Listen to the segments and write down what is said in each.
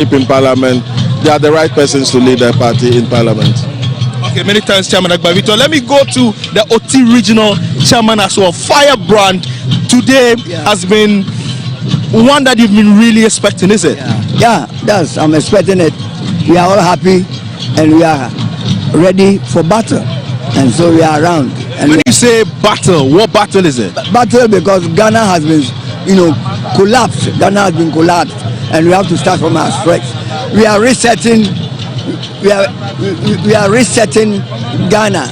in Parliament, they are the right persons to lead their party in Parliament. Okay, many thanks, Chairman Agbavito. Let me go to the OT Regional Chairman as well. Firebrand today has been one that you've been really expecting, is it? Yeah, I'm expecting it. We are all happy and we are ready for battle, and so we are around. And when you say battle, what battle is it? Battle because Ghana has been, collapsed. Ghana has been collapsed, and we have to start from our strength. We are resetting. We are resetting Ghana,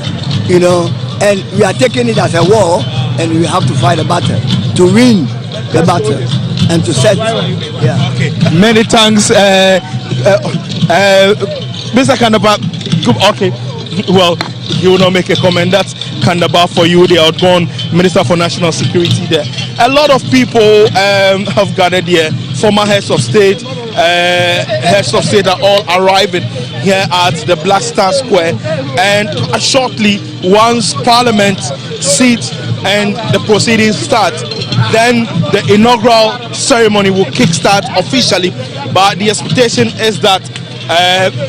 and we are taking it as a war, and we have to fight a battle to win the battle and to set. Yeah. Okay. Many thanks, Mr. Kandaba. Okay. Well, you will not make a comment. That's Kandaba for you, the outgone Minister for National Security there. A lot of people have gathered here. Former heads of state are all arriving here at the Black Star Square, and shortly, once Parliament sits and the proceedings start, then the inaugural ceremony will kickstart officially. But the expectation is that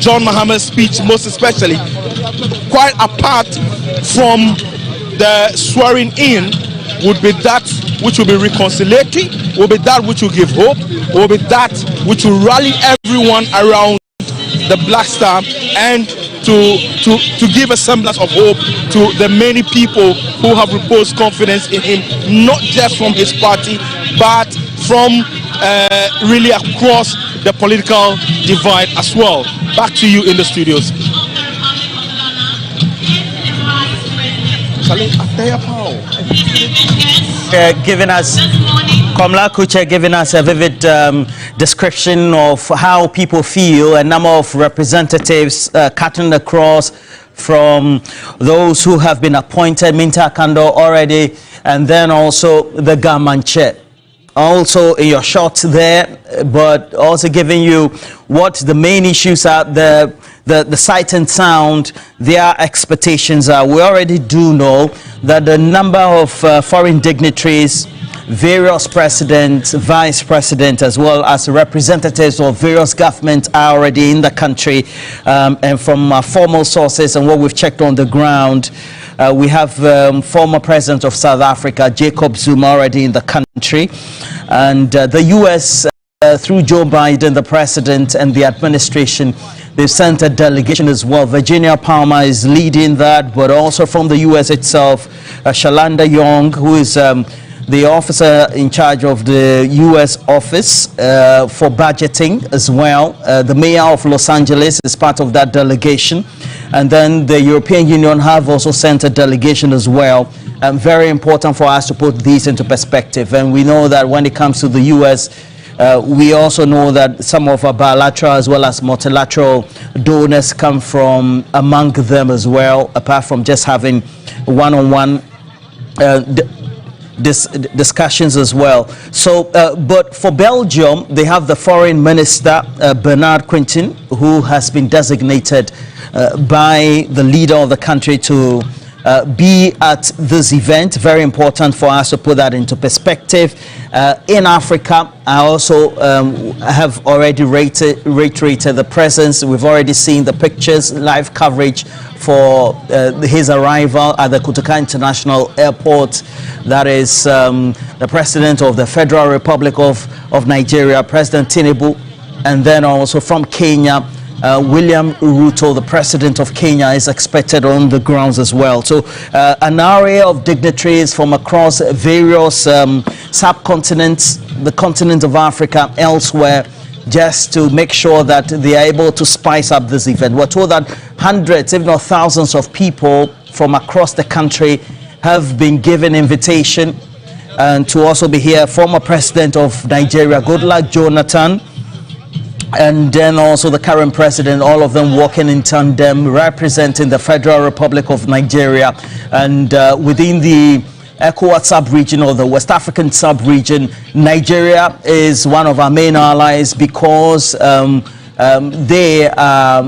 John Mahama's speech, most especially, quite apart from the swearing in, would be that which will be reconciliatory, will be that which will give hope, will be that which will rally everyone around the Black Star, and to give a semblance of hope to the many people who have reposed confidence in him, not just from his party, but from really across the political divide as well. Back to you in the studios. Giving us Komla Kuche giving us a vivid description of how people feel. A number of representatives cutting across from those who have been appointed, Minta Kando already, and then also the Gamanche. Also in your shots there, but also giving you what the main issues are, the sight and sound, their expectations are. We already do know that the number of foreign dignitaries, various presidents, vice presidents, as well as representatives of various governments are already in the country, and from formal sources and what we've checked on the ground, we have former president of South Africa, Jacob Zuma, already in the country, and the US, through Joe Biden, the president, and the administration, they've sent a delegation as well. Virginia Palmer is leading that, but also from the US itself, Shalanda Young, who is the officer in charge of the U.S. office for budgeting as well. The mayor of Los Angeles is part of that delegation. And then the European Union have also sent a delegation as well. Very important for us to put these into perspective. And we know that when it comes to the U.S., we also know that some of our bilateral as well as multilateral donors come from among them as well, apart from just having one-on-one discussions as well. So, but for Belgium, they have the foreign minister, Bernard Quintin, who has been designated by the leader of the country to be at this event. Very important for us to put that into perspective. In Africa, I also have already reiterated the presence. We've already seen the pictures, live coverage for his arrival at the Kutuka International Airport. That is the president of the Federal Republic of Nigeria, President Tinubu, and then also from Kenya, William Ruto, the president of Kenya, is expected on the grounds as well. So an array of dignitaries from across various subcontinents, the continent of Africa, elsewhere, just to make sure that they are able to spice up this event. We're told that hundreds, if not thousands of people from across the country have been given invitation and to also be here. Former president of Nigeria, Goodluck Jonathan, and then also the current president, all of them walking in tandem, representing the Federal Republic of Nigeria. And within the ECOWAS sub-region or the West African sub-region, Nigeria is one of our main allies because they are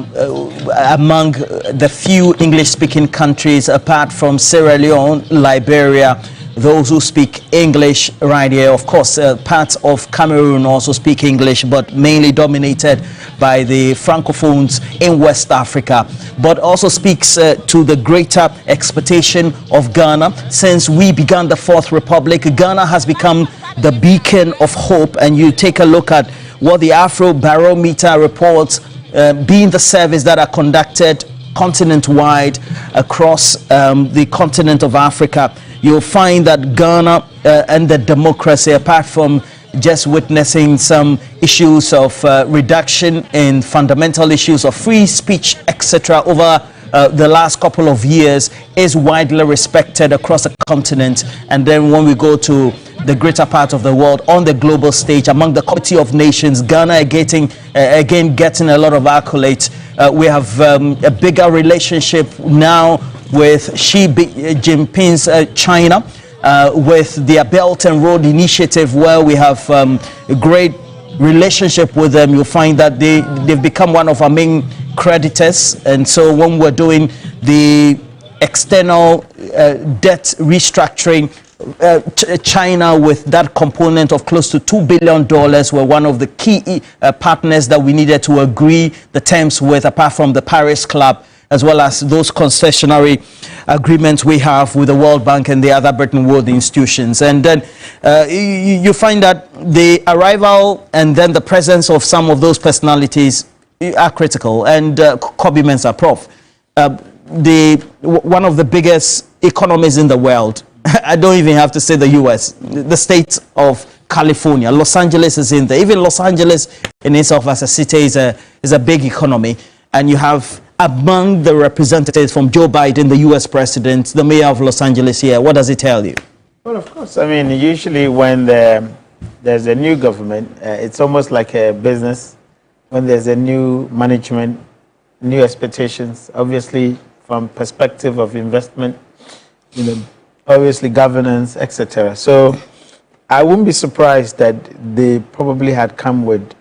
among the few English-speaking countries, apart from Sierra Leone, Liberia, those who speak English right here. Of course, parts of Cameroon also speak English, but mainly dominated by the Francophones in West Africa, but also speaks to the greater expectation of Ghana. Since we began the Fourth Republic, Ghana has become the beacon of hope, and you take a look at what the Afro Barometer reports, being the surveys that are conducted continent-wide across the continent of Africa, you'll find that Ghana and the democracy, apart from just witnessing some issues of reduction in fundamental issues of free speech, etc., over the last couple of years, is widely respected across the continent. And then when we go to the greater part of the world, on the global stage, among the community of nations, Ghana again getting a lot of accolades. We have a bigger relationship now with Xi Jinping's China, with their Belt and Road Initiative, where we have a great relationship with them. You'll find that they've become one of our main creditors. And so when we're doing the external debt restructuring, China, with that component of close to $2 billion, were one of the key partners that we needed to agree the terms with, apart from the Paris Club, as well as those concessionary agreements we have with the World Bank and the other Bretton Woods institutions. And then you find that the arrival and then the presence of some of those personalities are critical. And Kobe Mensah, Prof, one of the biggest economies in the world, I don't even have to say the US, the state of California, Los Angeles is in there. Even Los Angeles in itself as a city is a big economy. And you have among the representatives from Joe Biden, the US president, the mayor of Los Angeles here. What does it tell you? Well, of course. I mean, usually when there's a new government, it's almost like a business. When there's a new management, new expectations, obviously from perspective of investment, obviously governance, etc. So I wouldn't be surprised that they probably had come with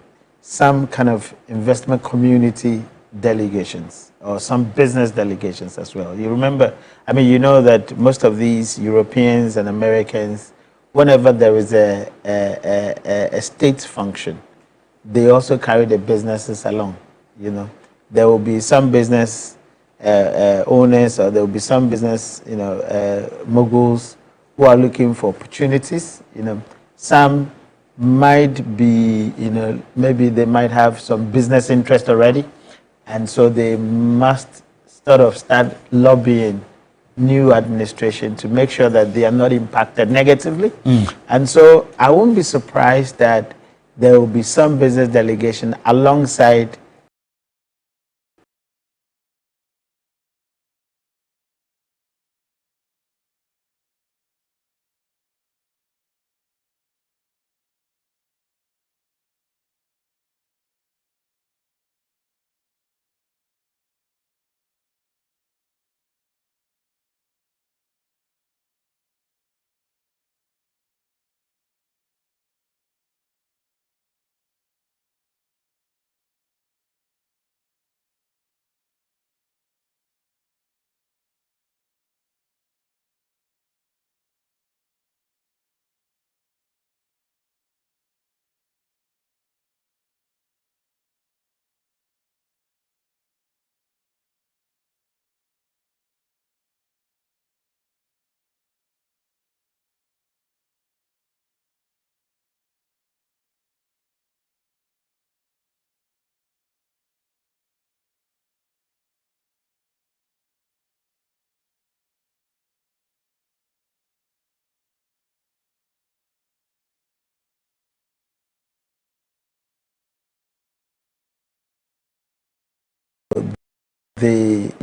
some kind of investment community delegations or some business delegations as well. You remember, I mean, you know that most of these Europeans and Americans, whenever there is a state function, they also carry the businesses along. There will be some business owners, or there will be some business, moguls who are looking for opportunities. Some might be, maybe they might have some business interest already, and so they must sort of start lobbying new administration to make sure that they are not impacted negatively. And so I won't be surprised that there will be some business delegation alongside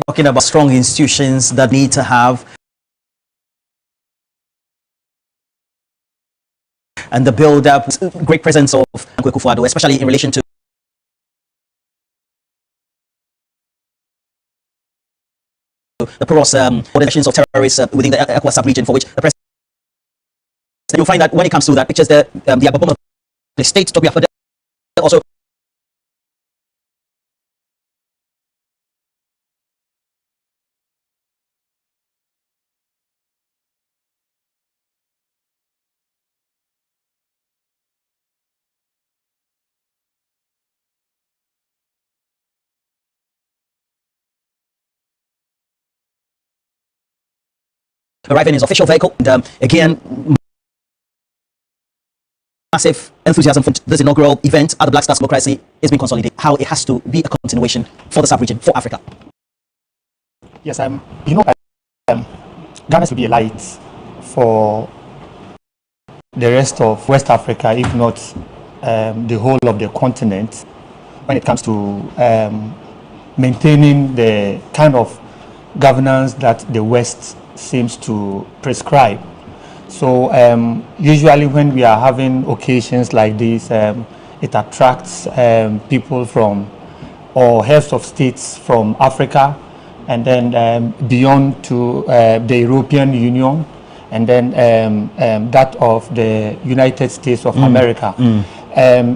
talking about strong institutions that need to have, and the build-up, great presence of Kufuor, especially in relation to the porous organizations of terrorists within the ECOWAS sub-region, for which the president, you'll find that when it comes to that, pictures the AJAABU, the state to be afforded, also arriving in his official vehicle. And again, massive enthusiasm for this inaugural event at the Black Stars Democracy is being consolidated. How it has to be a continuation for the sub-region, for Africa. Yes, you know, Ghana to be a light for the rest of West Africa, if not the whole of the continent, when it comes to maintaining the kind of governance that the West seems to prescribe. So usually when we are having occasions like this, it attracts people from, or heads of states from Africa, and then beyond to the European Union, and then that of the United States of America.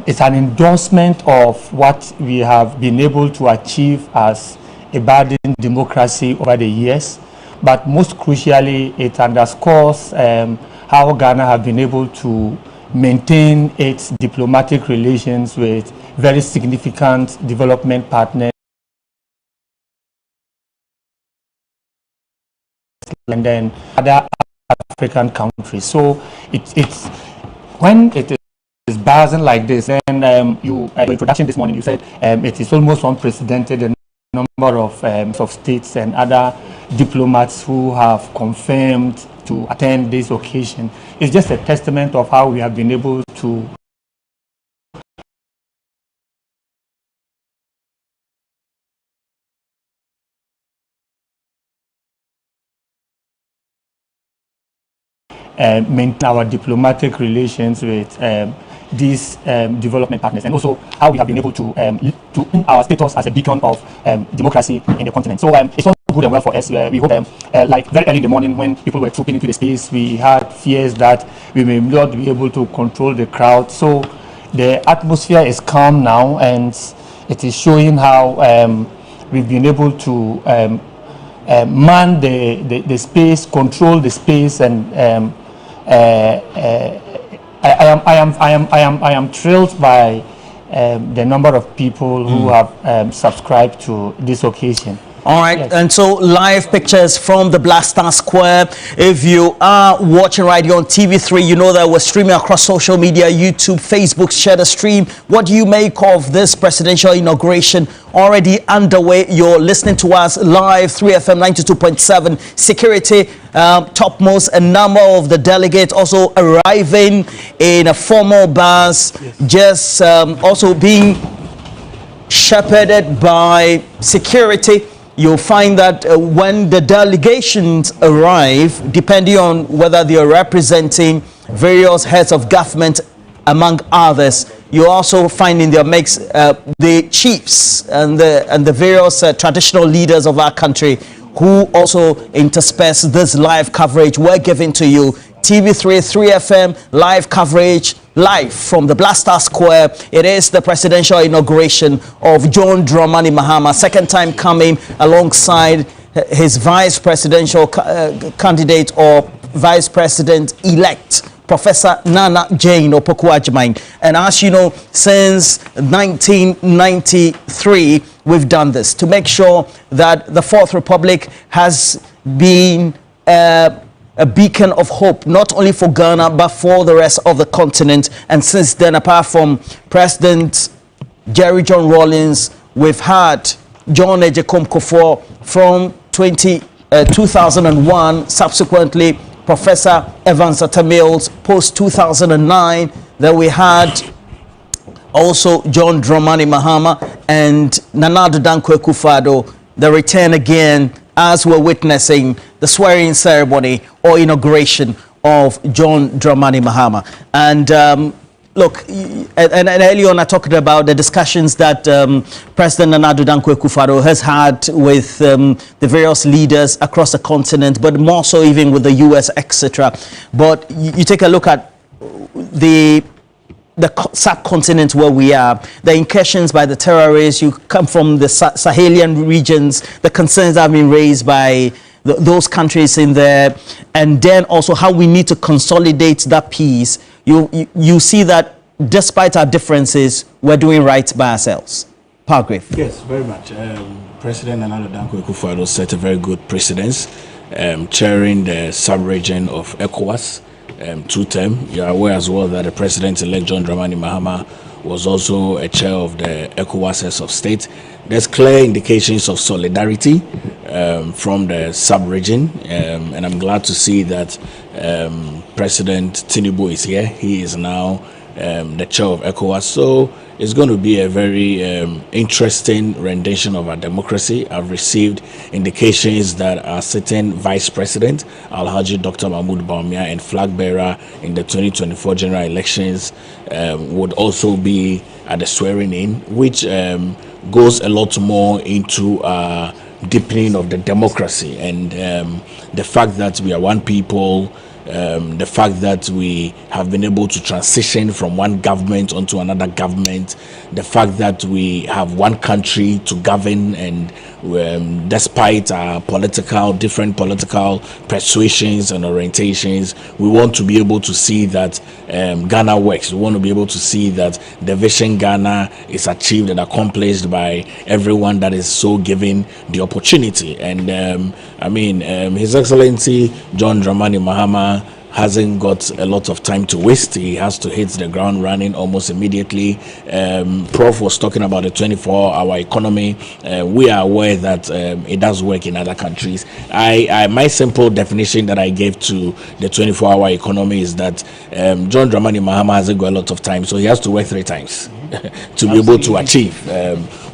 It's an endorsement of what we have been able to achieve as a budding democracy over the years, but most crucially, it underscores how Ghana have been able to maintain its diplomatic relations with very significant development partners and then other African countries. So it's when it is buzzing like this, and you introduction this morning, you said it is almost unprecedented the number of states and other diplomats who have confirmed to attend this occasion. It's just a testament of how we have been able to maintain our diplomatic relations with these development partners, and also how we have been able to in our status as a beacon of democracy in the continent. So it's all good and well for us. We hope, like very early in the morning when people were trooping into the space, we had fears that we may not be able to control the crowd. So the atmosphere is calm now, and it is showing how we've been able to man the space, control the space, and I am thrilled by the number of people who have subscribed to this occasion. All right, yes. And so live pictures from the Black Star Square. If you are watching right here on TV3, you know that we're streaming across social media, YouTube, Facebook, share the stream. What do you make of this presidential inauguration already underway? You're listening to us live, 3FM 92.7. Security topmost, a number of the delegates also arriving in a formal bus, yes. Just also being shepherded by security. You'll find that when the delegations arrive, depending on whether they are representing various heads of government, among others, you also find in their mix the chiefs and the various traditional leaders of our country who also intersperse this live coverage we're giving to you. TV3, 3FM, live coverage, live from the Black Star Square. It is the presidential inauguration of John Dramani Mahama, second time coming alongside his vice presidential candidate or vice president-elect, Professor Nana Jane Opoku-Agyeman. And as you know, since 1993, we've done this to make sure that the Fourth Republic has been a beacon of hope, not only for Ghana, but for the rest of the continent. And since then, apart from President Jerry John Rawlings, we've had John Ejekon Kufuor from 2001, subsequently Professor Evans Atta Mills post-2009. Then we had also John Dramani Mahama and Nana Addo Dankwa Akufo-Addo, the return again as we're witnessing the swearing ceremony or inauguration of John Dramani Mahama. And look, and earlier on I talked about the discussions that President Nana Addo Dankwa Akufo-Addo has had with the various leaders across the continent, but more so even with the US, etc. But you take a look at the subcontinent where we are, the incursions by the terrorists, you come from the Sahelian regions, the concerns that have been raised by those countries in there, and then also how we need to consolidate that peace. You see that despite our differences, we're doing right by ourselves. Palgrave. Yes, very much. President Nana Addo Dankwa Akufo-Addo set a very good precedence. chairing the sub-region of ECOWAS, 2-term. You are aware as well that the President-elect John Dramani Mahama was also a chair of the ECOWAS Heads of State. There's clear indications of solidarity from the sub-region, and I'm glad to see that President Tinubu is here. He is now the chair of ECOWAS. So it's going to be a very interesting rendition of our democracy. I've received indications that our sitting Vice President, Alhaji Dr. Mahmoud Bawumia, and flag bearer in the 2024 general elections would also be at the swearing in, which goes a lot more into deepening of the democracy and the fact that we are one people. The fact that we have been able to transition from one government onto another government, the fact that we have one country to govern, and despite our different political persuasions and orientations, we want to be able to see that Ghana works. We want to be able to see that the vision Ghana is achieved and accomplished by everyone that is so given the opportunity. And His Excellency John Dramani Mahama hasn't got a lot of time to waste. He has to hit the ground running almost immediately. Prof was talking about the 24-hour economy. We are aware that it does work in other countries. My simple definition that I gave to the 24-hour economy is that John Dramani Mahama hasn't got a lot of time, so he has to work 3 times to be able to achieve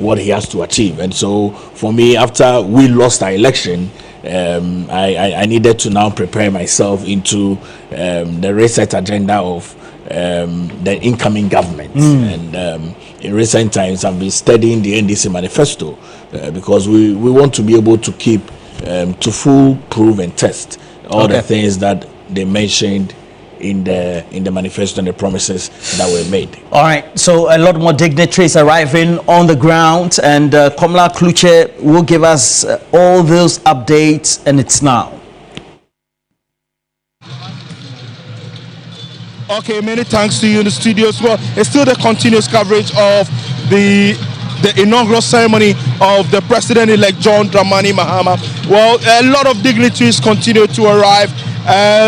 what he has to achieve. And so for me, after we lost our election, I needed to now prepare myself into the reset agenda of the incoming government. And in recent times, I've been studying the NDC manifesto because we want to be able to keep to full prove and test all the things that they mentioned in the manifesto and the promises that were made. All right, so a lot more dignitaries arriving on the ground, and Congratulatory will give us all those updates, and it's now. Okay, many thanks to you in the studio as well. It's still the continuous coverage of the inaugural ceremony of the President-elect John Dramani Mahama. Well, a lot of dignitaries continue to arrive.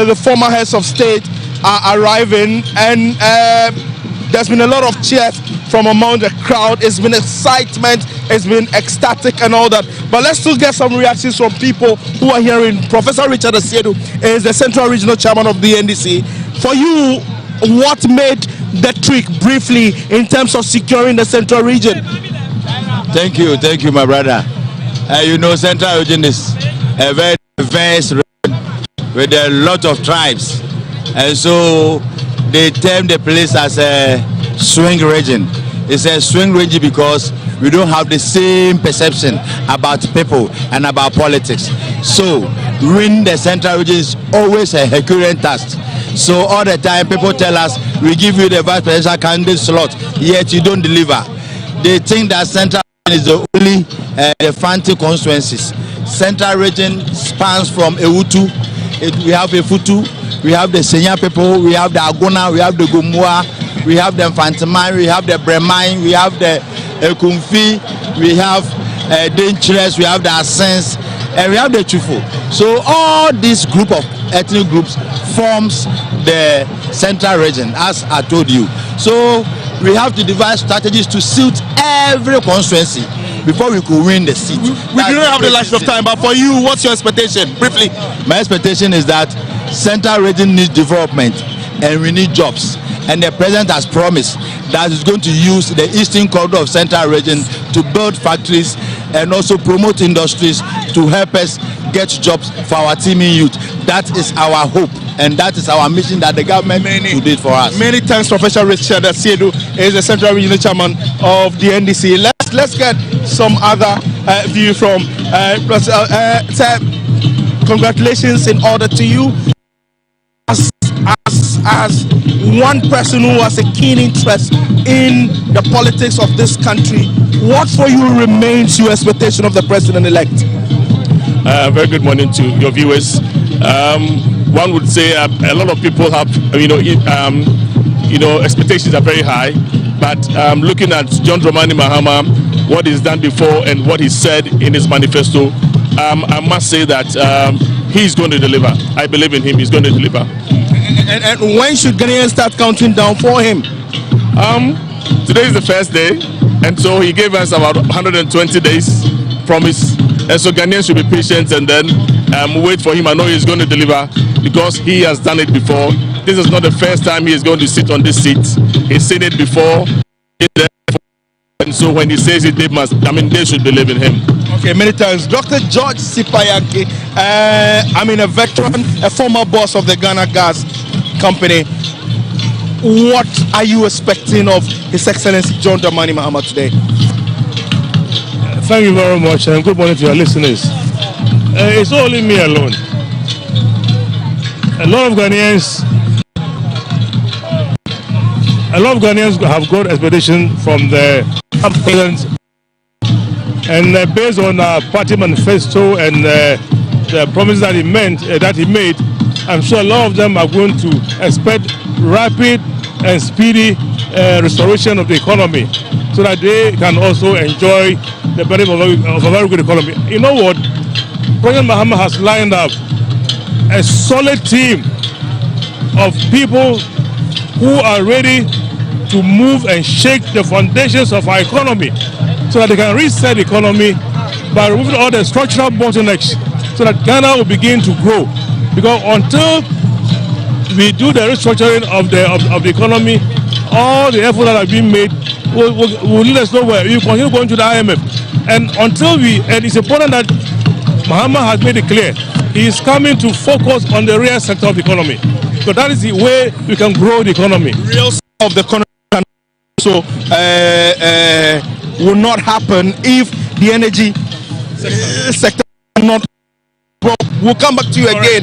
The former heads of state are arriving, and there's been a lot of cheers from among the crowd. It's been excitement, it's been ecstatic and all that. But let's still get some reactions from people who are hearing. Professor Richard Asiedu is the Central Regional Chairman of the NDC. For you, what made the trick briefly in terms of securing the Central Region? Thank you, my brother. Central Region is a very diverse region with a lot of tribes, and so they term the place as a swing region. It's a swing region because we don't have the same perception about people and about politics. So winning the Central Region is always a Herculean task. So all the time people tell us, we give you the vice presidential candidate slot, yet you don't deliver. They think that Central Region is the only the Fanti constituencies. Central Region spans from Ewutu. We have Efutu, we have the Senya people, we have the Agona, we have the Gumua, we have the Fantamai, we have the Bremai, we have the Kumfi, we have Dangerous, we have the Asens, and we have the Chufu. So all this group of ethnic groups forms the Central Region, as I told you. So we have to devise strategies to suit every constituency before we could win the seat. We do not have the last of time, but for you, what's your expectation? Briefly. My expectation is that Central Region needs development and we need jobs. And the president has promised that he's going to use the eastern corridor of Central Region to build factories and also promote industries to help us get jobs for our teeming youth. That is our hope, and that is our mission that the government will do for us. Many thanks, Professor Richard Asiedu is the Central Regional Chairman of the NDC. Let's get some other view from congratulations in order to you as one person who has a keen interest in the politics of this country. What for you remains your expectation of the president-elect? Very good morning to your viewers. One would say a lot of people have, expectations are very high. But looking at John Dramani Mahama, what he's done before and what he said in his manifesto, I must say that he's going to deliver. I believe in him. He's going to deliver. And when should Ghanaians start counting down for him? Today is the first day, and so he gave us about 120 days promise. And so Ghanaians should be patient and then wait for him. I know he's going to deliver because he has done it before. This is not the first time he is going to sit on this seat. He's seen it before. And so when he says it, they should believe in him. Okay, many thanks. Dr. George Sipayanke, a veteran, a former boss of the Ghana Gas Company. What are you expecting of His Excellency John Dramani Mahama today? Thank you very much, and good morning to your listeners. It's only me alone. A lot of Ghanaians have got expectation from the president, and based on our party manifesto and the promises that he made, I'm sure a lot of them are going to expect rapid and speedy restoration of the economy, so that they can also enjoy the benefit of a very good economy. You know what? President Mahama has lined up a solid team of people who are ready to move and shake the foundations of our economy, so that they can reset the economy by removing all the structural bottlenecks, so that Ghana will begin to grow. Because until we do the restructuring of the economy, all the efforts that have been made will lead us nowhere. We continue going to the IMF, and it's important that Mahama has made it clear he is coming to focus on the real sector of the economy. So that is the way we can grow the economy. Real sector of the economy will not happen if the energy sector will not. We'll come back to you again.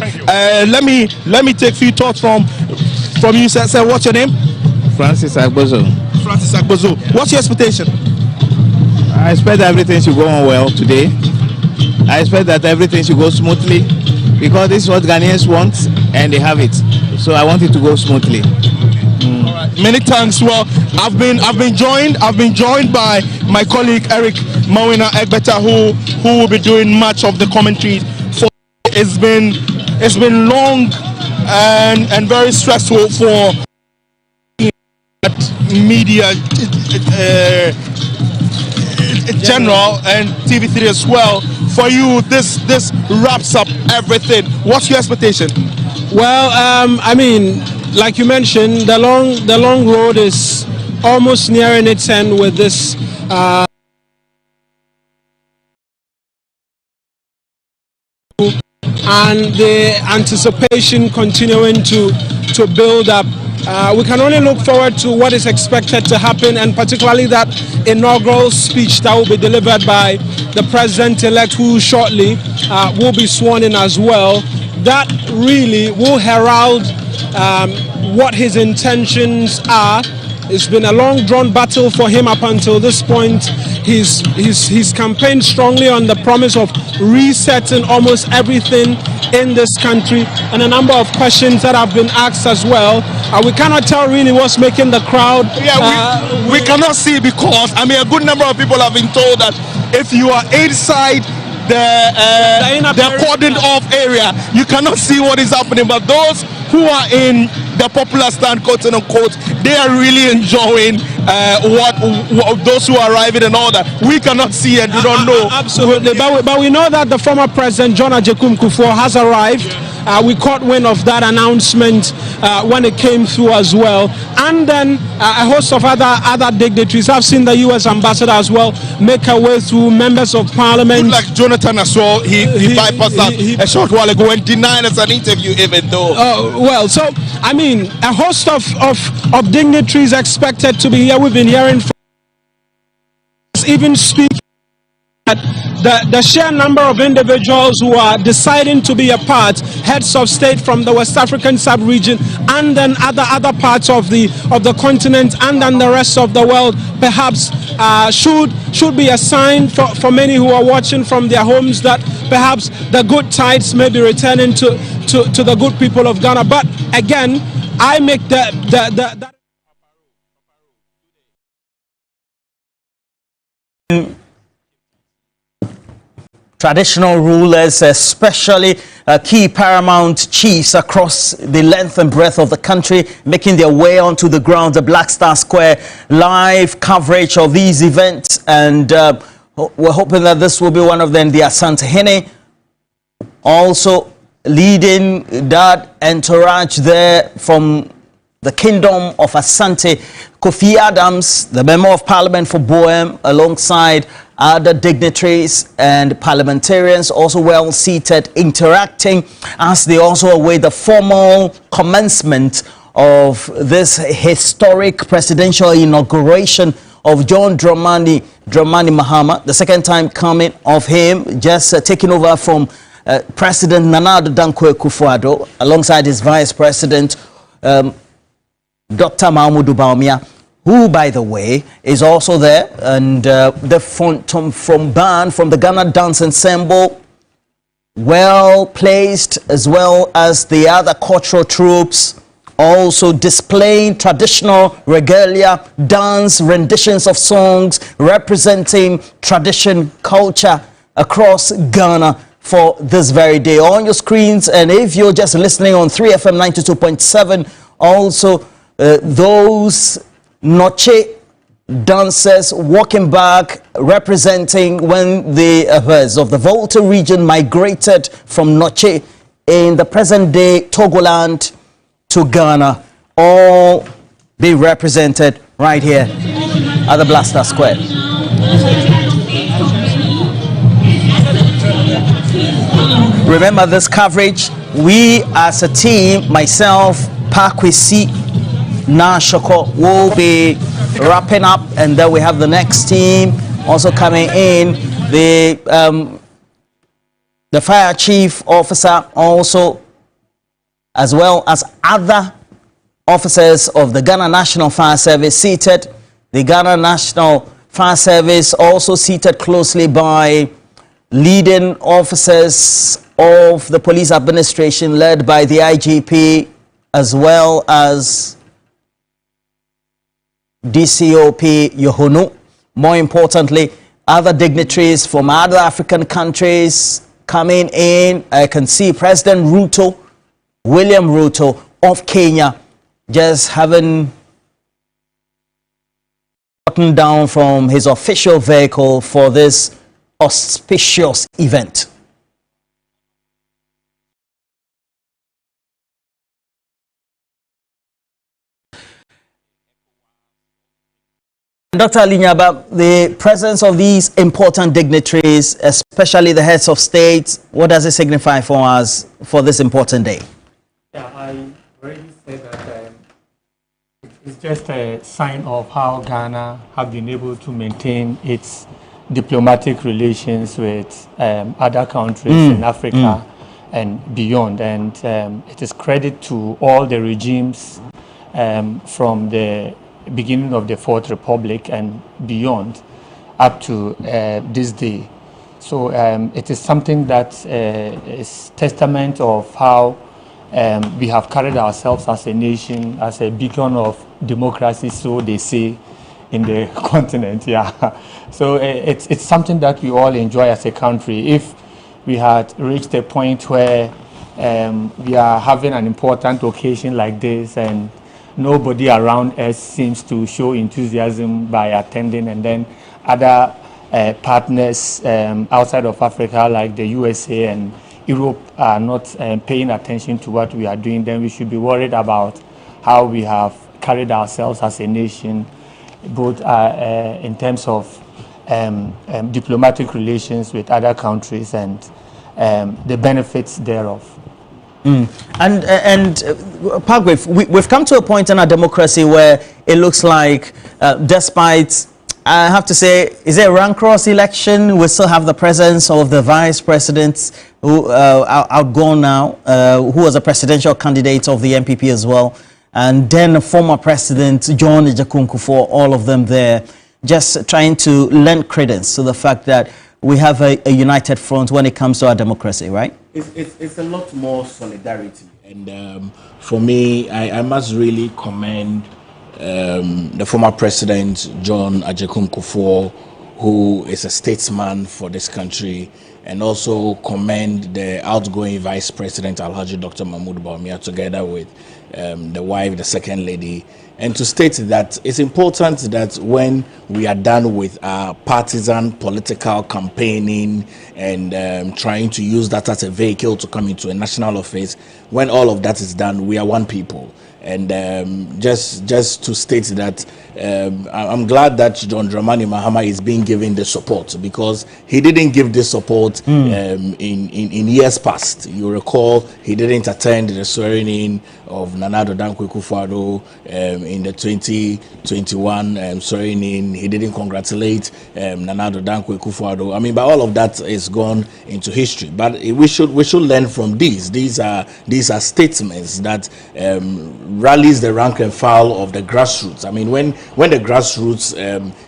Let me take a few thoughts from you, sir. What's your name? Francis Agbozo. Francis Agbozo. What's your expectation? I expect everything should go on well today. I expect that everything should go smoothly, because this is what Ghanaians want and they have it. So I want it to go smoothly. All right. Many thanks. Well, I've been joined by my colleague Eric Mawina Egbeta, who will be doing much of the commentary. It's been long and very stressful for media general and TV3 as well. For you, this wraps up everything. What's your expectation? Well, like you mentioned, the long road is almost nearing its end with this. And the anticipation continuing to build up. We can only look forward to what is expected to happen, and particularly that inaugural speech that will be delivered by the president-elect, who shortly will be sworn in as well. That really will herald what his intentions are. It's been a long drawn battle for him up until this point. He's campaigned strongly on the promise of resetting almost everything in this country, and a number of questions that have been asked as well. We cannot tell really what's making the crowd. Yeah, we cannot see, because a good number of people have been told that if you are inside the cordoned off area, you cannot see what is happening. But those who are in the popular stand, quote unquote, they are really enjoying what those who are arriving and all that. We cannot see and do not know. Absolutely, but we know that the former president John Agyekum Kufuor has arrived. We caught wind of that announcement when it came through as well, and then a host of other dignitaries. I've seen the U.S. ambassador as well make her way through, members of parliament. Like Jonathan as well, he bypassed that a short while ago and denied us an interview, even though. Well, so a host of dignitaries expected to be here. We've been hearing from even speaking. The sheer number of individuals who are deciding to be a part, heads of state from the West African sub-region, and then other parts of the continent, and then the rest of the world, perhaps should be a sign for many who are watching from their homes that perhaps the good tides may be returning to the good people of Ghana. But again, I make the traditional rulers, especially key paramount chiefs across the length and breadth of the country, making their way onto the ground, the Black Star Square. Live coverage of these events, and we're hoping that this will be one of them. The Asante Hene also leading that entourage there from the Kingdom of Asante. Kofi Adams, the Member of Parliament for Boem, alongside other dignitaries and parliamentarians, also well seated, interacting as they also await the formal commencement of this historic presidential inauguration of John Dramani Mahama, the second time coming of him, just taking over from President Nana Addo Dankwa Akufo-Addo, alongside his Vice President, Dr. Mahmoud Bawumia, who, by the way, is also there, and the from band from the Ghana Dance Ensemble, well placed, as well as the other cultural troops, also displaying traditional regalia, dance, renditions of songs, representing tradition, culture across Ghana for this very day. On your screens, and if you're just listening on 3FM 92.7, also those Noche dancers walking back, representing when the Afers of the Volta region migrated from Noche in the present day Togoland to Ghana, all be represented right here at the Black Star Square. Remember this coverage, we as a team, myself, Pakwesi, Nashoko, will be wrapping up, and then we have the next team also coming in, the fire chief officer also, as well as other officers of the Ghana National Fire Service seated. The Ghana National Fire Service also seated closely by leading officers of the police administration led by the IGP, as well as DCOP Yohonu. More importantly, other dignitaries from other African countries coming in. I can see President Ruto, William Ruto of Kenya, just having gotten down from his official vehicle for this auspicious event. Dr. Alinyaba, the presence of these important dignitaries, especially the heads of state, what does it signify for us for this important day? Yeah, I already said that it's just a sign of how Ghana have been able to maintain its diplomatic relations with other countries in Africa and beyond. And it is credit to all the regimes from the beginning of the Fourth Republic and beyond up to this day. So it is something that is testament of how we have carried ourselves as a nation, as a beacon of democracy, so they say in the continent. Yeah. So it's something that we all enjoy as a country. If we had reached a point where we are having an important occasion like this and nobody around us seems to show enthusiasm by attending, and then other partners outside of Africa like the USA and Europe are not paying attention to what we are doing, then we should be worried about how we have carried ourselves as a nation, both in terms of diplomatic relations with other countries and the benefits thereof. And Pagwif, we've come to a point in our democracy where it looks like, despite, I have to say, is it a rank cross election? We still have the presence of the vice president who outgone now, who was a presidential candidate of the MPP as well, and then former President John Ejakunku, all of them there, just trying to lend credence to the fact that we have a united front when it comes to our democracy, right? It's a lot more solidarity. And for me, I must really commend the former President John Ejakunku who is a statesman for this country, and also commend the outgoing Vice President Alhaji Dr. Mahmoud Bawumia together with the wife, the second lady, and to state that it's important that when we are done with our partisan political campaigning and trying to use that as a vehicle to come into a national office, when all of that is done, we are one people. And just to state that I'm glad that John Dramani Mahama is being given the support, because he didn't give this support in years past. You recall he didn't attend the swearing-in of Nana Addo Dankwa Akufo-Addo in the 2021 swearing-in. He didn't congratulate Nana Addo Dankwa Akufo-Addo. I mean, but all of that is gone into history. But we should learn from these. These are statements that rallies the rank and file of the grassroots. I mean, when the grassroots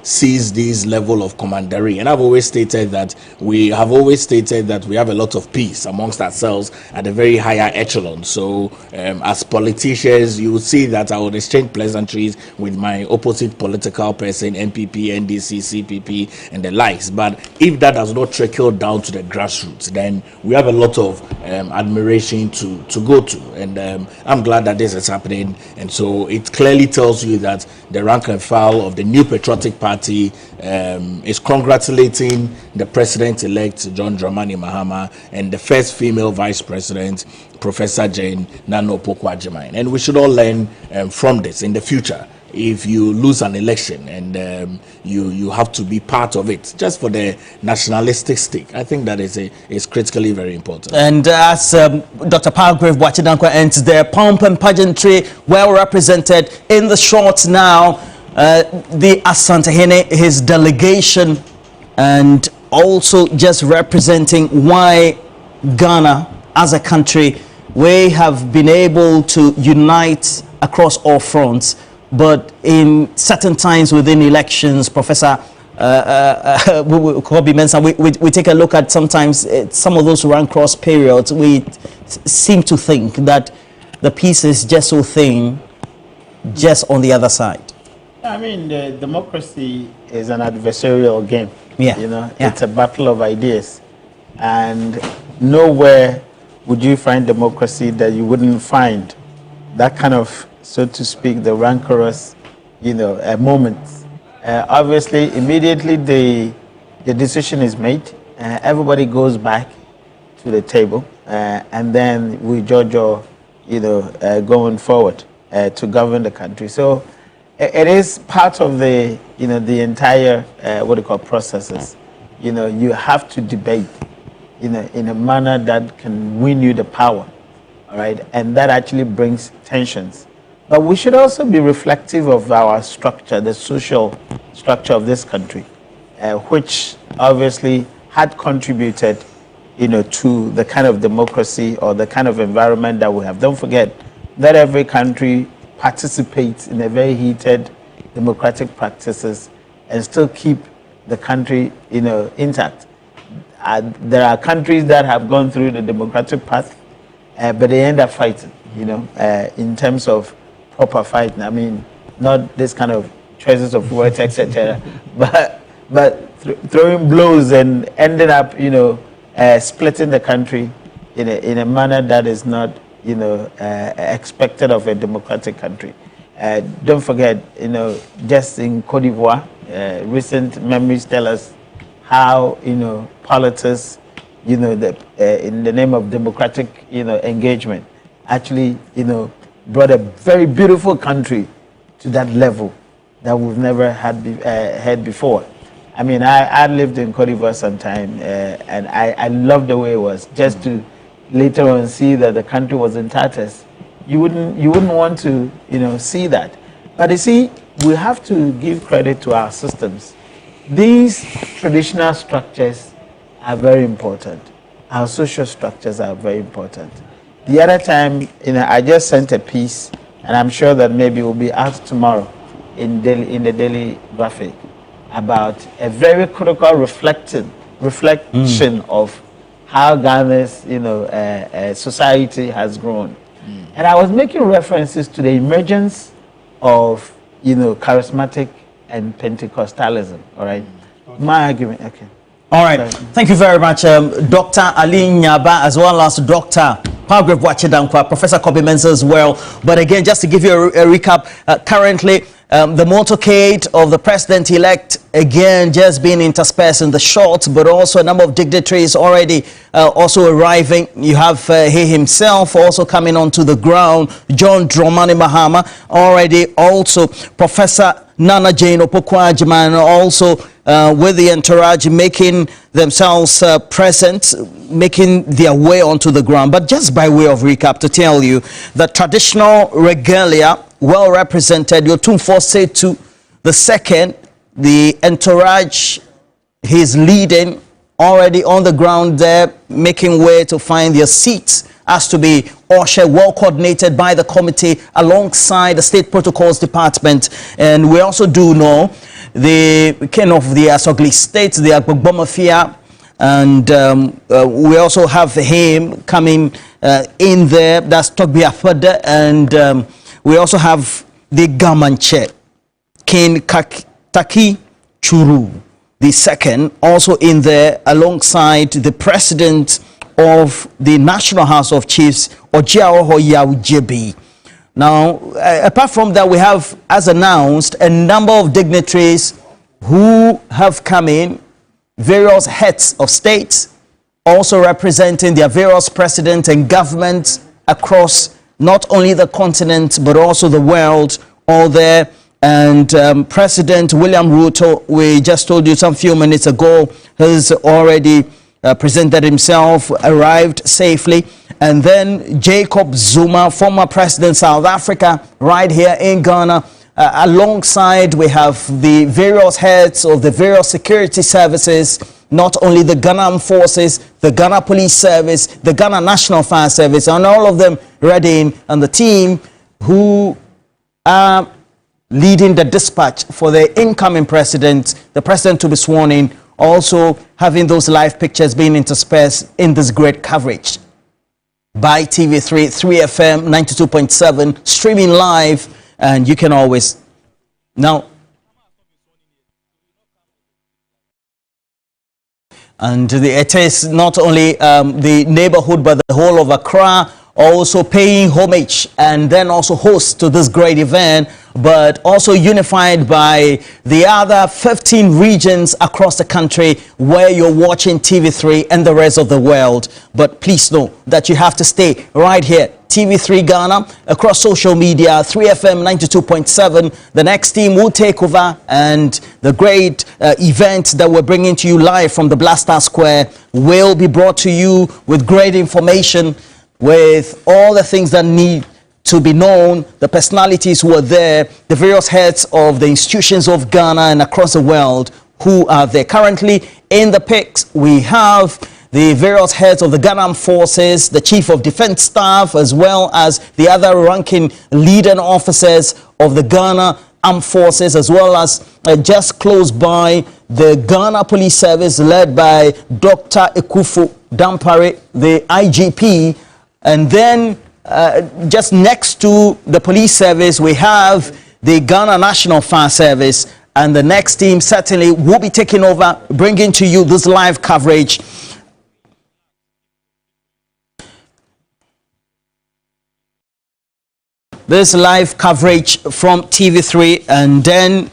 sees this level of commandery, and I've always stated that we have a lot of peace amongst ourselves at a very higher echelon. So as politicians, you will see that I would exchange pleasantries with my opposite political person, MPP, NDC, CPP, and the likes. But if that does not trickle down to the grassroots, then we have a lot of admiration to go to. And I'm glad that this is happening. And so it clearly tells you that the rank and file of the New Patriotic Party is congratulating the President-elect John Dramani Mahama and the first female Vice President, Professor Jane Nana Opoku-Agyeman. And we should all learn from this in the future. If you lose an election and you have to be part of it just for the nationalistic stake, I think that is critically very important. And as Dr. Palgrave Boakye-Danquah ends there, pomp and pageantry well represented in the short now. The Asantehene, his delegation, and also just representing why Ghana as a country, we have been able to unite across all fronts. But in certain times within elections, Professor Kobi Mensah, we take a look at sometimes some of those run-cross periods. We seem to think that the peace is just so thin, just on the other side. I mean, the democracy is an adversarial game. Yeah. You know, it's a battle of ideas. And nowhere would you find democracy that you wouldn't find that kind of, so to speak, the rancorous, moments. Obviously, immediately the decision is made, everybody goes back to the table, and then we judge, going forward to govern the country. So it is part of the, the entire, processes. You have to debate, in a manner that can win you the power, all right? And that actually brings tensions. But we should also be reflective of our structure, the social structure of this country, which obviously had contributed, to the kind of democracy or the kind of environment that we have. Don't forget that every country participates in a very heated democratic practices and still keep the country, intact. There are countries that have gone through the democratic path, but they end up fighting, in terms of proper fighting. I mean, not this kind of choices of words, etc., but throwing blows and ending up, splitting the country in a manner that is not, expected of a democratic country. Don't forget, just in Cote d'Ivoire, recent memories tell us how, politics, in the name of democratic, engagement, actually, brought a very beautiful country to that level that we've never had before. I mean, I lived in Cote d'Ivoire sometime, and I loved the way it was. Just to later on see that the country was in tatters, you wouldn't want to, see that. But you see, we have to give credit to our systems. These traditional structures are very important. Our social structures are very important. The other time, I just sent a piece, and I'm sure that maybe it will be out tomorrow in the Daily Graphic, about a very critical reflection of how Ghana's society has grown. And I was making references to the emergence of charismatic and Pentecostalism, all right? My argument, okay. All right. Thank you very much, Dr. Ali Nyaba, as well as Dr. Pagrev Wachidankwa, Professor Kobe Mensah as well. But again, just to give you a recap, currently the motorcade of the president-elect, again, just being interspersed in the short, but also a number of dignitaries already also arriving. You have he himself also coming onto the ground, John Dramani Mahama, already also Professor Nana Jane Opoku-Agyeman, also with the entourage making themselves present, making their way onto the ground. But just by way of recap, to tell you the traditional regalia, well represented, your Tumfo Setu the second, the entourage he's leading already on the ground there, making way to find their seats, as to be ushered, well coordinated by the committee alongside the State Protocols Department. And we also do know the king of the Asogli State, the Agbogbomafia, and we also have him coming in there, that's Togbi Afode, and we also have the Gamanche, King Taki Churu the second, also in there alongside the president of the National House of Chiefs, Ojiaoho Yaujebi. Now, apart from that, we have, as announced, a number of dignitaries who have come in, various heads of states, also representing their various presidents and governments across not only the continent, but also the world, all there. And President William Ruto, we just told you some few minutes ago, has already presented himself, arrived safely. And then Jacob Zuma, former president of South Africa, right here in Ghana. Alongside, we have the various heads of the various security services, not only the Ghana Armed Forces, the Ghana Police Service, the Ghana National Fire Service, and all of them ready, and the team who are leading the dispatch for the incoming president, the president to be sworn in, also having those live pictures being interspersed in this great coverage by TV3, 3FM 92.7, streaming live, and you can always now. And it is not only the neighborhood, but the whole of Accra also paying homage and then also host to this great event, but also unified by the other 15 regions across the country where you're watching TV3 and the rest of the world. But please know that you have to stay right here. TV3 Ghana, across social media, 3FM 92.7. The next team will take over, and the great event that we're bringing to you live from the Blaster Square will be brought to you with great information, with all the things that need to be known, the personalities who are there, the various heads of the institutions of Ghana and across the world who are there. Currently in the pics, we have the various heads of the Ghana Armed Forces, the Chief of Defense Staff, as well as the other ranking leading officers of the Ghana Armed Forces, as well as just close by the Ghana Police Service led by Dr. Ekufu Dampare, the IGP. And then just next to the police service, we have the Ghana National Fire Service. And the next team certainly will be taking over, bringing to you this live coverage. This live coverage from TV3, and then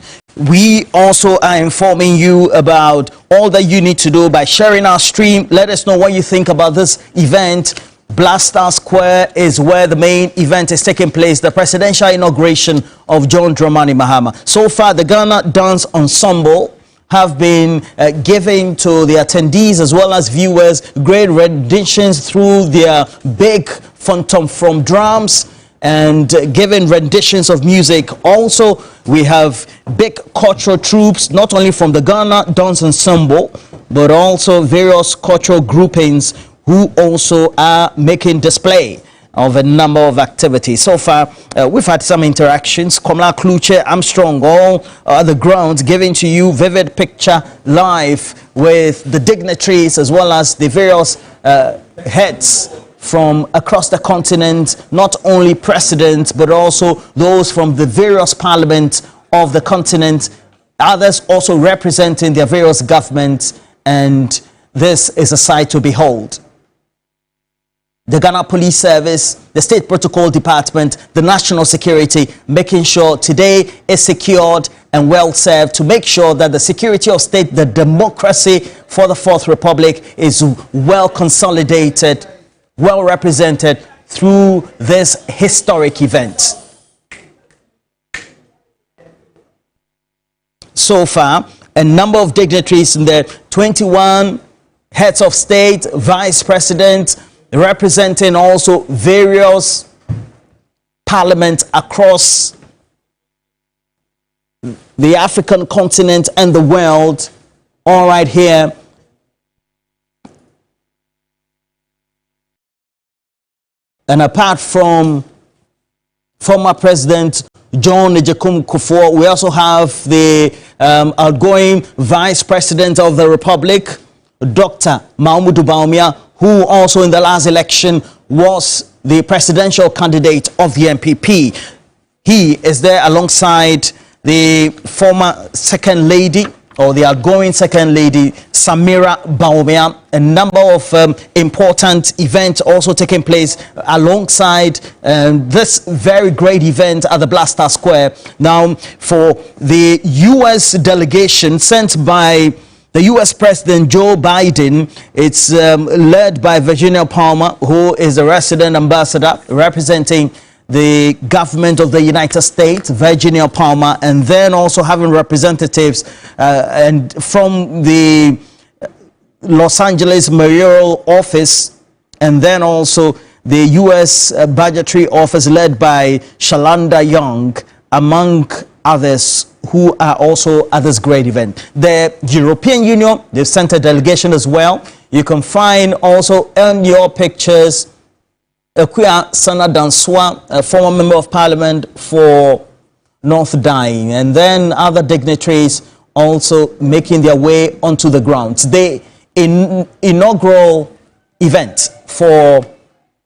we also are informing you about all that you need to do by sharing our stream. Let us know what you think about this event. Blaster Square is where the main event is taking place, the presidential inauguration of John Dramani Mahama. So far, the Ghana Dance Ensemble have been giving to the attendees as well as viewers great renditions through their big phantom from drums and giving renditions of music. Also, we have big cultural troops, not only from the Ghana Dance Ensemble, but also various cultural groupings who also are making display of a number of activities. So far, we've had some interactions. Komla Kluche, Armstrong, all the grounds, giving to you vivid picture live with the dignitaries as well as the various heads from across the continent, not only presidents, but also those from the various parliaments of the continent, others also representing their various governments, and this is a sight to behold. The Ghana Police Service, the State Protocol Department, the National Security, making sure today is secured and well served to make sure that the security of state, the democracy for the Fourth Republic is well consolidated, well represented through this historic event. So far, a number of dignitaries in there, 21 heads of state, vice presidents, representing also various parliaments across the African continent and the world, all right here. And apart from former President John Ejekum Kufuor, we also have the outgoing Vice President of the Republic, Dr. Mahmoud Bawumia, who also in the last election was the presidential candidate of the NPP. He is there alongside the former Second Lady, or the outgoing Second Lady, Samira Bawumia. A number of important events also taking place alongside this very great event at the Blaster Square. Now, for the U.S. delegation sent by the U.S. President Joe Biden, it's led by Virginia Palmer, who is the resident ambassador representing the government of the United States, Virginia Palmer, and then also having representatives and from the Los Angeles mayoral office, and then also the U.S. budgetary office led by Shalanda Young, among others who are also at this great event. The European Union, they've sent a delegation as well. You can find also in your pictures Akuya Sana Danswa, a former member of parliament for North Dying, and then other dignitaries also making their way onto the ground. The inaugural event for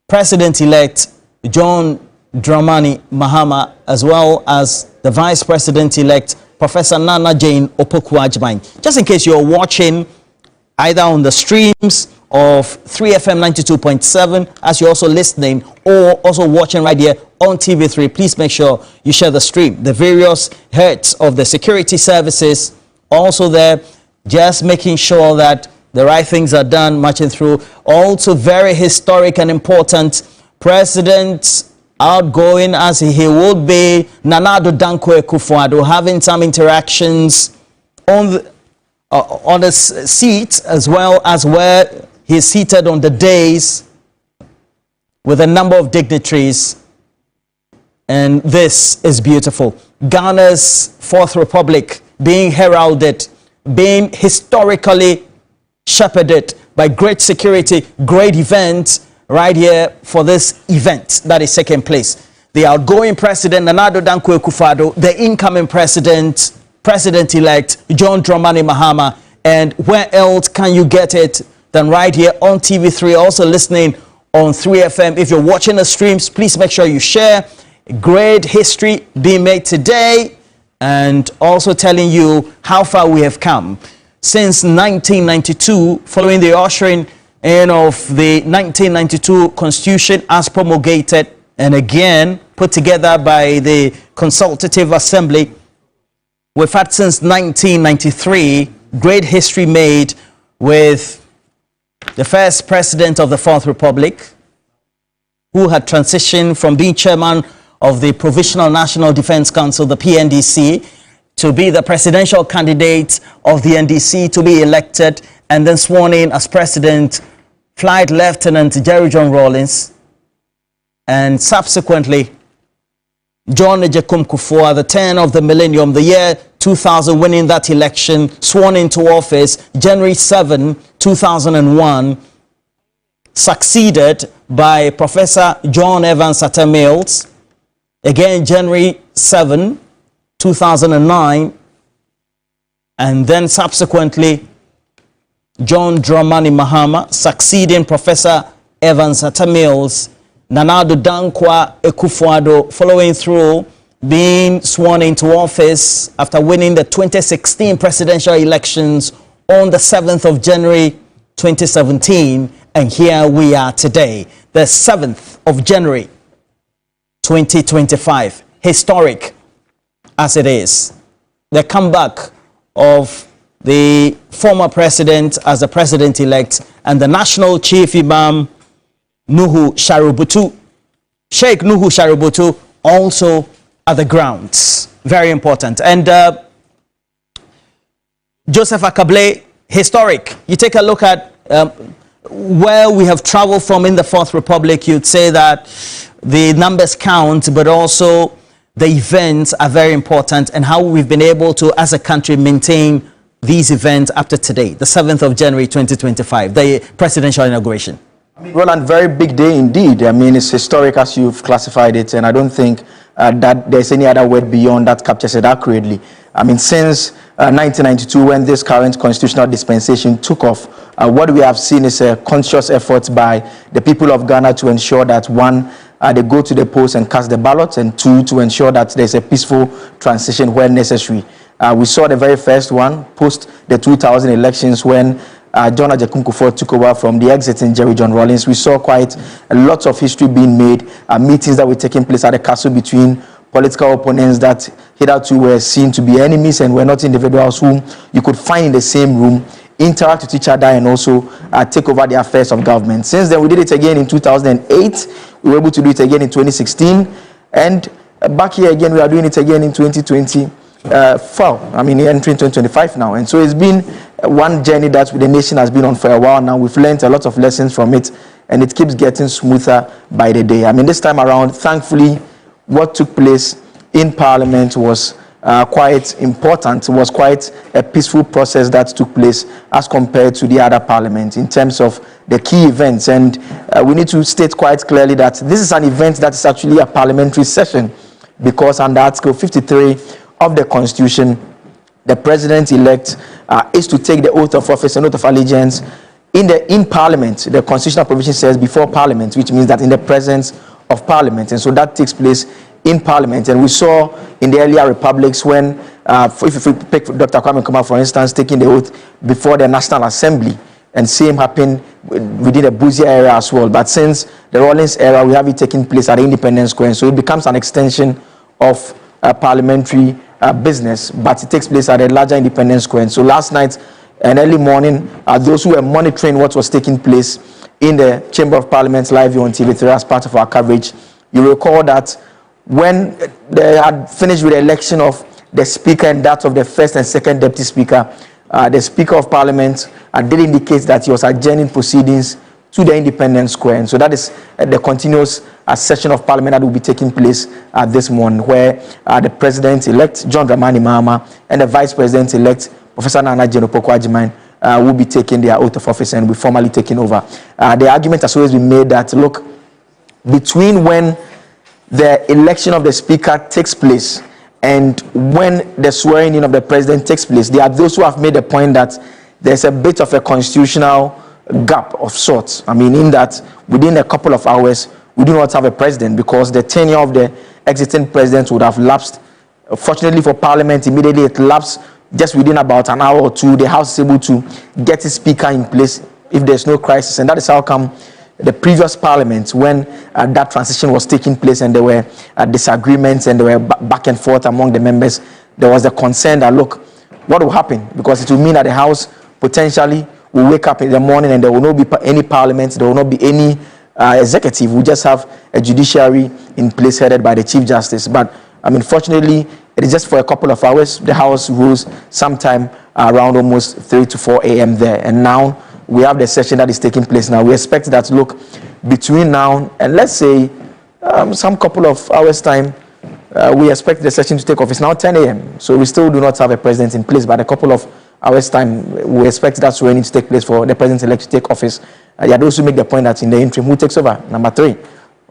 President-elect John Dramani Mahama, as well as the Vice President-elect Professor Nana Jane Opoku-Agyeman. Just in case you're watching either on the streams of 3FM 92.7, as you're also listening, or also watching right here on TV3, please make sure you share the stream. The various heads of the security services also there, just making sure that the right things are done, marching through. Also very historic and important, President outgoing as he would be, Nana Addo Dankwa Akufo-Addo, having some interactions on the seat, as well as where he's seated on the dais with a number of dignitaries. And this is beautiful. Ghana's Fourth Republic being heralded, being historically shepherded by great security, great events right here for this event that is taking place. The outgoing president, Nana Addo Dankwa Akufo-Addo, the incoming president-elect, John Dramani Mahama, and where else can you get it than right here on TV3, also listening on 3FM. If you're watching the streams, please make sure you share. Great history being made today, and also telling you how far we have come since 1992, following the ushering in of the 1992 Constitution as promulgated and again put together by the Consultative Assembly. We've had since 1993 great history made with the first president of the Fourth Republic, who had transitioned from being chairman of the Provisional National Defense Council, the PNDC, to be the presidential candidate of the NDC, to be elected and then sworn in as president, Flight Lieutenant Jerry John Rawlings, and subsequently John Ejekum Kufuor at the turn of the millennium, the year 2000, winning that election, sworn into office January 7, 2001, succeeded by Professor John Evans Atta Mills, again January 7, 2009, and then subsequently John Dramani Mahama, succeeding Professor Evans Atta Mills, Nana Addo Dankwa Akufo-Addo following through, being sworn into office after winning the 2016 presidential elections on the 7th of January 2017. And here we are today, the 7th of January 2025. Historic as it is. The comeback of the former president as the president-elect and the national chief imam, Nuhu Sharubutu, Sheikh Nuhu Sharubutu, also at the grounds. Very important. And Joseph Akable, historic. You take a look at where we have traveled from in the Fourth Republic, you'd say that the numbers count, but also the events are very important, and how we've been able to, as a country, maintain these events up to today, the 7th of January 2025, the presidential inauguration. Roland, very big day indeed. I mean, it's historic as you've classified it, and I don't think that there's any other word beyond that captures it accurately. I mean, since 1992, when this current constitutional dispensation took off, what we have seen is a conscious effort by the people of Ghana to ensure that, one, they go to the polls and cast the ballot, and two, to ensure that there's a peaceful transition where necessary. We saw the very first one post the 2000 elections when John Ajakunkufor took over from the exiting Jerry John Rawlings. We saw quite a lot of history being made, meetings that were taking place at the castle between political opponents that hitherto were seen to be enemies and were not individuals whom you could find in the same room, interact with each other, and also take over the affairs of government. Since then, we did it again in 2008. We were able to do it again in 2016. And back here again, we are doing it again in 2020. I mean, entering 2025 now. And so it's been one journey that the nation has been on for a while now. We've learned a lot of lessons from it, and it keeps getting smoother by the day. I mean, this time around, thankfully, what took place in Parliament was quite important. It was quite a peaceful process that took place as compared to the other parliament in terms of the key events. And we need to state quite clearly that this is an event that is actually a parliamentary session, because under Article 53 of the Constitution, the president-elect is to take the oath of office and oath of allegiance in Parliament. The constitutional provision says before Parliament, which means that in the presence of Parliament. And so that takes place in Parliament. And we saw in the earlier republics when, if you pick Dr. Kwame Nkrumah, for instance, taking the oath before the National Assembly, and same happened within the Busia era as well. But since the Rawlings era, we have it taking place at the Independence Square. So it becomes an extension of parliamentary business, but it takes place at a larger Independence Square. And so last night and early morning, those who were monitoring what was taking place in the Chamber of Parliament live on TV3 as part of our coverage, you recall that when they had finished with the election of the Speaker and that of the first and second Deputy Speaker, the Speaker of Parliament did indicate that he was adjourning proceedings to the Independence Square. And so that is the continuous session of Parliament that will be taking place this morning, where the President-elect, John Dramani Mahama, and the Vice President-elect, Professor Nana Jeno-Poku-Agyeman, will be taking their oath of office and will be formally taking over. The argument has always been made that, look, between when the election of the Speaker takes place and when the swearing in of the President takes place, there are those who have made the point that there's a bit of a constitutional gap of sorts. I mean, in that within a couple of hours, we do not have a president because the tenure of the exiting president would have lapsed. Fortunately for Parliament, immediately it lapsed just within about an hour or two. The House is able to get its Speaker in place if there's no crisis. And that is how come the previous Parliament, when that transition was taking place and there were disagreements and there were back and forth among the members, there was the concern that, look, what will happen? Because it will mean that the House potentially will wake up in the morning and there will not be any Parliament, there will not be any executive. We just have a judiciary in place headed by the Chief Justice. But, I mean, fortunately, it is just for a couple of hours. The House rules sometime around almost 3 to 4 a.m. there. And now we have the session that is taking place now. We expect that, look, between now and let's say some couple of hours time, we expect the session to take off. It's now 10 a.m. So we still do not have a president in place, but a couple of hours time, we expect that swearing to take place for the president-elect to take office. There are those who make the point that in the interim, who takes over? Number 3.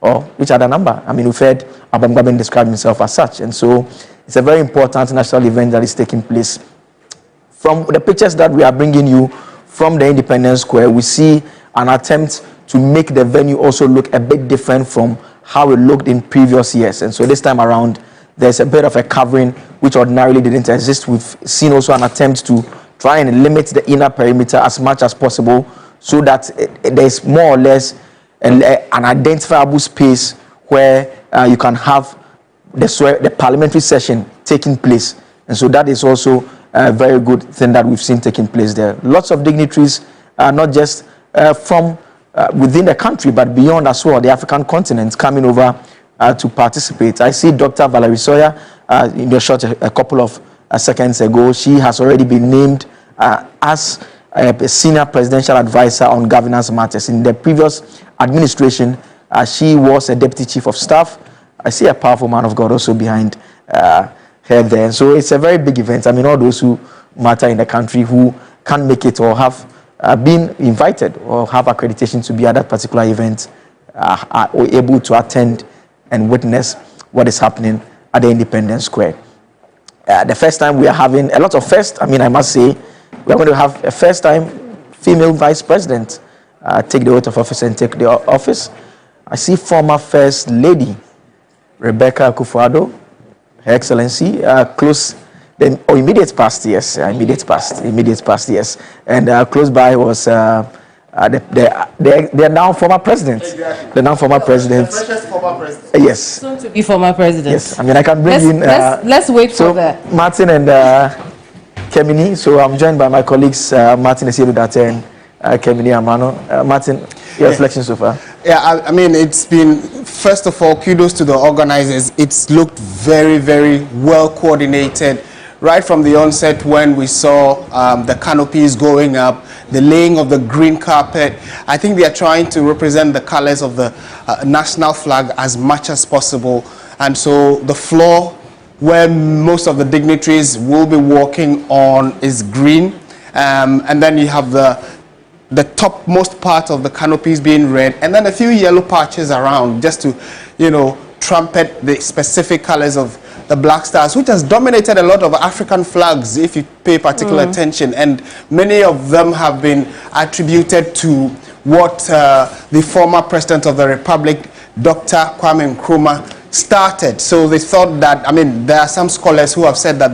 Or which other number? I mean, we've heard Abam Gbaben describe himself as such. And so it's a very important national event that is taking place. From the pictures that we are bringing you from the Independence Square, we see an attempt to make the venue also look a bit different from how it looked in previous years. And so this time around, there's a bit of a covering which ordinarily didn't exist. We've seen also an attempt to try and limit the inner perimeter as much as possible so that there's more or less an identifiable space where you can have the parliamentary session taking place. And so that is also a very good thing that we've seen taking place there. Lots of dignitaries, not just from within the country, but beyond as well, the African continent, coming over to participate. I see Dr. Valerie Sawyer in the shot a couple of seconds ago. She has already been named as a senior presidential advisor on governance matters. In the previous administration, she was a deputy chief of staff. I see a powerful man of God also behind her there. So it's a very big event. I mean, all those who matter in the country who can't make it or have been invited or have accreditation to be at that particular event are able to attend and witness what is happening at the Independence Square. The first time we are having a lot of first. I mean, I must say, we are going to have a first time female vice president take the oath of office and take the office. I see former First Lady Rebecca Akufo-Addo, Her Excellency, close, immediate past, yes, immediate past, yes. And close by was the now former president. Exactly. The now former president. The precious former president. Yes. Soon to be former president. Yes. I mean, I can bring let's wait for that. Martin and Kemini. So I'm joined by my colleagues Martin Esiedudate and Kemini Amano. Martin, your reflection so far? Yeah, I mean, it's been, first of all, kudos to the organizers. It's looked very, very well coordinated. Right from the onset when we saw the canopies going up, the laying of the green carpet, I think they are trying to represent the colors of the national flag as much as possible. And so the floor where most of the dignitaries will be walking on is green. And then you have the topmost part of the canopies being red, and then a few yellow patches around just to, you know, trumpet the specific colors of the Black Stars, which has dominated a lot of African flags if you pay particular attention, and many of them have been attributed to what the former president of the Republic, Dr. Kwame Nkrumah, started. So they thought that, I mean, there are some scholars who have said that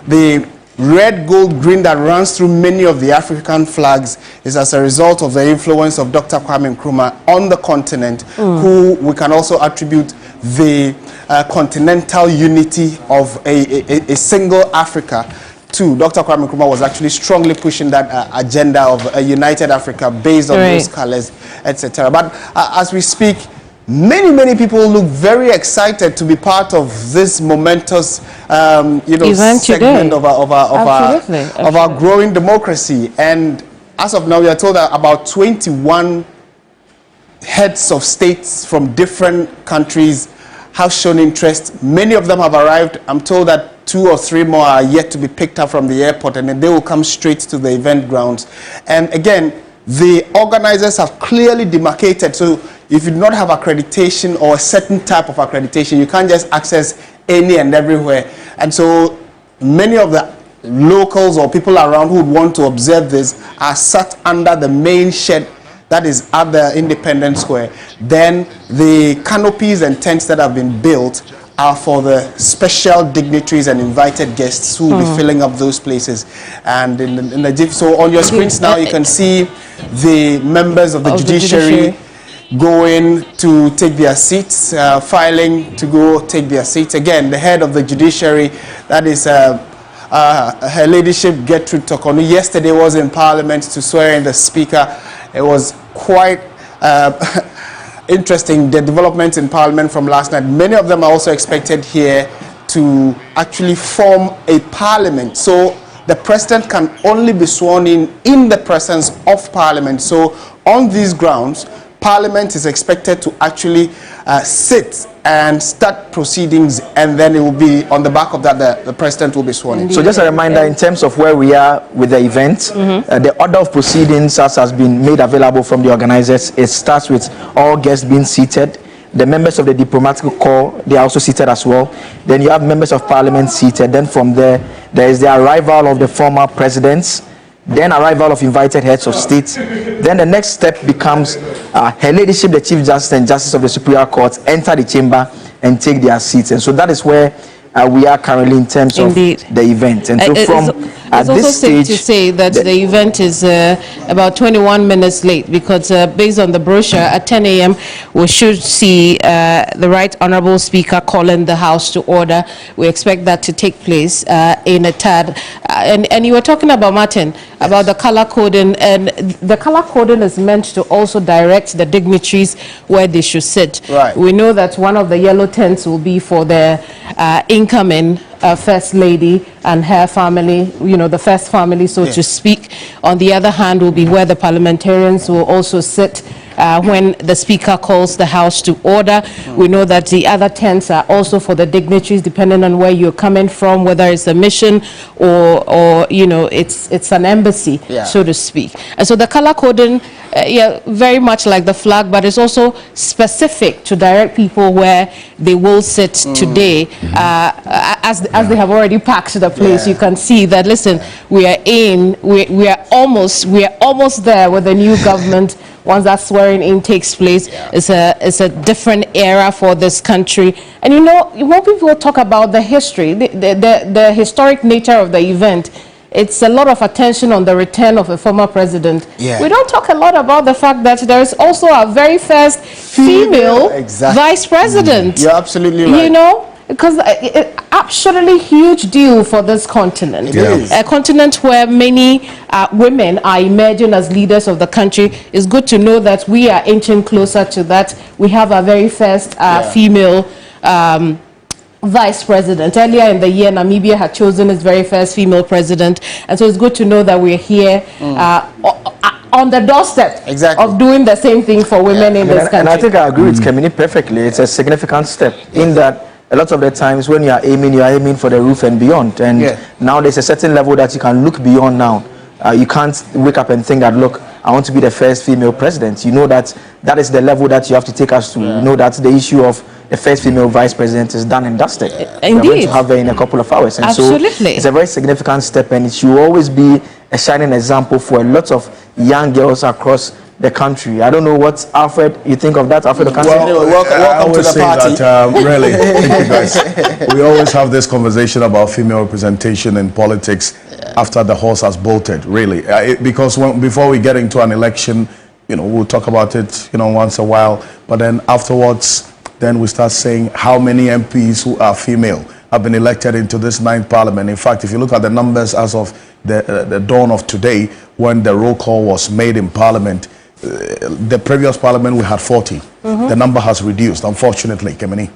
the red, gold, green that runs through many of the African flags is as a result of the influence of Dr. Kwame Nkrumah on the continent, who we can also attribute the continental unity of a single Africa to. Dr. Kwame Nkrumah was actually strongly pushing that agenda of a united Africa based on those colors, etc. But as we speak, many people look very excited to be part of this momentous segment of our growing democracy. And as of now, we are told that about 21 heads of states from different countries have shown interest. Many of them have arrived. I'm told that 2 or 3 more are yet to be picked up from the airport, and then they will come straight to the event grounds. And again, the organizers have clearly demarcated. So if you do not have accreditation or a certain type of accreditation, you can't just access any and everywhere. And so many of the locals or people around who would want to observe this are sat under the main shed that is at the Independence Square. Then the canopies and tents that have been built are for the special dignitaries and invited guests who will be filling up those places. And so on your screens now, you can see the members of the judiciary going to take their seats, filing to go take their seats. Again, the head of the judiciary, that is Her Ladyship Gertrude Tokonu, yesterday was in Parliament to swear in the Speaker. It was quite interesting, the developments in Parliament from last night. Many of them are also expected here to actually form a parliament. So the president can only be sworn in the presence of Parliament. So on these grounds, Parliament is expected to actually sit and start proceedings, and then it will be on the back of that the president will be sworn in. So just a reminder in terms of where we are with the event, the order of proceedings as has been made available from the organizers, it starts with all guests being seated. The members of the diplomatic corps, they are also seated as well. Then you have members of Parliament seated. Then from there is the arrival of the former presidents, then arrival of invited heads of state. Then the next step becomes Her Ladyship, the Chief Justice and Justice of the Superior Court, enter the chamber and take their seats. And so that is where we are currently in terms of the event. And so from it's also safe to say that the event is about 21 minutes late, because based on the brochure, at 10 a.m. we should see the Right Honourable Speaker calling the House to order. We expect that to take place in a tad. And you were talking about, Martin, about the colour coding, and the colour coding is meant to also direct the dignitaries where they should sit. Right. We know that one of the yellow tents will be for the incoming First Lady and her family, you know, the first family, so to speak. On the other hand, will be where the parliamentarians will also sit when the Speaker calls the House to order. We know that the other tents are also for the dignitaries, depending on where you're coming from, whether it's a mission or you know, it's an embassy, so to speak. And so the color coding, very much like the flag, but it's also specific to direct people where they will sit today. As they have already packed the place, you can see that, listen, we are almost there with the new government. Once that swearing in takes place, it's a different era for this country. And you know, when people talk about the history, the historic nature of the event, it's a lot of attention on the return of a former president. We don't talk a lot about the fact that there is also our very first female vice president. You're absolutely right. You know, because it's absolutely huge deal for this continent. It is. A continent where many women are emerging as leaders of the country. It's good to know that we are inching closer to that. We have our very first female vice president. Earlier in the year, Namibia had chosen its very first female president. And so it's good to know that we're here on the doorstep of doing the same thing for women in this country. And I think I agree with Kemini perfectly. It's a significant step in that a lot of the times when you are aiming for the roof and beyond. And now there's a certain level that you can look beyond now. You can't wake up and think that, look, I want to be the first female president. You know that that is the level that you have to take us to. You know that the issue of the first female vice president is done and dusted. Indeed. We're going to have her in a couple of hours. And so it's a very significant step, and it should always be a shining example for a lot of young girls across the country. I don't know what, Alfred, you think of that, Alfred? Well, welcome to the party. That, really, thank you guys. We always have this conversation about female representation in politics after the horse has bolted, really. Because before we get into an election, you know, we'll talk about it, you know, once a while. But then afterwards, then we start saying how many MPs who are female have been elected into this 9th parliament. In fact, if you look at the numbers as of the dawn of today, when the roll call was made in parliament, the previous parliament we had 40. The number has reduced, unfortunately, Kemini.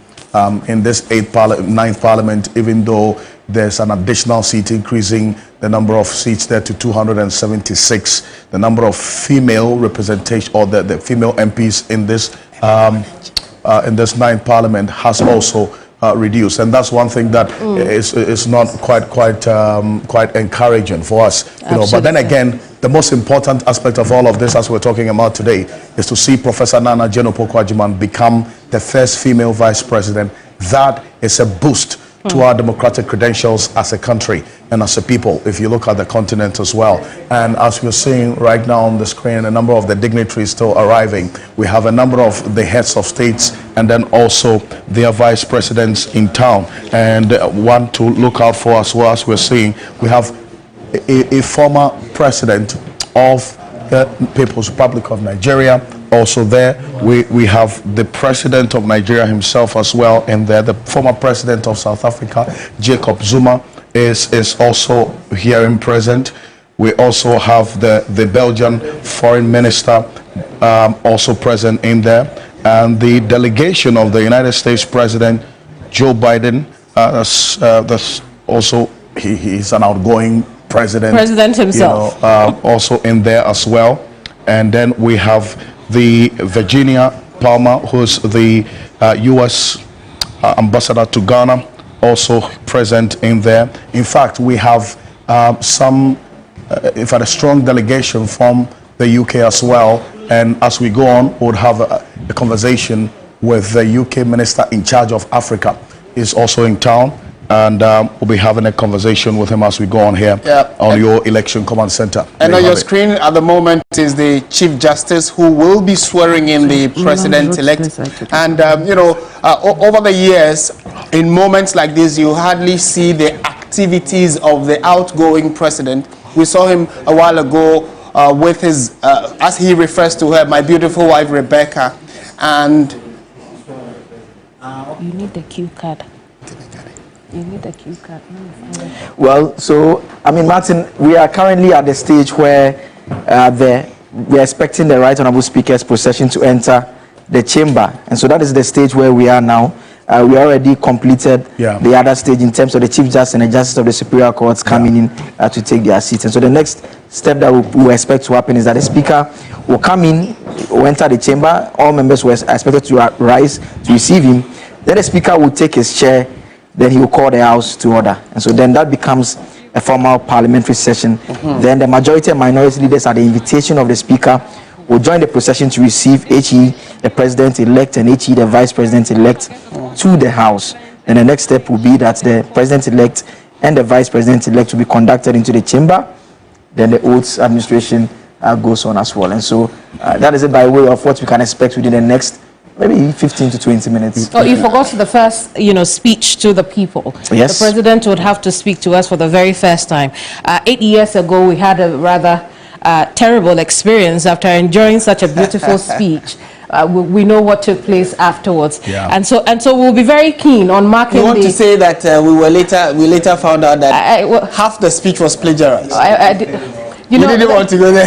In this 9th parliament, even though there's an additional seat increasing the number of seats there to 276, the number of female representation, or the female MPs in this 9th parliament has also reduced, and that's one thing that is not quite encouraging for us. You know, but then again, the most important aspect of all of this, as we're talking about today, is to see Professor Nana Jeno-Poku-Agyeman become the first female vice president. That is a boost to our democratic credentials as a country and as a people, if you look at the continent as well. And as we're seeing right now on the screen, a number of the dignitaries still arriving. We have a number of the heads of states and then also their vice presidents in town. And one to look out for as well, as we're seeing, we have a former president of the People's Republic of Nigeria also there. We have the president of Nigeria himself as well, and there the former president of South Africa, Jacob Zuma, is also here in present. We also have the Belgian foreign minister also present in there, and the delegation of the United States President Joe Biden. That's also he's an outgoing president himself, you know, also in there as well. And then we have the Virginia Palmer, who's the U.S. ambassador to Ghana, also present in there. In fact, we have a strong delegation from the UK as well. And as we go on, we'll have a conversation with the UK minister in charge of Africa. He's also in town. And we'll be having a conversation with him as we go on here on your election command center. And on your screen at the moment is the Chief Justice, who will be swearing in the president-elect. And, you know, over the years, in moments like this, you hardly see the activities of the outgoing president. We saw him a while ago with his, as he refers to her, my beautiful wife Rebecca, and you need the cue card. You need the cue card. Well, so I mean, Martin, we are currently at the stage where we are expecting the Right Honourable Speaker's procession to enter the chamber, and so that is the stage where we are now. We already completed the other stage in terms of the Chief Justice and the Justice of the Superior Courts coming in to take their seats. And so the next step that we expect to happen is that the Speaker will come in, will enter the chamber. All members were expected to rise to receive him. Then the Speaker will take his chair. Then he will call the House to order. And so then that becomes a formal parliamentary session. Then the majority and minority leaders, at the invitation of the Speaker, will join the procession to receive HE, the President-elect, and HE, the Vice President-elect, to the House. And the next step will be that the President-elect and the Vice President-elect will be conducted into the chamber. Then the oaths administration goes on as well. And so that is it by way of what we can expect within the next maybe 15 to 20 minutes. Oh, you forgot the first, speech to the people. Yes. The president would have to speak to us for the very first time. 8 years ago, we had a rather terrible experience after enjoying such a beautiful speech. We know what took place afterwards, and so we'll be very keen on marking. You want to say that we later found out that half the speech was plagiarized. You didn't want to go there.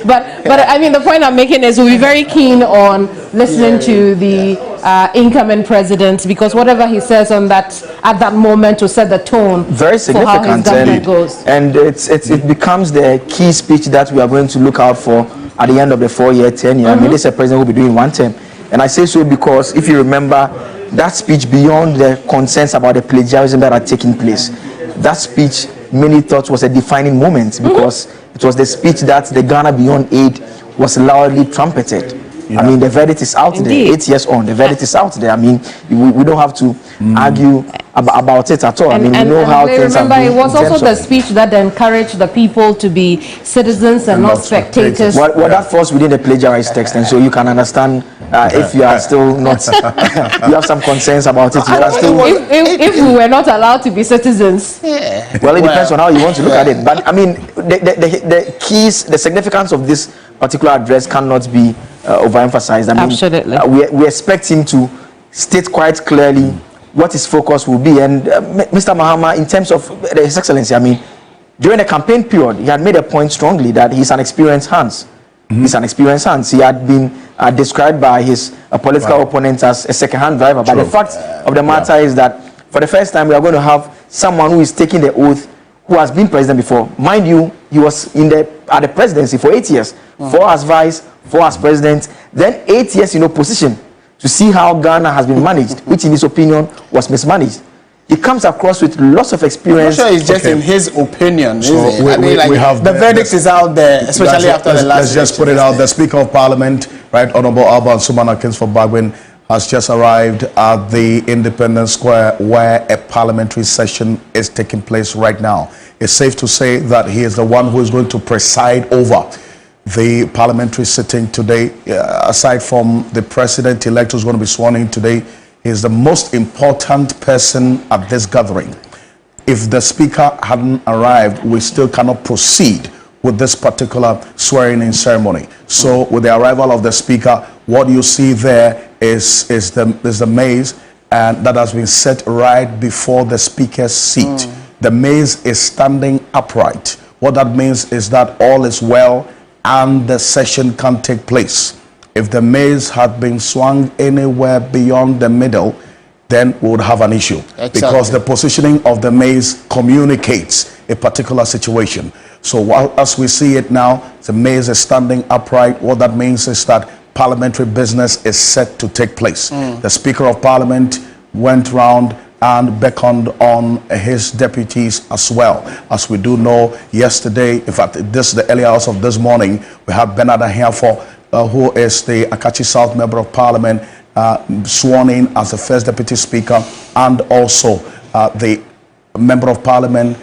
but I mean, the point I'm making is we'll be very keen on listening to the incoming president, because whatever he says on that at that moment will set the tone very significant for how his government goes. And it becomes the key speech that we are going to look out for at the end of the 4-year tenure. I mean, this is a president who will be doing one term, and I say so because if you remember that speech, beyond the concerns about the plagiarism that had taken place, that speech many thought was a defining moment, because it was the speech that the Ghana Beyond Aid was loudly trumpeted. I mean, the verdict is out there. 8 years on, the verdict is out there. I mean, we don't have to argue about it at all. I mean, we know how things are. Remember, it was also the speech that encouraged the people to be citizens and not spectators. Well, that falls within the plagiarized text, and so you can understand if you are still not, you have some concerns about it. If we were not allowed to be citizens. Well, it depends on how you want to look at it. But I mean, the keys, the significance of this particular address cannot be overemphasized. I mean, absolutely. We expect him to state quite clearly what his focus will be. And Mr. Mahama, in terms of His Excellency, I mean, during the campaign period, he had made a point strongly that he's an experienced hand. He's an experienced hand. He had been described by his political opponents as a second-hand driver. But the fact of the matter is that for the first time, we are going to have someone who is taking the oath, who has been president before. Mind you, he was at the presidency for 8 years, 4 as vice, 4 as president, then 8 years in opposition to see how Ghana has been managed, which in his opinion was mismanaged. He comes across with lots of experience. I'm sure it's just in his opinion. So we have the verdict is out there, especially after the last. Let's just put it out. The Speaker of Parliament, Right Honourable Alban Sumana Kingsford Bagwin, has just arrived at the Independence Square, where a parliamentary session is taking place right now. It's safe to say that he is the one who is going to preside over the parliamentary sitting today. Aside from the president-elect who's going to be sworn in today, he is the most important person at this gathering. If the Speaker hadn't arrived, we still cannot proceed with this particular swearing-in ceremony. So with the arrival of the Speaker, what you see there is the maize, and that has been set right before the Speaker's seat. The maize is standing upright. What that means is that all is well and the session can take place. If the maize had been swung anywhere beyond the middle, then we would have an issue. Exactly. Because the positioning of the maize communicates a particular situation. So as we see it now, the maize is standing upright. What that means is that parliamentary business is set to take place. The Speaker of Parliament went round and beckoned on his deputies as well. As we do know, yesterday, in fact, the earlier hours of this morning, we have Bernard Ahiafo, who is the Akachi South Member of Parliament, sworn in as the first Deputy Speaker, and also the Member of Parliament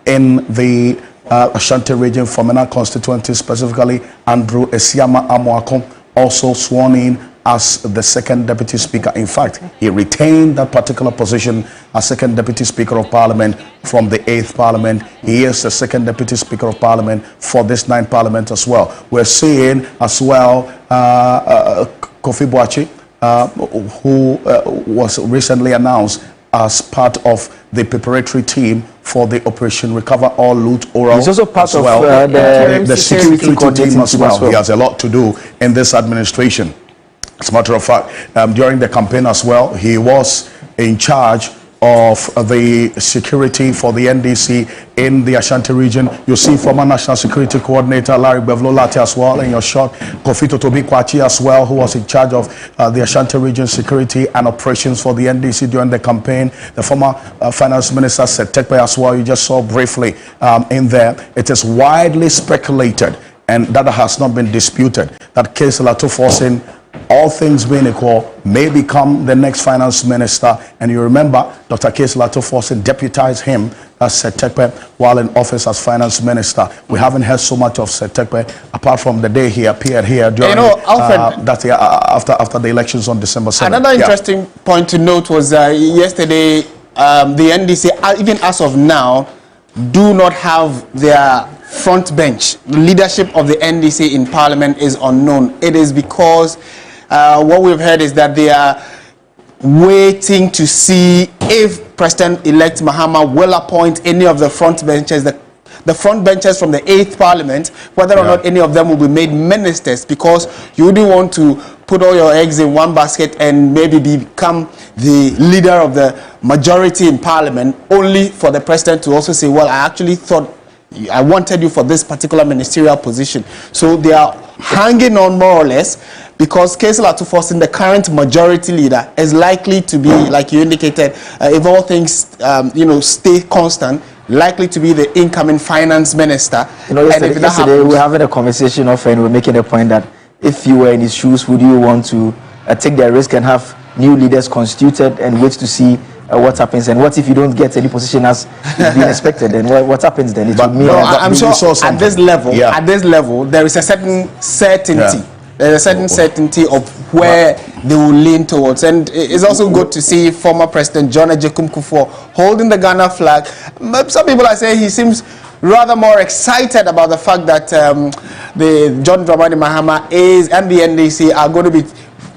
in the Ashanti region, Femina constituency specifically, Andrew Esiama Amoako, also sworn in as the second deputy speaker. In fact, he retained that particular position as second deputy speaker of parliament from the 8th parliament. He is the second deputy speaker of parliament for this 9th parliament as well. We're seeing as well Kofi Boakye, who was recently announced as part of the preparatory team for the Operation Recover All Loot Oral. He's also part of the security team as well. He has a lot to do in this administration. As a matter of fact, during the campaign as well, he was in charge of the security for the NDC in the Ashanti region. You see former National Security Coordinator Larry Bevlo-Latte as well in your shot. Kofi Totobi Kwachi as well, who was in charge of the Ashanti region security and operations for the NDC during the campaign. The former Finance Minister Setekpe as well, you just saw briefly in there. It is widely speculated, and that has not been disputed, that Kesela Tuforsin, all things being equal, may become the next finance minister. And you remember, Dr. Kesela Tuforsin deputized him as Setekpe while in office as finance minister. We haven't heard so much of Setekpe apart from the day he appeared here during after the elections on December 7th. Another interesting point to note was yesterday, the NDC, even as of now, do not have their front bench. The leadership of the NDC in parliament is unknown. It is because what we've heard is that they are waiting to see if President-elect Mahama will appoint any of the front benches, the front benches from the 8th parliament, whether or not any of them will be made ministers, because you wouldn't want to put all your eggs in one basket and maybe become the leader of the majority in parliament, only for the president to also say, well, I actually thought I wanted you for this particular ministerial position. So they are hanging on more or less, because Kesela Tuforsin, the current majority leader, is likely to be, like you indicated, if all things stay constant, likely to be the incoming finance minister. Yesterday we were having a conversation and we were making a point that if you were in his shoes, would you want to take the risk and have new leaders constituted and wait to see what happens? And what if you don't get any position as being expected? Then what happens then? I'm sure at this level, there is a certain certainty. There's a certain certainty of where they will lean towards. And it's also good to see former President John Agyekum Kufuor holding the Ghana flag. Some people are saying he seems rather more excited about the fact that the John Dramani Mahama and the NDC are going to be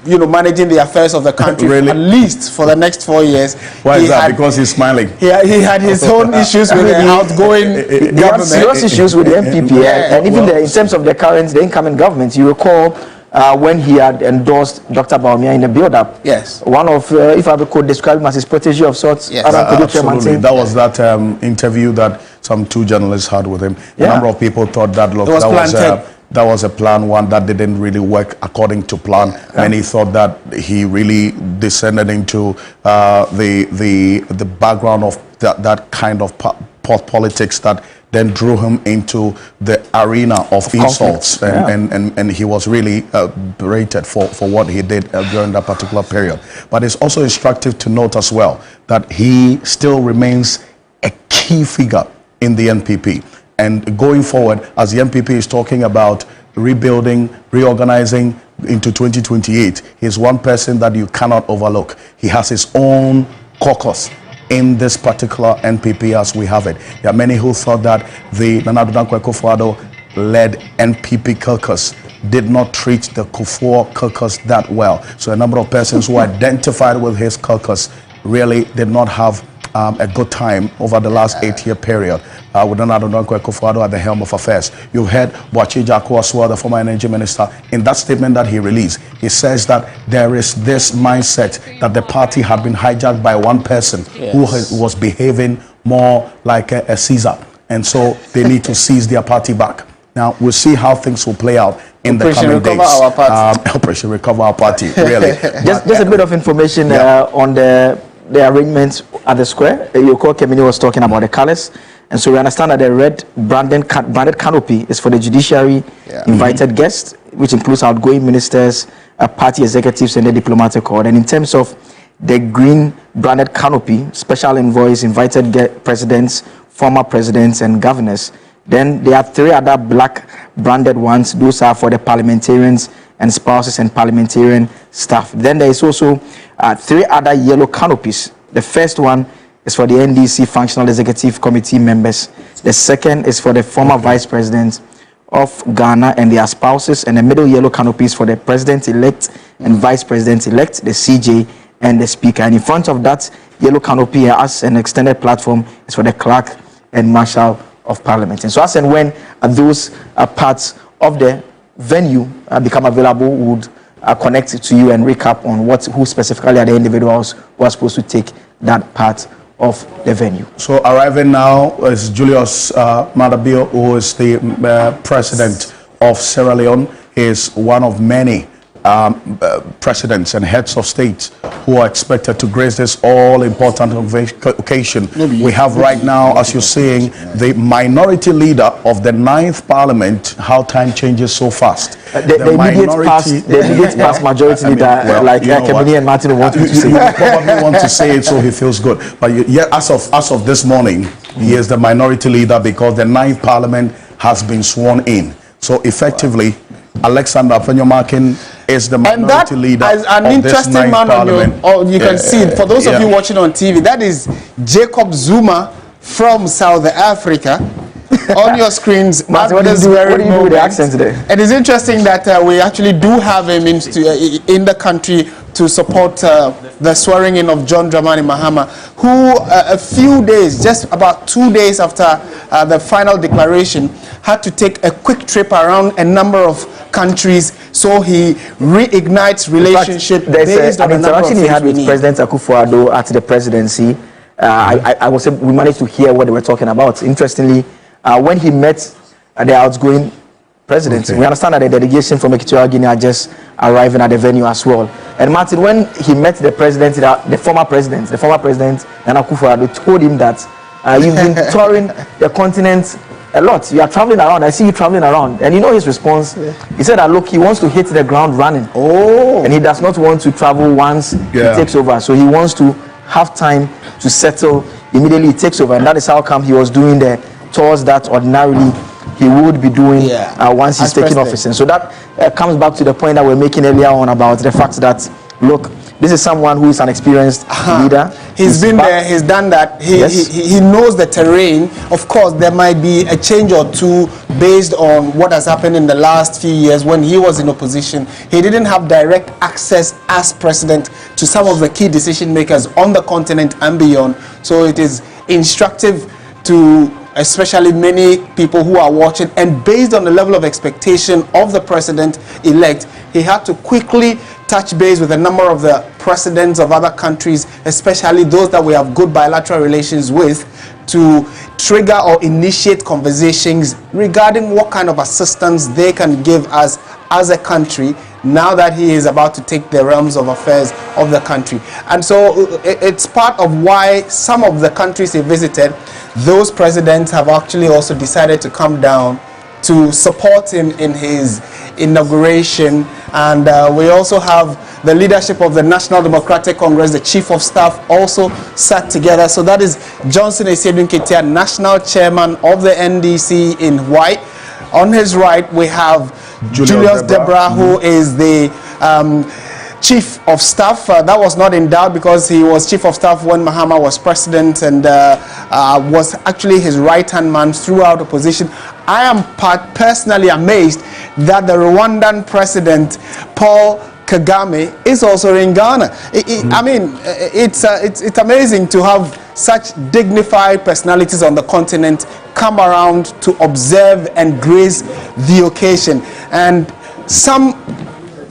managing the affairs of the country at least for the next 4 years. Why is that? Because he's smiling. He had his own issues with the outgoing government. Serious issues with the MPP. And even in terms of the incoming government, you recall when he had endorsed Dr. Bawumia in the build-up. Yes. One of, if I could describe him as his protege of sorts. Yes. Absolutely. That was that interview that some 2 journalists had with him. A number of people thought that that was a plan one that didn't really work according to plan. Many thought that he really descended into the background of that kind of politics that then drew him into the arena of insults, and he was really berated for what he did during that particular period. But it's also instructive to note as well that he still remains a key figure in the NPP. And going forward, as the MPP is talking about rebuilding, reorganizing into 2028, he's one person that you cannot overlook. He has his own caucus in this particular NPP as we have it. There are many who thought that the Nana Addo Dankwa Akufo-Addo-led NPP caucus did not treat the Kufuor caucus that well. So a number of persons who identified with his caucus really did not have a good time over the last 8-year period with Nana Addo Dankwa Akufo-Addo at the helm of affairs. You heard Boakye Jaku as well, the former energy minister, in that statement that he released. He says that there is this mindset that the party had been hijacked by one person who was behaving more like a Caesar, and so they need to seize their party back. Now we'll see how things will play out in the coming days. Operation Recover Our Party, really. just a bit of information on the arrangements at the square. Yoko Kemini was talking about the colors, and so we understand that the red branded canopy is for the judiciary invited guests, which includes outgoing ministers, party executives, and the diplomatic corps. And in terms of the green branded canopy, special envoys, invited presidents, former presidents, and governors. Then there are 3 other black branded ones. Those are for the parliamentarians and spouses and parliamentarian staff. Then there is also 3 other yellow canopies. The first one is for the NDC Functional Executive Committee members. The second is for the former Vice President of Ghana and their spouses, and the middle yellow canopy is for the President-elect and Vice President-elect, the CJ, and the Speaker. And in front of that yellow canopy as an extended platform is for the Clerk and Marshal of Parliament. And so as and when those parts of the venue become available, we would connect to you and recap on who specifically are the individuals who are supposed to take that part of the venue. So arriving now is Julius Madabio, who is the president of Sierra Leone. He is one of many presidents and heads of state who are expected to grace this all-important occasion. We have right now, as you're seeing, the minority leader of the 9th Parliament. How time changes so fast. The immediate past majority leader, like Kemini and Martin want to say. You probably want to say it so he feels good. But as of this morning, he is the minority leader because the 9th Parliament has been sworn in. So effectively, Alexander Afenyomakin is the minority leader as an of interesting this 9th man Parliament. you can see it. For those of you watching on TV, that is Jacob Zuma from South Africa. On your screens, Martin, what do you do with the accent today? It is interesting that we actually do have him in the country to support the swearing in of John Dramani Mahama, who a few days, just about 2 days after the final declaration, had to take a quick trip around a number of countries, so he reignites relationship. There's an interaction he had with President Akufo-Addo at the presidency. I will say we managed to hear what they were talking about. Interestingly, when he met the outgoing president, we understand that the delegation from Equatorial Guinea are just arriving at the venue as well. And Martin, when he met the president, the former president, Nana Akufo-Addo, told him that you've been touring the continent a lot. You are traveling around. I see you traveling around. And you know his response? He said that, look, he wants to hit the ground running. And he does not want to travel once he takes over. So he wants to have time to settle immediately he takes over. And that is how come he was doing the tours that ordinarily he would be doing once he's taking office. And so that comes back to the point that we're making earlier on about the fact that, look, this is someone who is an experienced leader. He's been there, he's done that. He knows the terrain. Of course, there might be a change or two based on what has happened in the last few years when he was in opposition. He didn't have direct access as president to some of the key decision makers on the continent and beyond. So it is instructive to especially many people who are watching, and based on the level of expectation of the president-elect, he had to quickly touch base with a number of the presidents of other countries, especially those that we have good bilateral relations with, to trigger or initiate conversations regarding what kind of assistance they can give us as a country now that he is about to take the realms of affairs of the country. And so it's part of why some of the countries he visited, those presidents have actually also decided to come down to support him in his inauguration. And we also have the leadership of the National Democratic Congress, the Chief of Staff also sat together. So that is Johnson Esiedun Ketia, National Chairman of the NDC in white. On his right, we have Julius Debra, who is the Chief of Staff. That was not in doubt because he was Chief of Staff when Mahama was president and was actually his right-hand man throughout opposition. I am personally amazed that the Rwandan president, Paul Kagame, is also in Ghana. I mean, it's amazing to have such dignified personalities on the continent come around to observe and grace the occasion. And some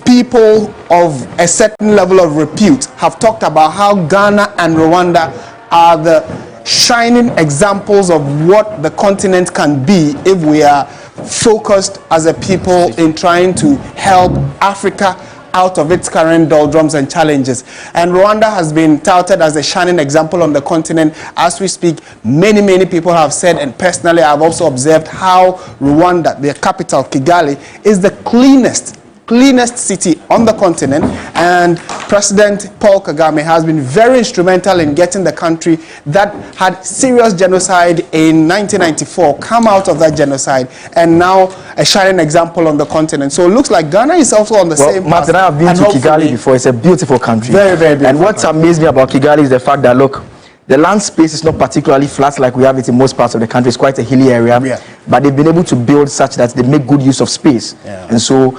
people of a certain level of repute have talked about how Ghana and Rwanda are the shining examples of what the continent can be if we are focused as a people in trying to help Africa out of its current doldrums and challenges. And Rwanda has been touted as a shining example on the continent. As we speak, many people have said, and personally I've also observed how Rwanda, their capital Kigali, is the cleanest cleanest city on the continent, and President Paul Kagame has been very instrumental in getting the country that had serious genocide in 1994 come out of that genocide, and now a shining example on the continent. So it looks like Ghana is also on the same path. Martin, I have been to Kigali before. It's a beautiful country. Very, very beautiful. And what's amazed me about Kigali is the fact that, look, the land space is not particularly flat like we have it in most parts of the country. It's quite a hilly area. Yeah. But they've been able to build such that they make good use of space. Yeah. And so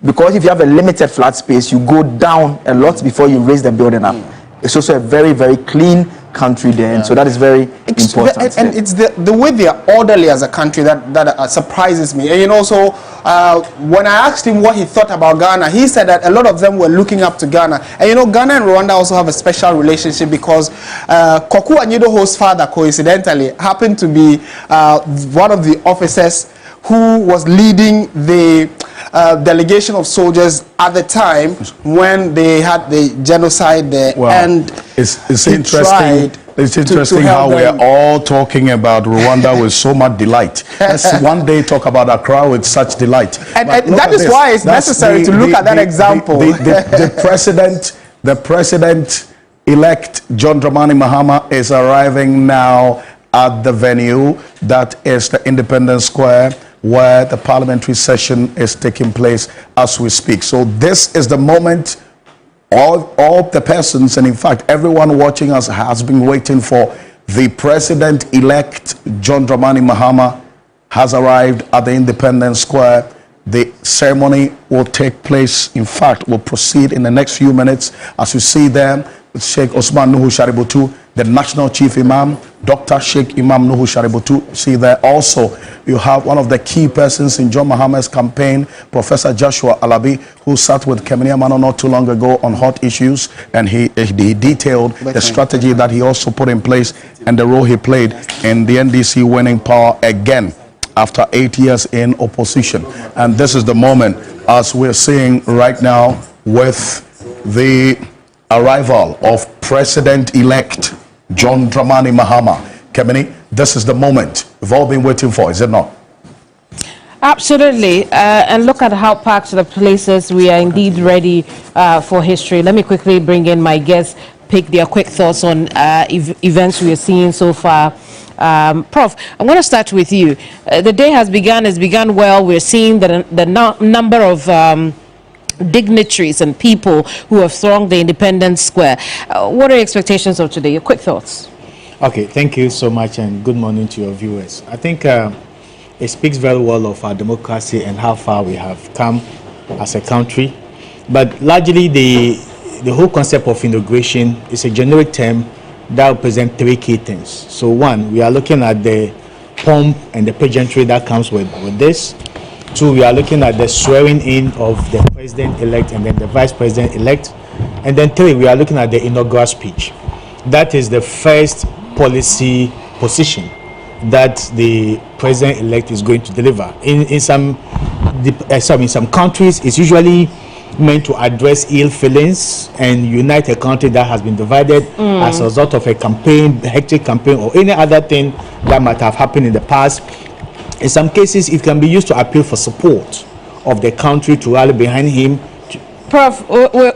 because if you have a limited flat space, you go down a lot before you raise the building up. It's also a very, very clean country there, and so that is very important. And it's the way they are orderly as a country that surprises me. And you know, so when I asked him what he thought about Ghana, he said that a lot of them were looking up to Ghana. And you know, Ghana and Rwanda also have a special relationship because Koku Anyidoho's father, coincidentally, happened to be one of the officers who was leading the delegation of soldiers at the time when they had the genocide there. Well, and it's interesting. It's interesting how we are all talking about Rwanda with so much delight. Let's one day talk about Accra with such delight. And that is why it's necessary to look at that example. The president-elect John Dramani Mahama is arriving now at the venue that is the Independence Square, where the parliamentary session is taking place as we speak. So this is the moment all the persons, and in fact everyone watching us, has been waiting for. The president-elect John Dramani Mahama has arrived at the Independence Square. The ceremony will take place, in fact will proceed in the next few minutes. As you see them, Sheikh Osman Nuhu Shaributu, the National Chief Imam, Dr. Sheikh Imam Nuhu Shaributu. See there also, you have one of the key persons in John Mahama's campaign, Professor Joshua Alabi, who sat with Kemini Amano not too long ago on hot issues, and he detailed the strategy that he also put in place and the role he played in the NDC winning power again after 8 years in opposition. And this is the moment, as we're seeing right now, with the arrival of President-elect John Dramani Mahama. Kemini, this is the moment we've all been waiting for, is it not? Absolutely. And look at how packed the places. We are indeed ready for history. Let me quickly bring in my guests, pick their quick thoughts on events we are seeing so far. Prof, I'm going to start with you. The day has begun well. We're seeing the number of dignitaries and people who have thronged the Independence Square. What are your expectations of today? Your quick thoughts. Okay, thank you so much, and good morning to your viewers. I think it speaks very well of our democracy and how far we have come as a country. But largely, the whole concept of inauguration is a generic term that represents three key things. So one, we are looking at the pomp and the pageantry that comes with this. Two, we are looking at the swearing in of the president-elect and then the vice president-elect. And then three, we are looking at the inaugural speech. That is the first policy position that the president-elect is going to deliver. In some countries, it's usually meant to address ill feelings and unite a country that has been divided as a result of a campaign, hectic campaign, or any other thing that might have happened in the past. In some cases, it can be used to appeal for support of the country to rally behind him. Prof,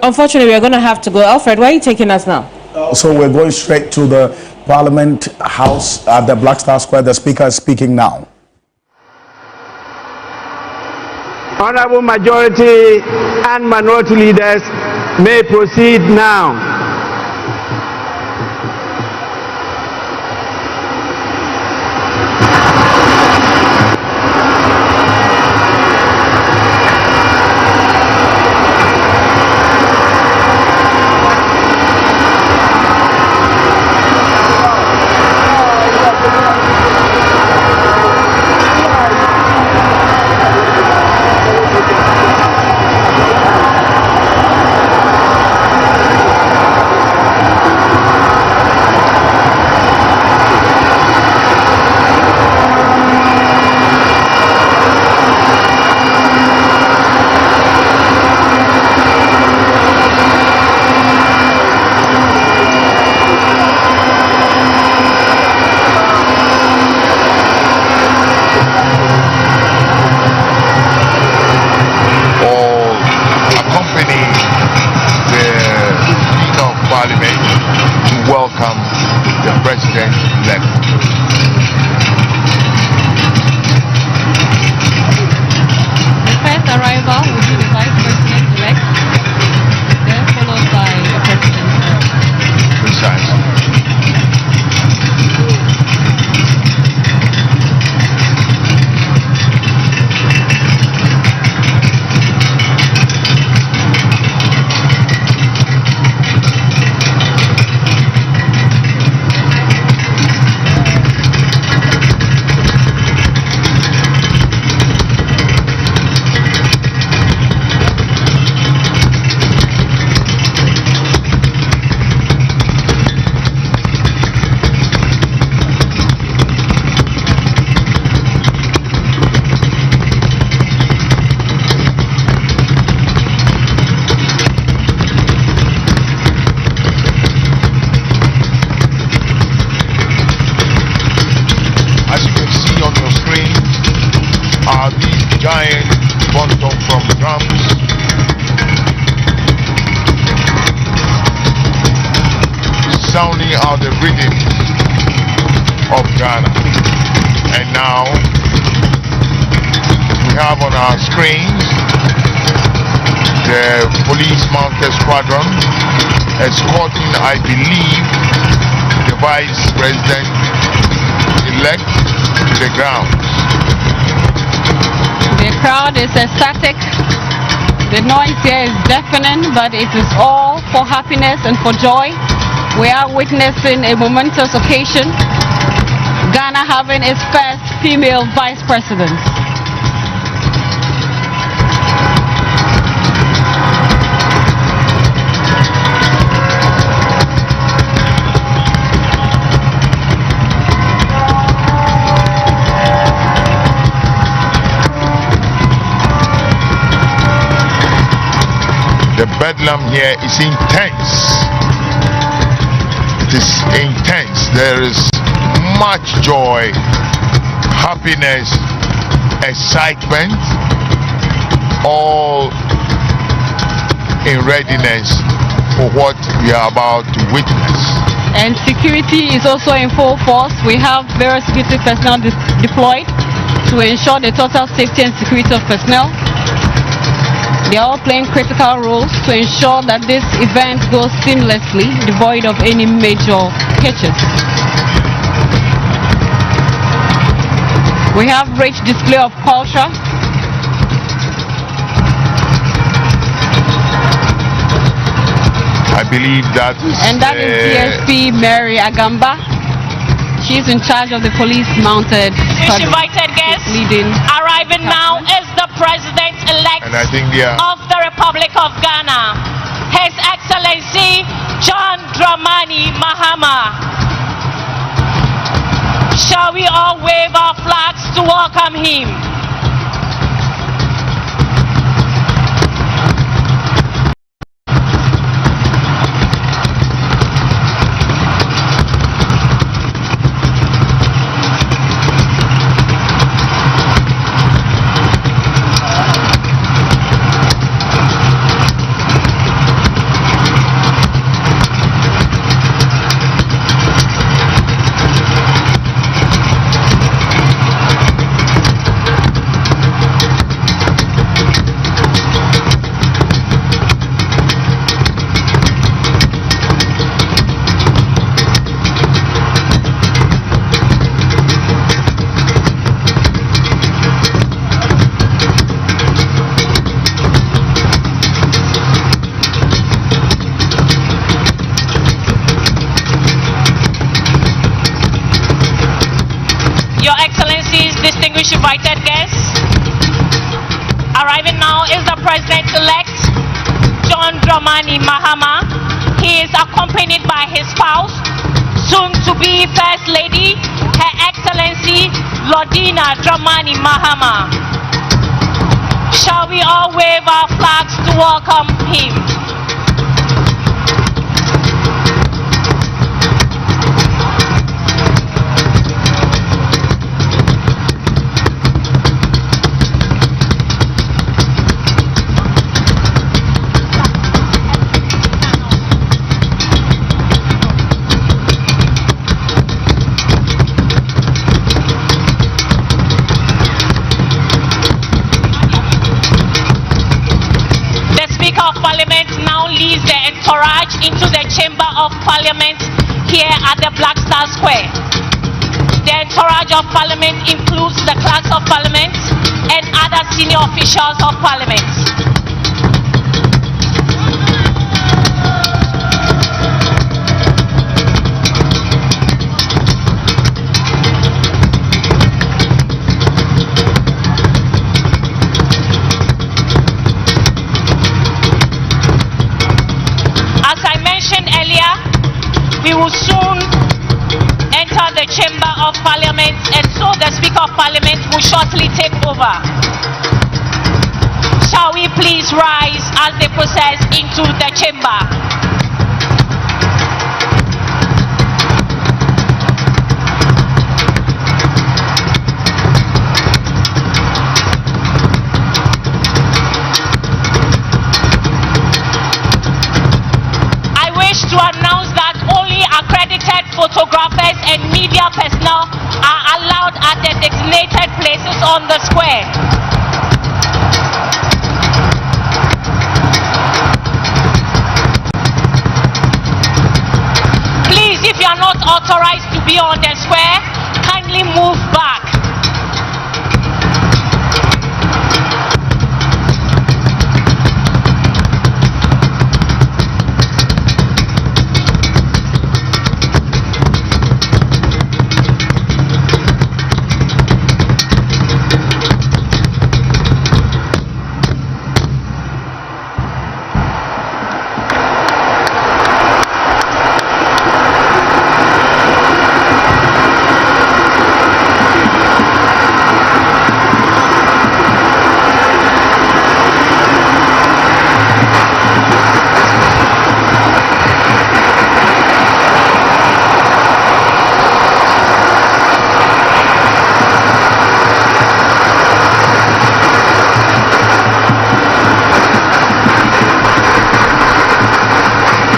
unfortunately, we're going to have to go. Alfred, where are you taking us now? So we're going straight to the Parliament House at the Black Star Square. The Speaker is speaking now. Honorable majority and minority leaders may proceed now. sounding out the rhythm of Ghana. And now we have on our screens the police mounted squadron escorting, I believe, the Vice President-elect to the grounds. The crowd is ecstatic. The noise here is deafening, but it is all for happiness and for joy. We are witnessing a momentous occasion. Ghana having its first female vice president. The bedlam here is intense. It is intense. There is much joy, happiness, excitement, all in readiness for what we are about to witness. And security is also in full force. We have various security personnel deployed to ensure the total safety and security of personnel. They are all playing critical roles to ensure that this event goes seamlessly, devoid of any major hitches. We have rich display of culture. I believe that is... And that is DSP Mary Agamba. She's in charge of the police mounted squadron. Invited guests arriving now is the President-elect of the Republic of Ghana, His Excellency John Dramani Mahama. Shall we all wave our flags to welcome him? Invited guests. Arriving now is the President-elect, John Dramani Mahama. He is accompanied by his spouse, soon-to-be First Lady, Her Excellency Odinga Dramani Mahama. Shall we all wave our flags to welcome him? Into the Chamber of Parliament here at the Black Star Square. The entourage of Parliament includes the Clerks of Parliament and other senior officials of Parliament. We will soon enter the Chamber of Parliament, and so the Speaker of Parliament will shortly take over. Shall we please rise as they process into the chamber? To announce that only a on the square. Please, if you are not authorized to be on the square, kindly move back.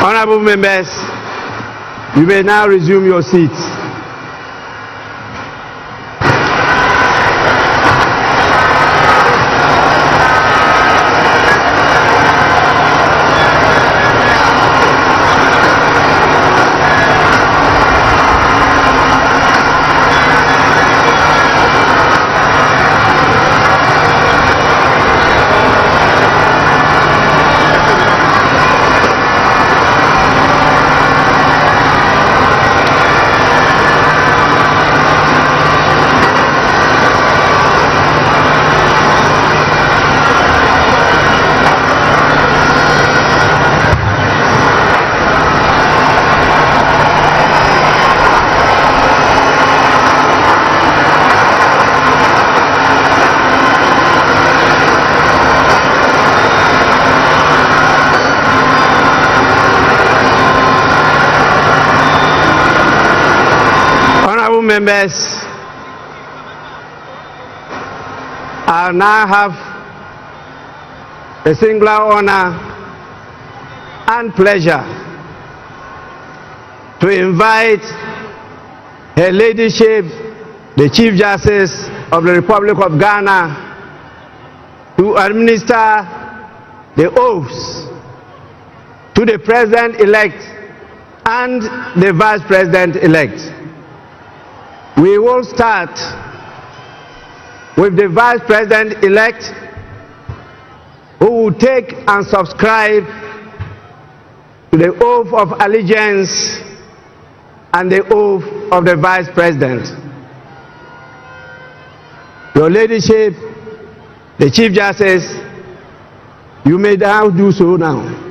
Honorable members, you may now resume your seats. Members, I now have the singular honor and pleasure to invite Her Ladyship, the Chief Justice of the Republic of Ghana, to administer the oaths to the President-elect and the Vice President-elect. We will start with the Vice President-elect, who will take and subscribe to the oath of allegiance and the oath of the Vice President. Your Ladyship, the Chief Justice, you may now do so now.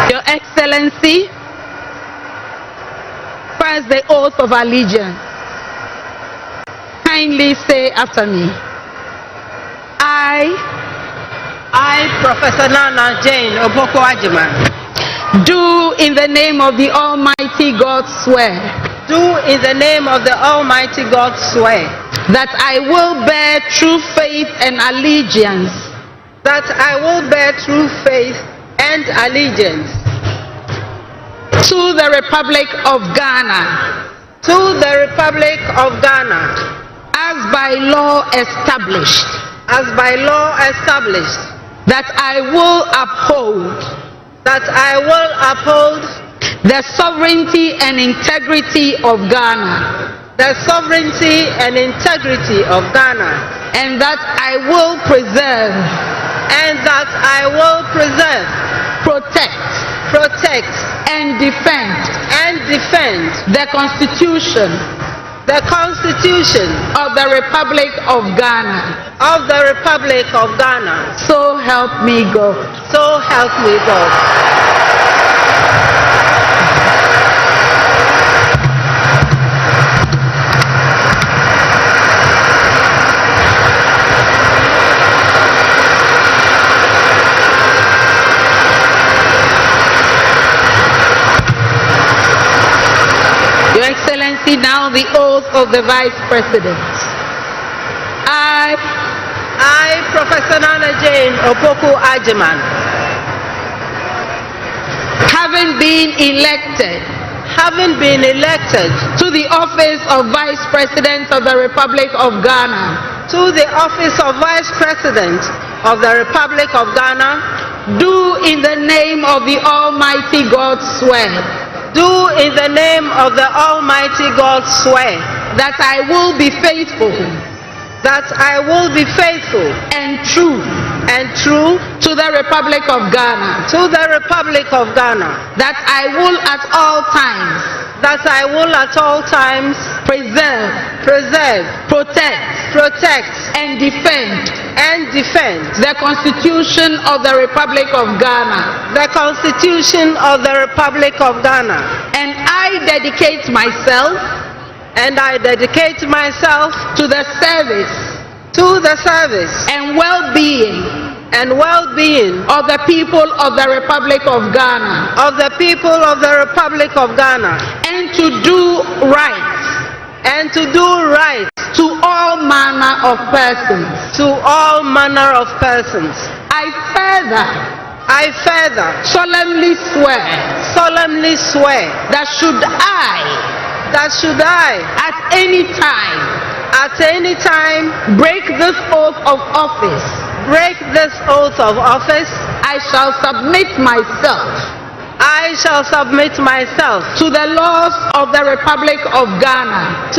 Your Excellency, first the oath of allegiance. Kindly say after me. I, Professor Nana Jane Oboko Ajima, do in the name of the Almighty God swear. Do in the name of the Almighty God swear. That I will bear true faith and allegiance. that I will bear true faith and allegiance to the Republic of Ghana, to the Republic of Ghana, as by law established, that I will uphold the sovereignty and integrity of Ghana, and that I will preserve, protect, and defend the Constitution of the Republic of Ghana. So help me God. Your Excellency, now the oath of the Vice President. I, Professor Nana Jane Opoku-Agyeman, having been elected to the office of Vice President of the Republic of Ghana, do in the name of the Almighty God swear. That I will be faithful. And true. To the Republic of Ghana. That I will at all times. Preserve. Protect. And defend. The Constitution of the Republic of Ghana. And I dedicate myself to the service and well-being of the people of the Republic of Ghana. And to do right to all manner of persons. I further solemnly swear that should I at any time break this oath of office, I shall submit myself to the laws of the Republic of Ghana,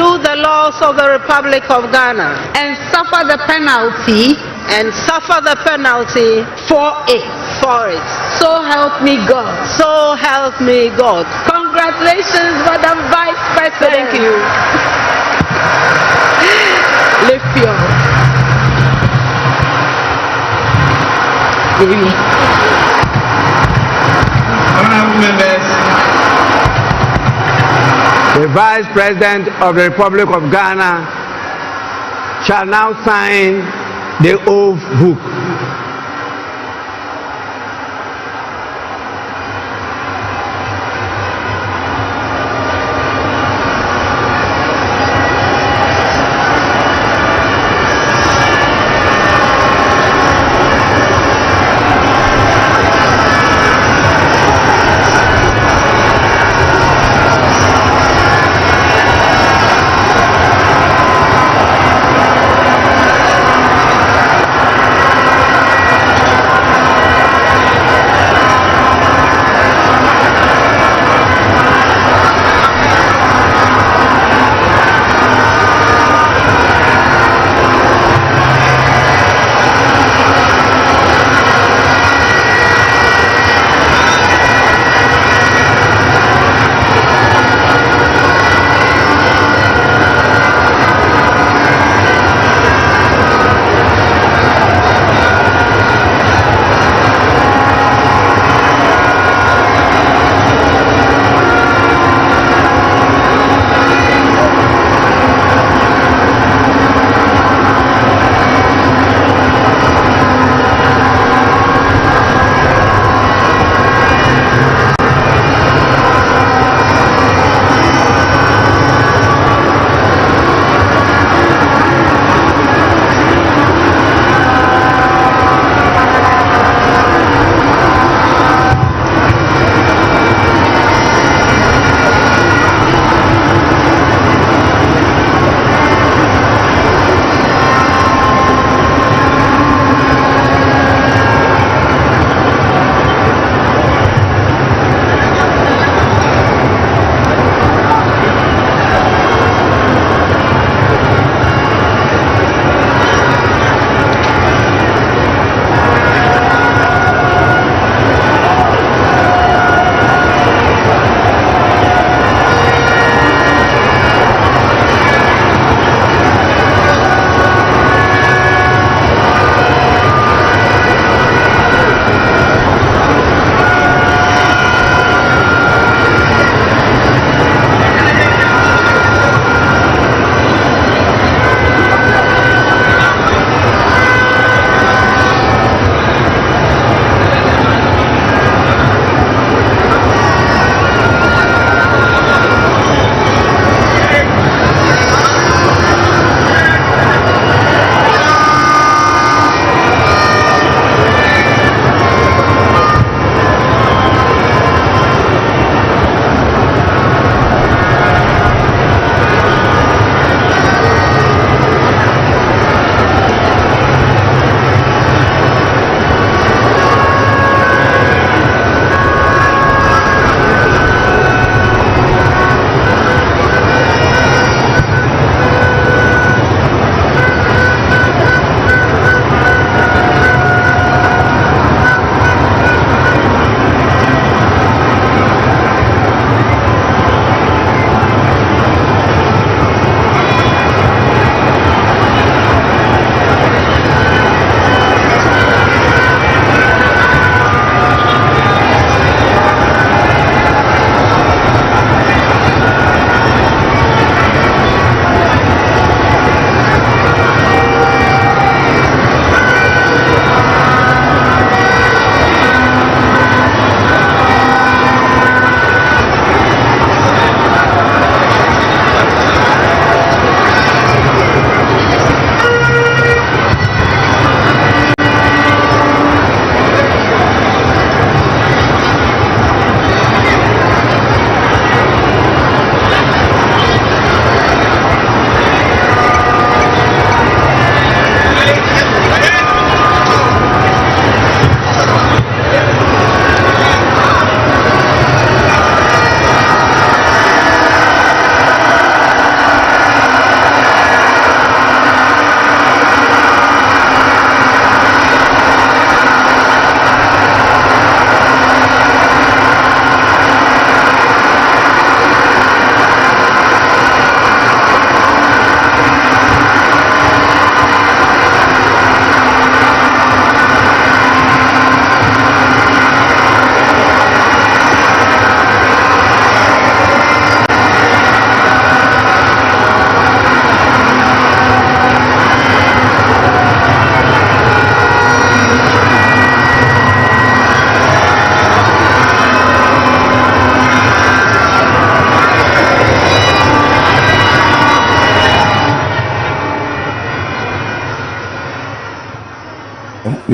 and suffer the penalty for it. So help me God. Congratulations, Madam Vice President. Thank you. Lift your Honorable members, the Vice President of the Republic of Ghana shall now sign the oath book.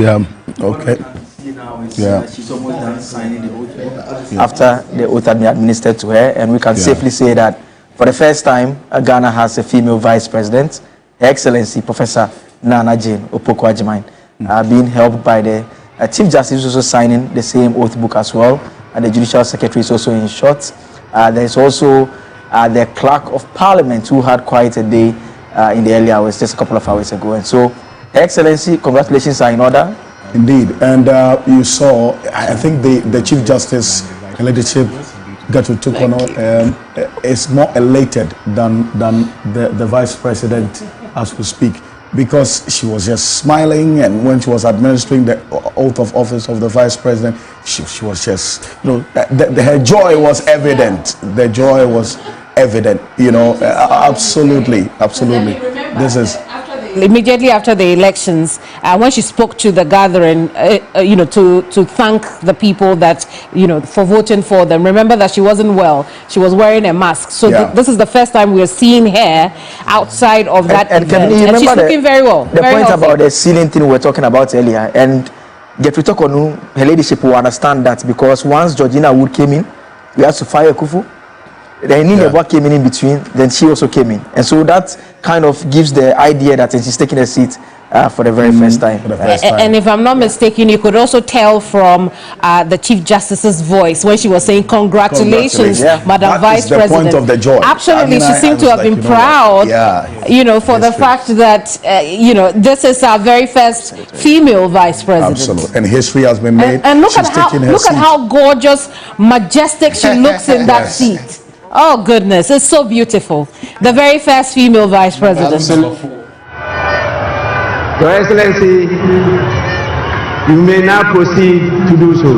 Yeah. Okay. Yeah. She's almost done signing the oath book after the oath had been administered to her, and we can safely say that for the first time, Ghana has a female vice president, Her Excellency Professor Nana Jane Opoku-Agyeman, being helped by the Chief Justice also signing the same oath book as well, and the Judicial Secretary is also in short. There is also the Clerk of Parliament who had quite a day in the early hours, just a couple of hours ago. And so, Her Excellency, congratulations are in order. Indeed, and you saw, I think the Chief Justice and leadership is more elated than the Vice President as we speak, because she was just smiling, and when she was administering the oath of office of the Vice President, she was just, her joy was evident. The joy was evident, absolutely. This is... Immediately after the elections, when she spoke to the gathering, to thank the people that, for voting for them. Remember that she wasn't well. She was wearing a mask. So this is the first time we're seeing her outside of that event. And she's looking very well. The point about the ceiling thing we were talking about earlier, and get to talk on her ladyship will understand that, because once Georgina Wood came in, we had to fire Kufu. Then Nineba came in between, then she also came in. And so that kind of gives the idea that she's taking a seat for the very first time. And if I'm not mistaken, you could also tell from the Chief Justice's voice when she was saying, congratulations, Madam Vice President. That's the point of the joy. Absolutely, she seemed to have been proud, for the fact that, this is our very first female Vice President. Absolutely, and history has been made. And look at how gorgeous, majestic she looks in that seat. Oh goodness, it's so beautiful. The very first female Vice President. Your Excellency, you may now proceed to do so.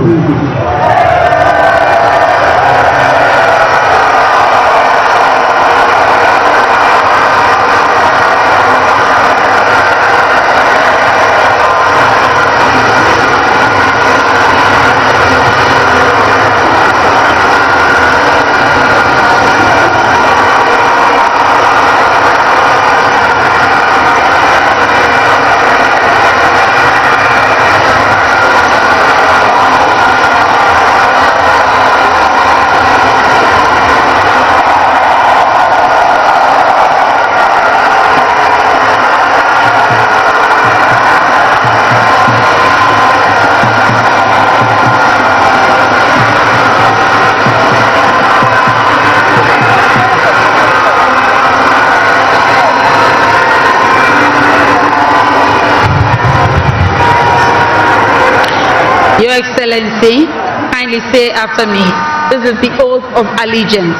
Your Excellency, kindly say after me, this is the oath of allegiance.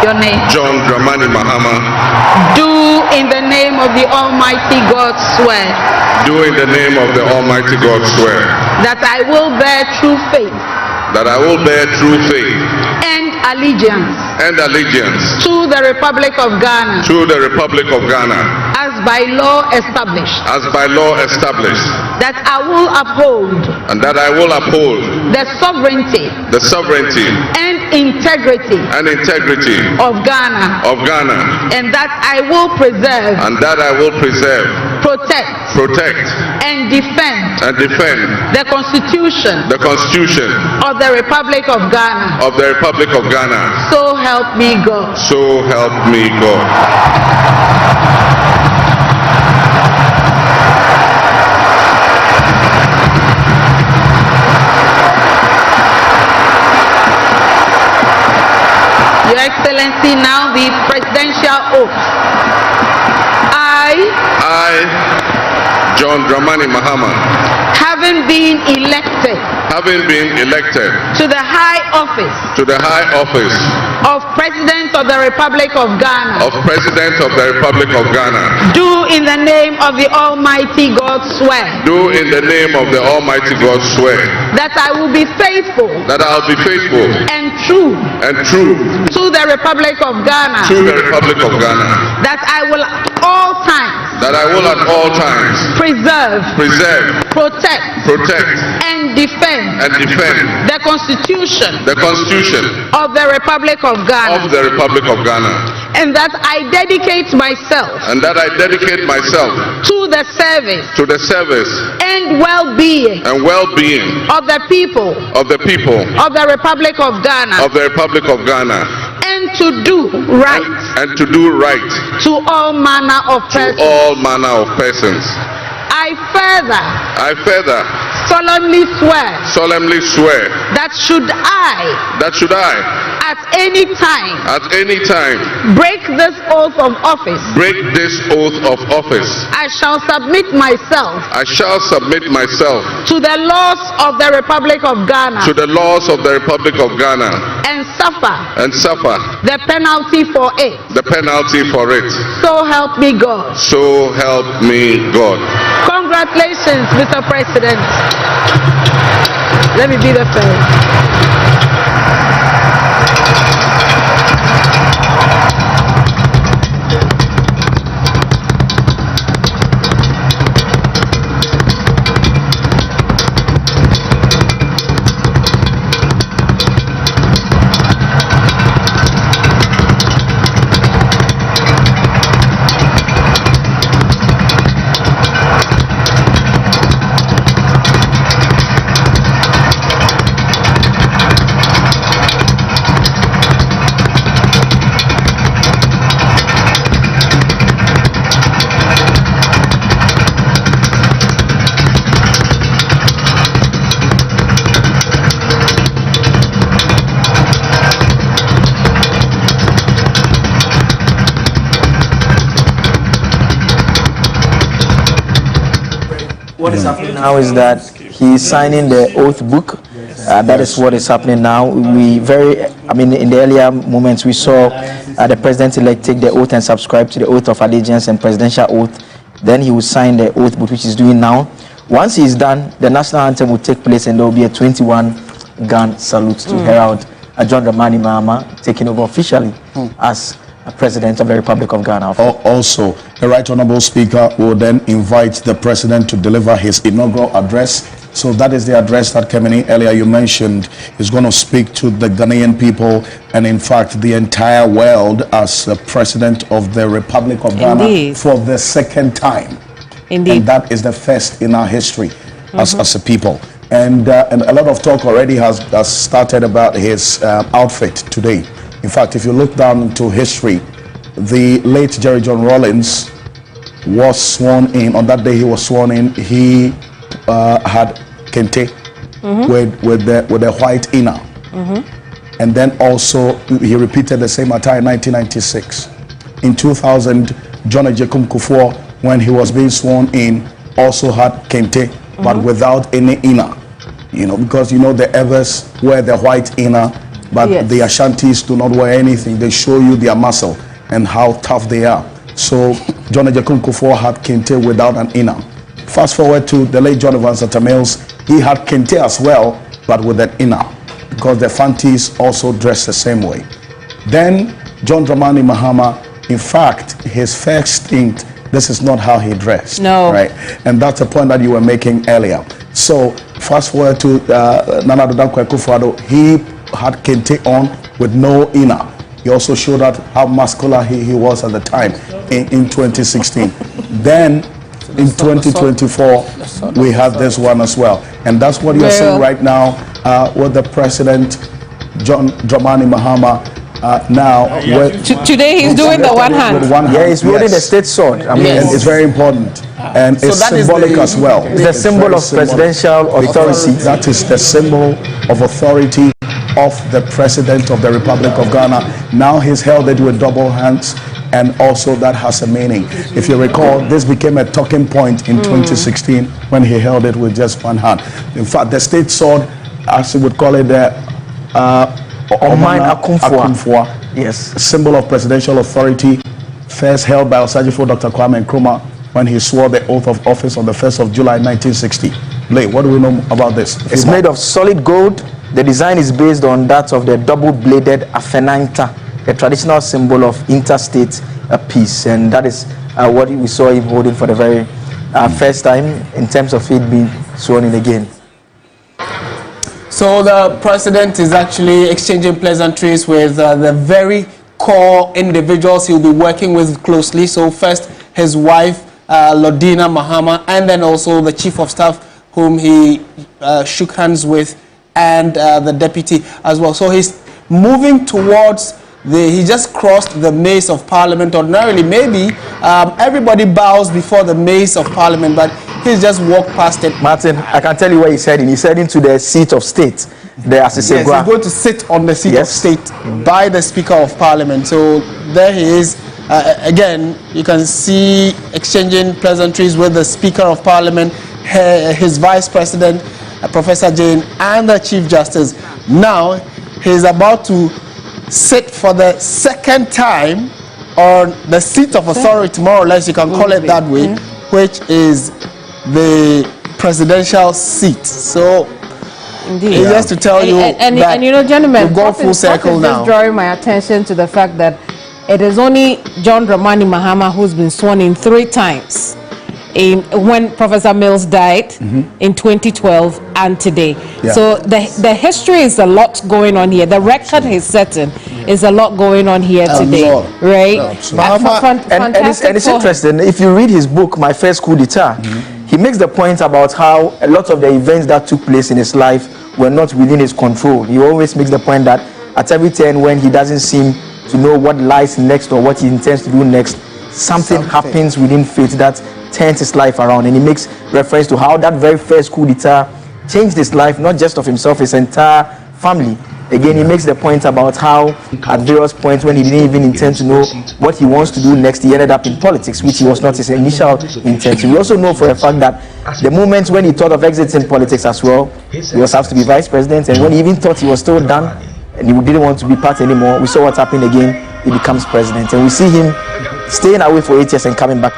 Your name. John Dramani Mahama. Do in the name of the Almighty God swear. Do in the name of the Almighty God swear. That I will bear true faith. That I will bear true faith. And allegiance. And allegiance. To the Republic of Ghana. To the Republic of Ghana. As by law established. As by law established. That I will uphold. And that I will uphold. The sovereignty. The sovereignty. And integrity. And integrity. Of Ghana. Of Ghana. And that I will preserve. And that I will preserve. Protect. Protect. And defend. And defend. The Constitution. The Constitution. Of the Republic of Ghana. Of the Republic of Ghana. So help me God. So help me God. Your Excellency, now the presidential oath. I, John Dramani Mahama, having been elected to the high office of President of the Republic of Ghana, do in the name of the Almighty God swear. Do in the name of the Almighty God swear. That I will be faithful. That I will be faithful. And true. To the Republic of Ghana. To the Republic of Ghana. That I will at all times. that I will at all times preserve, protect, and defend, the Constitution, of the Republic of Ghana, and that I dedicate myself, to the service, and well-being, of the people, of the Republic of Ghana, and to do right, to all manner of persons. I further solemnly swear that should I at any time break this oath of office, I shall submit myself to the laws of the Republic of Ghana, and suffer the penalty for it. So help me God. Congratulations, Mr. President. Let me be the first. What is happening now is that he is signing the oath book. That is what is happening now. In the earlier moments, we saw the president-elect take the oath and subscribe to the oath of allegiance and presidential oath. Then he will sign the oath book, which he's doing now. Once he's done, the national anthem will take place, and there will be a 21-gun salute to herald John Dramani Mahama taking over officially as President of the Republic of Ghana. Also, the Right Honorable Speaker will then invite the President to deliver his inaugural address. So that is the address that came in earlier. You mentioned is going to speak to the Ghanaian people and in fact the entire world as President of the Republic of Ghana for the second time. Indeed. And that is the first in our history as a people. And a lot of talk already has started about his outfit today. In fact, if you look down into history, the late Jerry John Rawlings was sworn in. On that day he was sworn in, he had kente with the white inner. And then also he repeated the same attire in 1996. In 2000, John Ejekum Kufuor, when he was being sworn in, also had kente, but without any inner. You know, because the Evers wear the white inner, but the Ashantis do not wear anything. They show you their muscle and how tough they are. So John Ejekum Kufuor had kente without an inner. Fast forward to the late John Evans Tamils, he had kente as well, but with an inner, because the Fantis also dress the same way. Then John Dramani Mahama, in fact, his first stint, this is not how he dressed. No. Right? And that's a point that you were making earlier. So fast forward to Nana Addo Dankwa Akufo-Addo, he had kente on with no inner. He also showed out how muscular he was at the time in 2016. Then in 2024, we have this one as well. And that's what you're seeing right now with the President, John Dramani Mahama, now. Today he's doing the one hand. With one hand. Yeah, he's holding the state sword. I mean, it's very important. And So it's that is symbolic as well. It's the symbol of presidential authority. That is the symbol of authority of the President of the Republic of Ghana. Now he's held it with double hands, and also that has a meaning. If you recall, this became a talking point in 2016 when he held it with just one hand. In fact, the state sword, as we would call it, the Omine Akumfua. Yes, a symbol of presidential authority, first held by Osajifo Dr. Kwame Nkrumah when he swore the oath of office on the 1st of July 1960. Blay, what do we know about this? It's made of solid gold. The design is based on that of the double-bladed Afenanta, the traditional symbol of interstate peace, and that is what we saw him holding for the very first time in terms of it being sworn in again. So the president is actually exchanging pleasantries with the very core individuals he'll be working with closely. So first, his wife, Odinga Mahama, and then also the chief of staff whom he shook hands with, and the deputy as well. So he's moving towards he just crossed the maze of parliament. Ordinarily, maybe everybody bows before the maze of parliament, but he's just walked past it. Martin, I can tell you where he's heading. He's heading to the seat of state. Yes, he's going to sit on the seat of state by the Speaker of Parliament. So there he is. Again, you can see exchanging pleasantries with the Speaker of Parliament, his Vice President, Professor Jane, and the Chief Justice. Now, he's about to sit for the second time on the seat of authority, more or less, you can call it that way, which is the presidential seat. So, indeed, it's just to tell you and you know, gentlemen, we've gone full circle now. Just drawing my attention to the fact that it is only John Dramani Mahama who's been sworn in 3 times. When Professor Mills died in 2012 and today. So the history is a lot going on here. The record he's setting is a lot going on here today, right? And it's interesting. If you read his book, My First Coup d'etat, he makes the point about how a lot of the events that took place in his life were not within his control. He always makes the point that at every turn when he doesn't seem to know what lies next or what he intends to do next, something happens within fate that turns his life around. And he makes reference to how that very first coup d'etat changed his life, not just of himself, his entire family. Again, he makes the point about how at various points when he didn't even intend to know what he wants to do next, he ended up in politics, which was not his initial intention. We also know for a fact that the moment when he thought of exiting politics as well, he was asked to be vice president, and when he even thought he was still done and he didn't want to be part anymore, we saw what happened again. He becomes president, and we see him staying away for 8 years and coming back.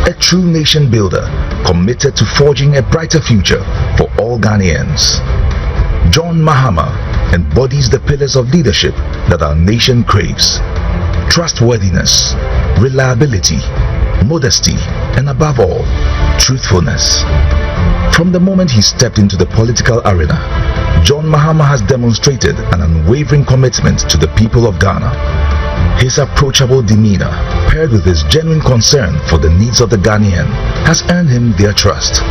A true nation builder, committed to forging a brighter future for all Ghanaians. John Mahama embodies the pillars of leadership that our nation craves: trustworthiness, reliability, modesty, and above all, truthfulness. From the moment he stepped into the political arena, John Mahama has demonstrated an unwavering commitment to the people of Ghana. His approachable demeanor, paired with his genuine concern for the needs of the Ghanaian, has earned him their trust.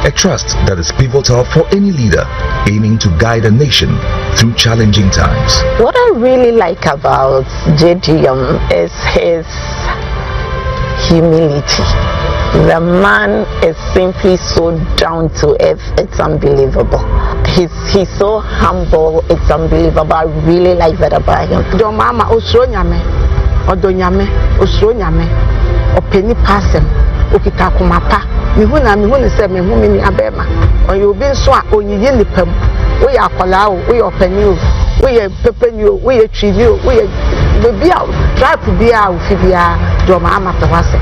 A trust that is pivotal for any leader aiming to guide a nation through challenging times. What I really like about JDM is his humility. The man is simply so down to earth, it's unbelievable. He's so humble, it's unbelievable. I really like that about him. John Mahama osronyame, odonyame, osronyame, openi pasem, okita kumapa. Mihuna se mihuni ni abema. Oyo bi nso a onyiye nipam. We ya akwala o, we ya openi o, we ya pepeni o, we ya twili o, we ya bebi a tribe bia o fibia John Mahama tawase.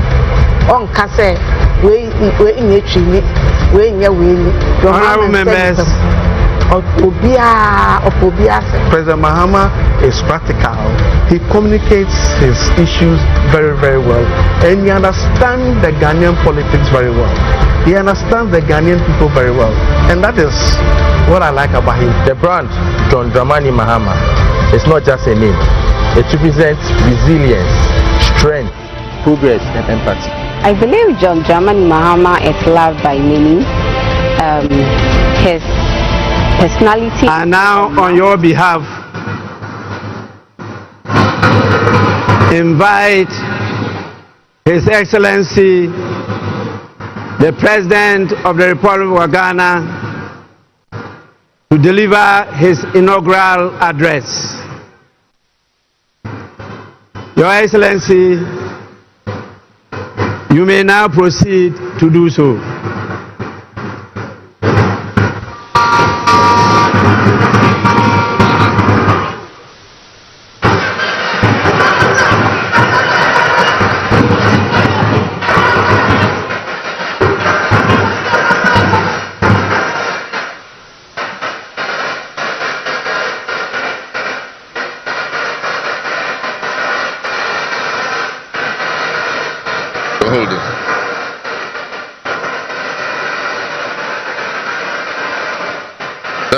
On kase we nye twili, we nye weli. Honorable members, President Mahama is practical. He communicates his issues very, very well, and he understands the Ghanaian politics very well. He understands the Ghanaian people very well, and that is what I like about him. The brand John Dramani Mahama is not just a name. It represents resilience, strength, progress, and empathy. I believe John Dramani Mahama is loved by many. His personality. And now, on your behalf, invite His Excellency, the President of the Republic of Ghana, to deliver his inaugural address. Your Excellency, you may now proceed to do so.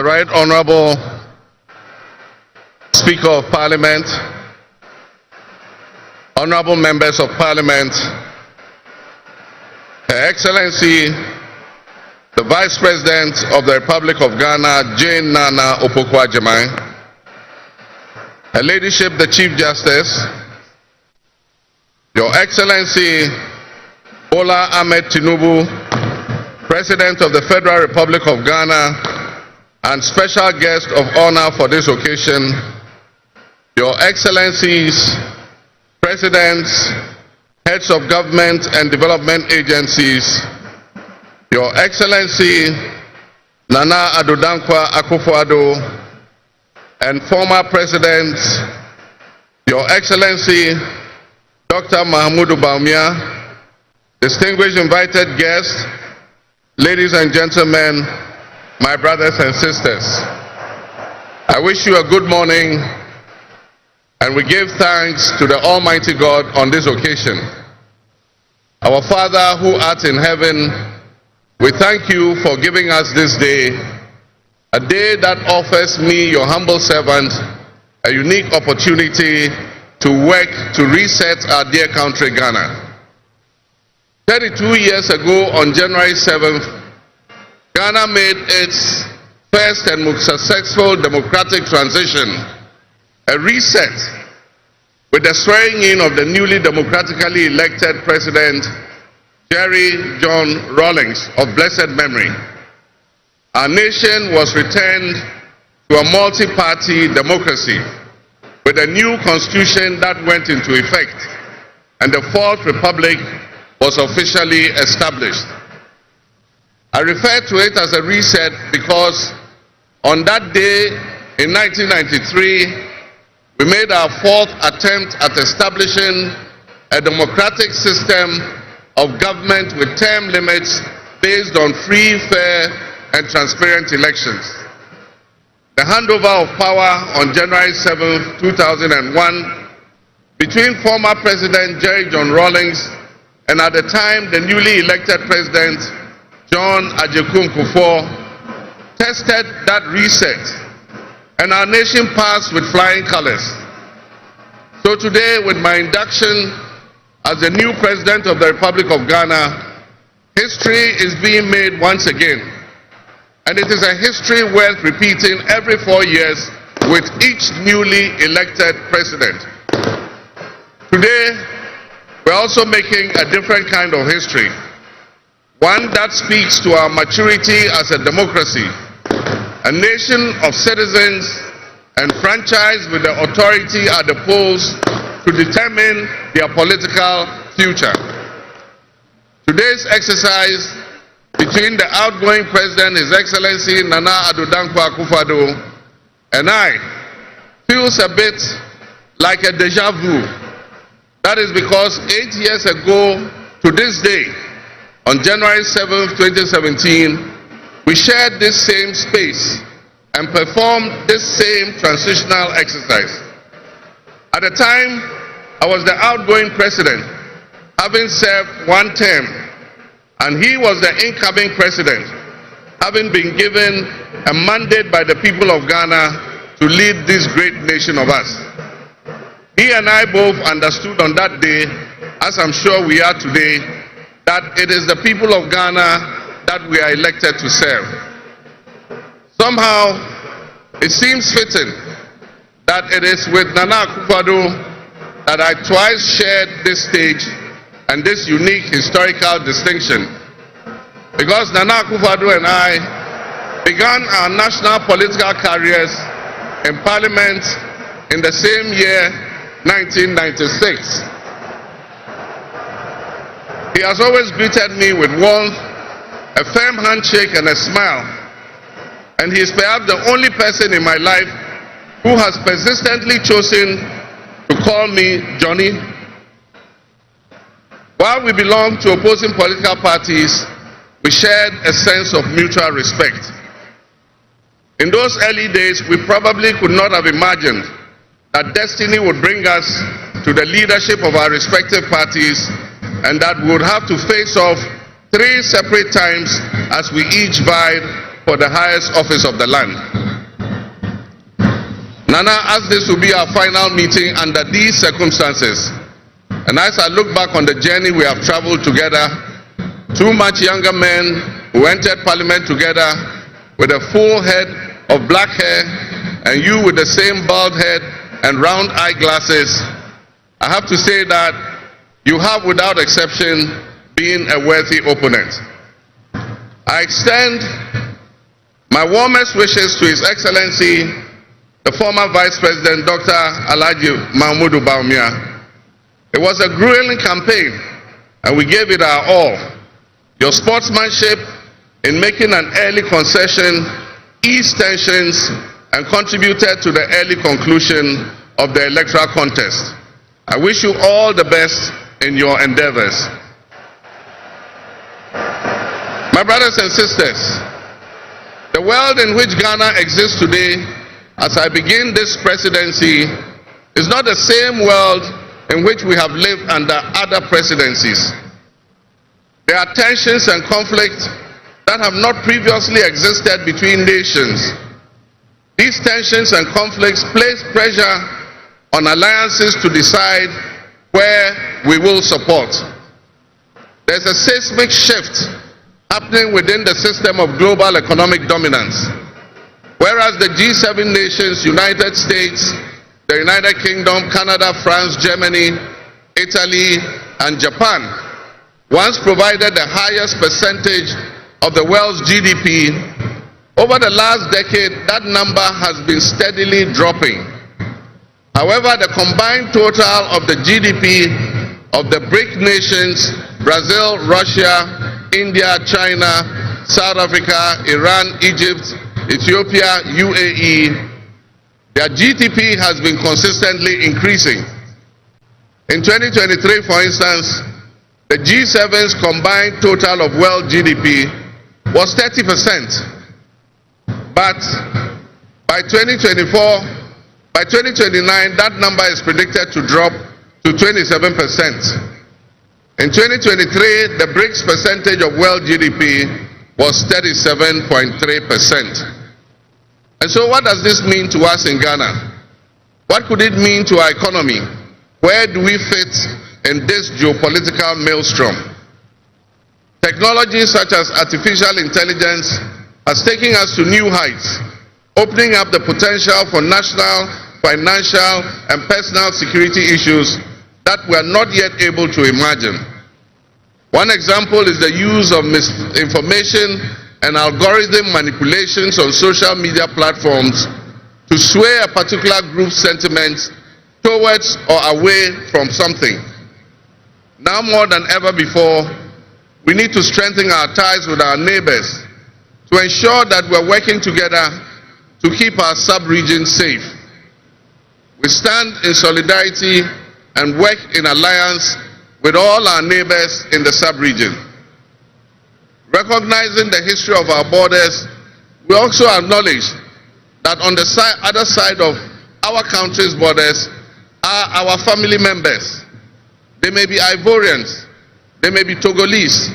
Right Honorable Speaker of Parliament, Honorable Members of Parliament, Her Excellency, the Vice President of the Republic of Ghana, Jane Nana Opoku-Agyeman, Her Ladyship, the Chief Justice, Your Excellency, Bola Ahmed Tinubu, President of the Federal Republic of Ghana, and special guest of honor for this occasion, Your Excellencies, Presidents, Heads of Government and Development Agencies, Your Excellency Nana Addo Dankwa Akufo-Addo, and former Presidents, Your Excellency Dr. Mahamudu Bawumia, distinguished invited guests, ladies and gentlemen, my brothers and sisters. I wish you a good morning, and we give thanks to the Almighty God on this occasion. Our Father who art in heaven, we thank you for giving us this day, a day that offers me, your humble servant, a unique opportunity to work to reset our dear country, Ghana. 32 years ago, on January 7th, Ghana made its first and most successful democratic transition, a reset, with the swearing in of the newly democratically elected President, Jerry John Rawlings of blessed memory. Our nation was returned to a multi-party democracy with a new constitution that went into effect, and the Fourth Republic was officially established. I refer to it as a reset because on that day in 1993, we made our fourth attempt at establishing a democratic system of government with term limits based on free, fair, and transparent elections. The handover of power on January 7, 2001, between former President Jerry John Rawlings and at the time the newly elected President John Agyekum Kufuor, tested that reset, and our nation passed with flying colors. So today, with my induction as the new President of the Republic of Ghana, history is being made once again, and it is a history worth repeating every 4 years with each newly elected President. Today, we're also making a different kind of history, one that speaks to our maturity as a democracy, a nation of citizens enfranchised with the authority at the polls to determine their political future. Today's exercise between the outgoing President, His Excellency Nana Addo Dankwa Akufo-Addo, and I feels a bit like a deja vu. That is because 8 years ago to this day, on January 7, 2017, we shared this same space and performed this same transitional exercise. At the time, I was the outgoing President, having served one term, and he was the incoming President, having been given a mandate by the people of Ghana to lead this great nation of us. He and I both understood on that day, as I'm sure we are today, that it is the people of Ghana that we are elected to serve. Somehow, it seems fitting that it is with Nana Akufo-Addo that I twice shared this stage and this unique historical distinction, because Nana Akufo-Addo and I began our national political careers in Parliament in the same year, 1996. He has always greeted me with warmth, a firm handshake and a smile, and he is perhaps the only person in my life who has persistently chosen to call me Johnny. While we belong to opposing political parties, we shared a sense of mutual respect. In those early days, we probably could not have imagined that destiny would bring us to the leadership of our respective parties, and that we would have to face off 3 separate times as we each vied for the highest office of the land. Nana, as this will be our final meeting under these circumstances, and as I look back on the journey we have traveled together, two much younger men who entered Parliament together with a full head of black hair, and you with the same bald head and round eyeglasses, I have to say that you have, without exception, been a worthy opponent. I extend my warmest wishes to His Excellency, the former Vice President, Dr. Alhaji Mahmoud Bawumia. It was a grueling campaign, and we gave it our all. Your sportsmanship in making an early concession eased tensions and contributed to the early conclusion of the electoral contest. I wish you all the best in your endeavors. My brothers and sisters, the world in which Ghana exists today, as I begin this presidency, is not the same world in which we have lived under other presidencies. There are tensions and conflicts that have not previously existed between nations. These tensions and conflicts place pressure on alliances to decide where we will support. There's a seismic shift happening within the system of global economic dominance. Whereas the G7 nations, United States, the United Kingdom, Canada, France, Germany, Italy, and Japan once provided the highest percentage of the world's GDP, over the last decade, that number has been steadily dropping. However, the combined total of the GDP of the BRIC nations, Brazil, Russia, India, China, South Africa, Iran, Egypt, Ethiopia, UAE, their GDP has been consistently increasing. In 2023, for instance, the G7's combined total of world GDP was 30%. But by 2029, that number is predicted to drop to 27%. In 2023, the BRICS percentage of world GDP was 37.3%. And so what does this mean to us in Ghana? What could it mean to our economy? Where do we fit in this geopolitical maelstrom? Technology such as artificial intelligence has taken us to new heights, opening up the potential for national, financial, and personal security issues that we are not yet able to imagine. One example is the use of misinformation and algorithm manipulations on social media platforms to sway a particular group's sentiments towards or away from something. Now more than ever before, we need to strengthen our ties with our neighbors to ensure that we're working together to keep our sub-region safe. We stand in solidarity and work in alliance with all our neighbors in the sub-region. Recognizing the history of our borders, we also acknowledge that on the other side of our country's borders are our family members. They may be Ivorians, they may be Togolese,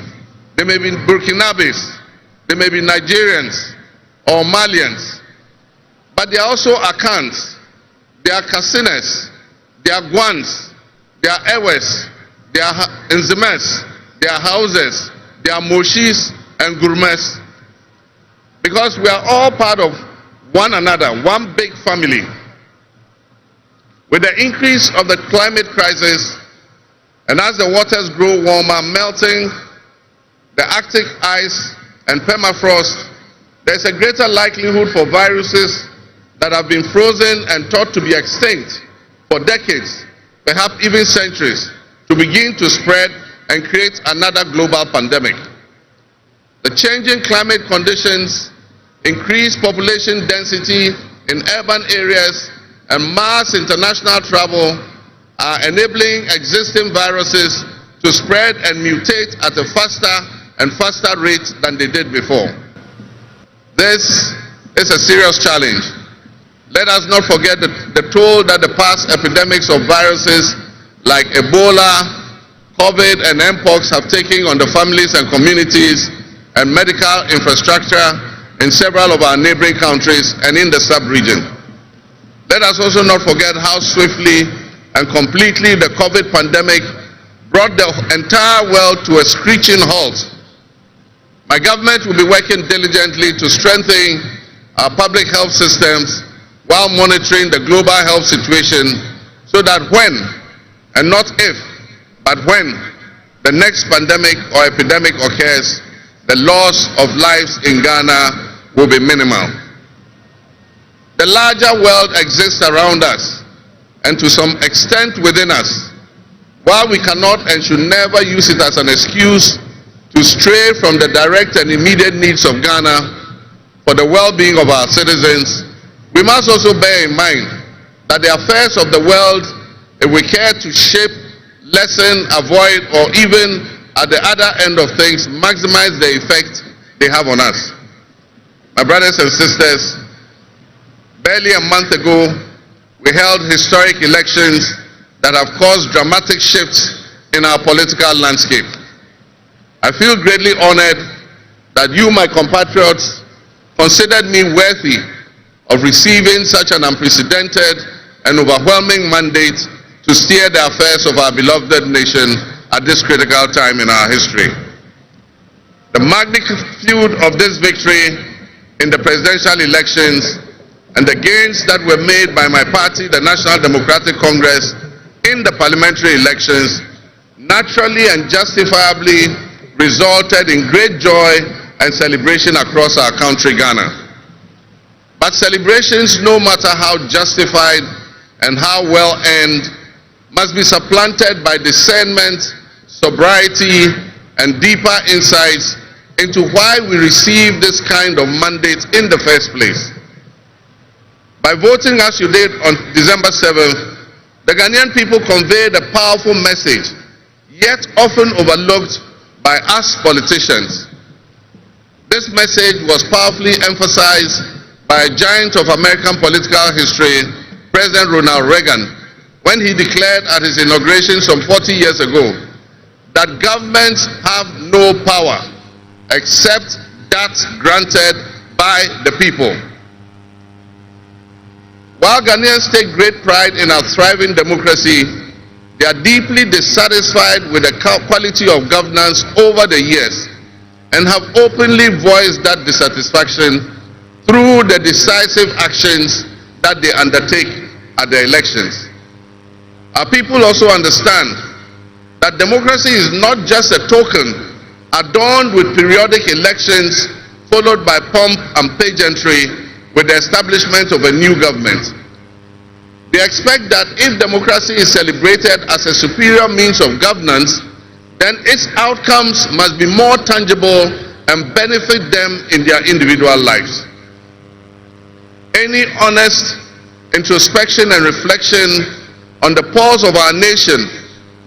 they may be Burkinabes, they may be Nigerians or Malians, but they are also Akans, they are Kasinas, they are Gwans, they are Ewes, they are Nzemes, they are Hauses, they are Moshis and Gurmes. Because we are all part of one another, one big family. With the increase of the climate crisis, and as the waters grow warmer, melting the Arctic ice and permafrost, there's a greater likelihood for viruses that have been frozen and thought to be extinct for decades, perhaps even centuries, to begin to spread and create another global pandemic. The changing climate conditions, increased population density in urban areas, and mass international travel are enabling existing viruses to spread and mutate at a faster and faster rate than they did before. This is a serious challenge. Let us not forget the toll that the past epidemics of viruses like Ebola, COVID, and Mpox have taken on the families and communities and medical infrastructure in several of our neighboring countries and in the sub-region. Let us also not forget how swiftly and completely the COVID pandemic brought the entire world to a screeching halt. My government will be working diligently to strengthen our public health systems while monitoring the global health situation so that when, and not if, but when the next pandemic or epidemic occurs, the loss of lives in Ghana will be minimal. The larger world exists around us and to some extent within us. While we cannot and should never use it as an excuse to stray from the direct and immediate needs of Ghana for the well-being of our citizens, we must also bear in mind that the affairs of the world, if we care to shape, lessen, avoid, or even at the other end of things, maximize the effect they have on us. My brothers and sisters, barely a month ago, we held historic elections that have caused dramatic shifts in our political landscape. I feel greatly honored that you, my compatriots, considered me worthy of receiving such an unprecedented and overwhelming mandate to steer the affairs of our beloved nation at this critical time in our history. The magnitude of this victory in the presidential elections and the gains that were made by my party, the National Democratic Congress, in the parliamentary elections naturally and justifiably resulted in great joy and celebration across our country, Ghana. But celebrations, no matter how justified and how well earned, must be supplanted by discernment, sobriety, and deeper insights into why we received this kind of mandate in the first place. By voting as you did on December 7th, the Ghanaian people conveyed a powerful message, yet often overlooked by us politicians. This message was powerfully emphasized by a giant of American political history, President Ronald Reagan, when he declared at his inauguration some 40 years ago that governments have no power except that granted by the people. While Ghanaians take great pride in our thriving democracy, they are deeply dissatisfied with the quality of governance over the years and have openly voiced that dissatisfaction through the decisive actions that they undertake at the elections. Our people also understand that democracy is not just a token adorned with periodic elections followed by pomp and pageantry with the establishment of a new government. They expect that if democracy is celebrated as a superior means of governance, then its outcomes must be more tangible and benefit them in their individual lives. Any honest introspection and reflection on the pulse of our nation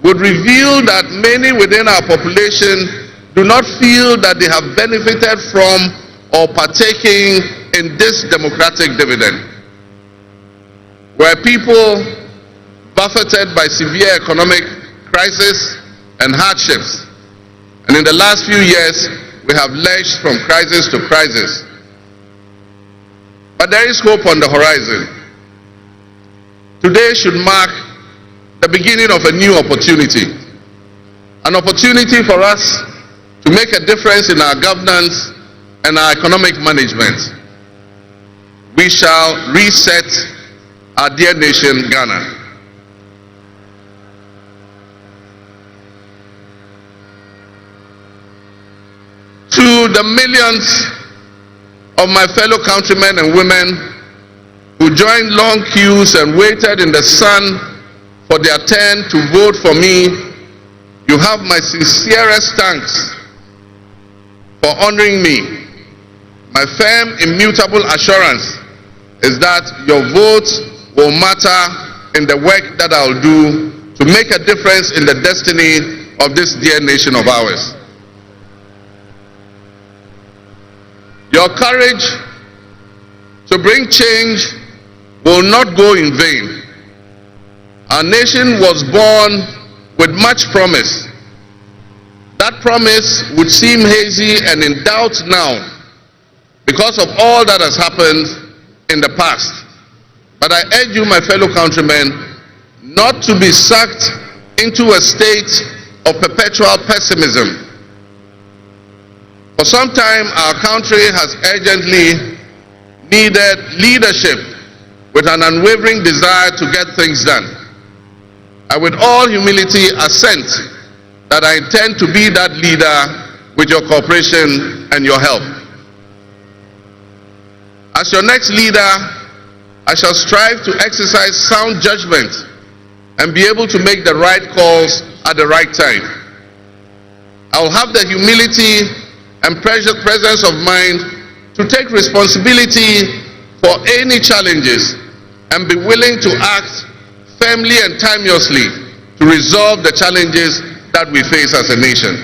would reveal that many within our population do not feel that they have benefited from or partaking in this democratic dividend. Where people buffeted by severe economic crisis and hardships, and in the last few years we have lurched from crisis to crisis. But there is hope on the horizon. Today should mark the beginning of a new opportunity. An opportunity for us to make a difference in our governance and our economic management. We shall reset our dear nation, Ghana. To the millions of my fellow countrymen and women who joined long queues and waited in the sun for their turn to vote for me, you have my sincerest thanks for honoring me. My firm, immutable assurance is that your votes will matter in the work that I'll do to make a difference in the destiny of this dear nation of ours. Your courage to bring change will not go in vain. Our nation was born with much promise. That promise would seem hazy and in doubt now because of all that has happened in the past. But I urge you, my fellow countrymen, not to be sucked into a state of perpetual pessimism. For some time, our country has urgently needed leadership with an unwavering desire to get things done. I, with all humility, assent that I intend to be that leader with your cooperation and your help. As your next leader, I shall strive to exercise sound judgment and be able to make the right calls at the right time. I will have the humility and presence of mind to take responsibility for any challenges and be willing to act firmly and timeously to resolve the challenges that we face as a nation.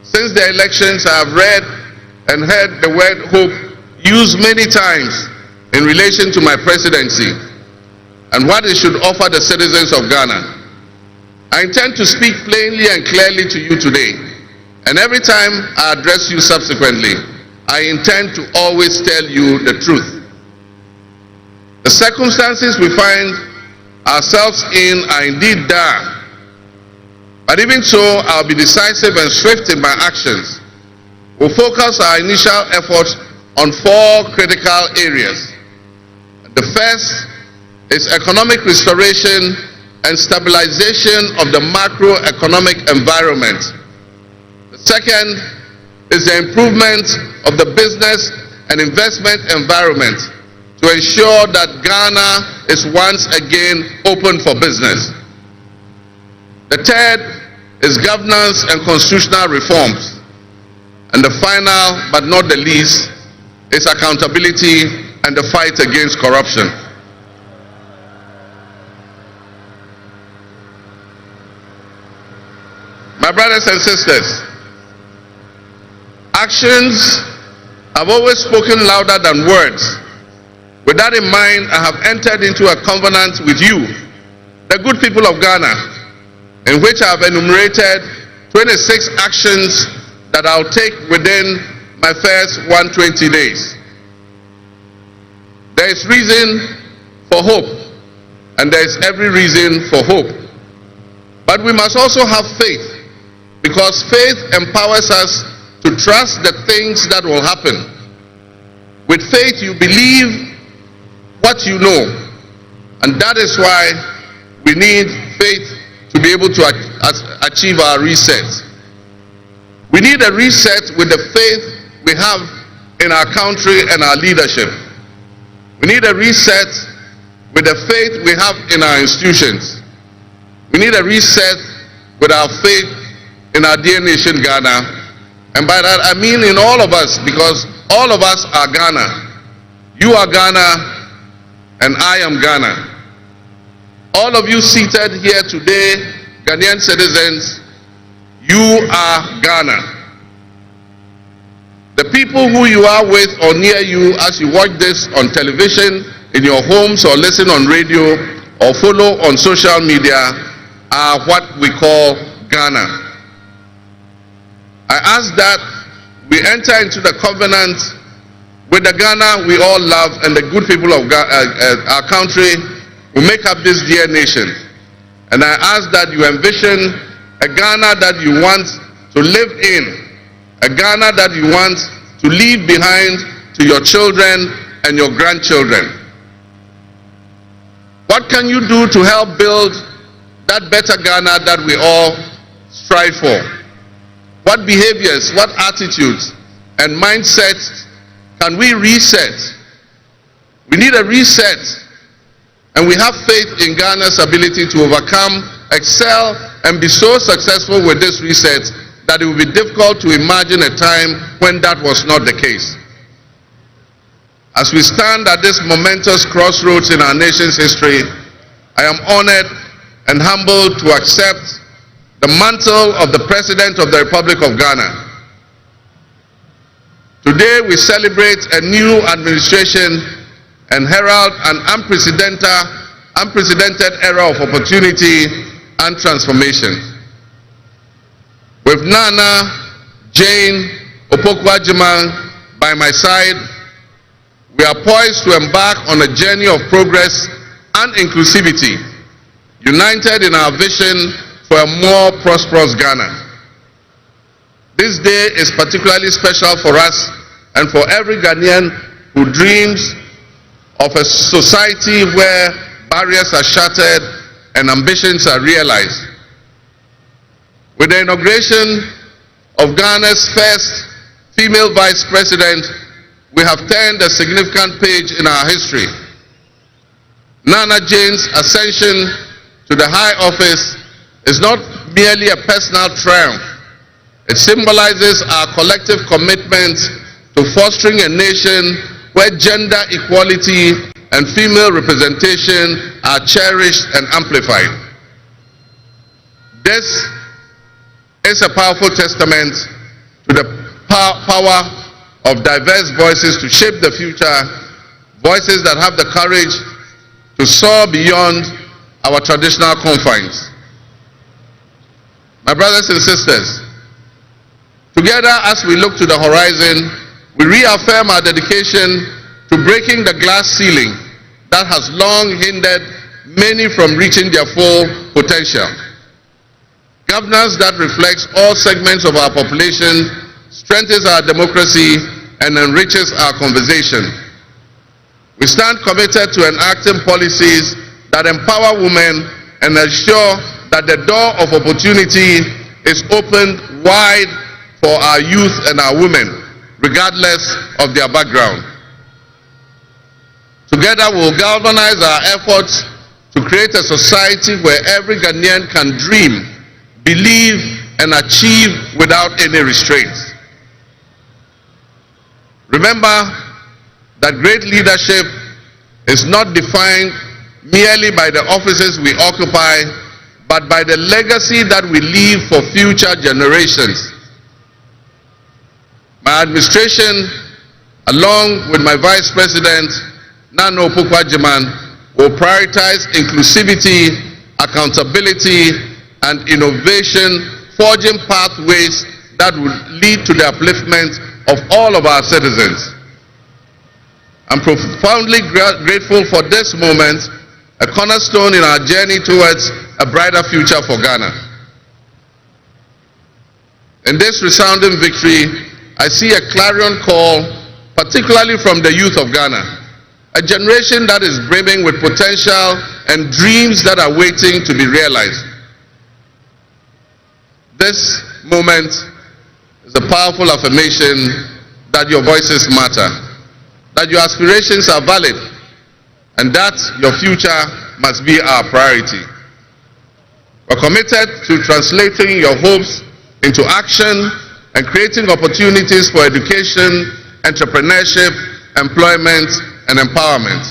Since the elections, I have read and heard the word hope used many times in relation to my presidency and what it should offer the citizens of Ghana. I intend to speak plainly and clearly to you today, and every time I address you subsequently, I intend to always tell you the truth. The circumstances we find ourselves in are indeed dire, but even so, I'll be decisive and swift in my actions. We'll focus our initial efforts on 4 critical areas. The first is economic restoration and stabilization of the macroeconomic environment. The second is the improvement of the business and investment environment to ensure that Ghana is once again open for business. The third is governance and constitutional reforms. And the final, but not the least, is accountability and the fight against corruption. My brothers and sisters, actions have always spoken louder than words. With that in mind, I have entered into a covenant with you, the good people of Ghana, in which I have enumerated 26 actions that I'll take within my first 120 days. There is reason for hope, and there is every reason for hope. But we must also have faith, because faith empowers us to trust the things that will happen. With faith, you believe what you know, and that is why we need faith to be able to achieve our reset. We need a reset with the faith we have in our country and our leadership. We need a reset with the faith we have in our institutions. We need a reset with our faith in our dear nation Ghana. And by that I mean in all of us, because all of us are Ghana. You are Ghana and I am Ghana. All of you seated here today, Ghanaian citizens, you are Ghana. The people who you are with or near you as you watch this on television, in your homes, or listen on radio, or follow on social media are what we call Ghana. I ask that we enter into the covenant with the Ghana we all love and the good people of our country who make up this dear nation. And I ask that you envision a Ghana that you want to live in, a Ghana that you want to leave behind to your children and your grandchildren. What can you do to help build that better Ghana that we all strive for? What behaviors, what attitudes and mindsets can we reset? We need a reset, and we have faith in Ghana's ability to overcome, excel, and be so successful with this reset that it will be difficult to imagine a time when that was not the case. As we stand at this momentous crossroads in our nation's history, I am honored and humbled to accept the mantle of the President of the Republic of Ghana. Today we celebrate a new administration and herald an unprecedented era of opportunity and transformation. With Nana Jane Opoku-Agyeman by by my side, we are poised to embark on a journey of progress and inclusivity, united in our vision for a more prosperous Ghana. This day is particularly special for us and for every Ghanaian who dreams of a society where barriers are shattered and ambitions are realized. With the inauguration of Ghana's first female vice president, we have turned a significant page in our history. Nana Jane's ascension to the high office is not merely a personal triumph. It symbolizes our collective commitment to fostering a nation where gender equality and female representation are cherished and amplified. This is a powerful testament to the power of diverse voices to shape the future, voices that have the courage to soar beyond our traditional confines. My brothers and sisters, together as we look to the horizon, we reaffirm our dedication to breaking the glass ceiling that has long hindered many from reaching their full potential. Governance that reflects all segments of our population strengthens our democracy and enriches our conversation. We stand committed to enacting policies that empower women and ensure that the door of opportunity is opened wide for our youth and our women, regardless of their background. Together we'll galvanize our efforts to create a society where every Ghanaian can dream, believe, and achieve without any restraints. Remember that great leadership is not defined merely by the offices we occupy, but by the legacy that we leave for future generations. My administration, along with my Vice President, Nana Opukwajiman, will prioritize inclusivity, accountability, and innovation, forging pathways that will lead to the upliftment of all of our citizens. I'm profoundly grateful for this moment, a cornerstone in our journey towards a brighter future for Ghana. In this resounding victory, I see a clarion call, particularly from the youth of Ghana, a generation that is brimming with potential and dreams that are waiting to be realized. This moment is a powerful affirmation that your voices matter, that your aspirations are valid, and that your future must be our priority. We're committed to translating your hopes into action and creating opportunities for education, entrepreneurship, employment, and empowerment.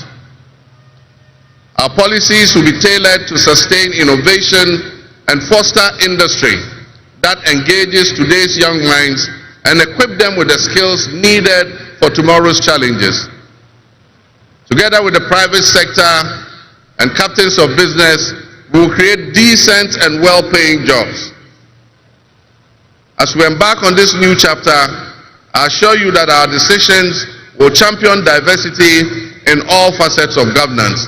Our policies will be tailored to sustain innovation and foster industry that engages today's young minds and equip them with the skills needed for tomorrow's challenges. Together with the private sector and captains of business, we will create decent and well-paying jobs. As we embark on this new chapter, I assure you that our decisions will champion diversity in all facets of governance,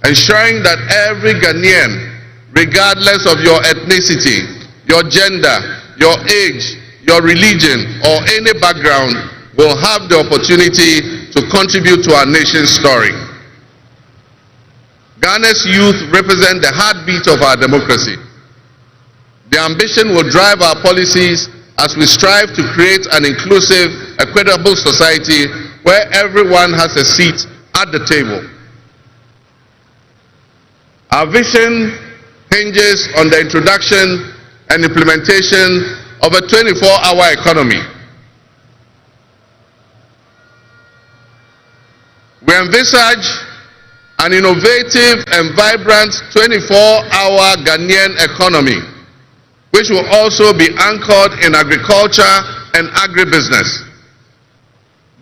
ensuring that every Ghanaian, regardless of your ethnicity, your gender, your age, your religion, or any background, will have the opportunity to contribute to our nation's story. Ghana's youth represent the heartbeat of our democracy. Their ambition will drive our policies as we strive to create an inclusive, equitable society where everyone has a seat at the table. Our vision hinges on the introduction and implementation of a 24-hour economy. We envisage an innovative and vibrant 24-hour Ghanaian economy, which will also be anchored in agriculture and agribusiness.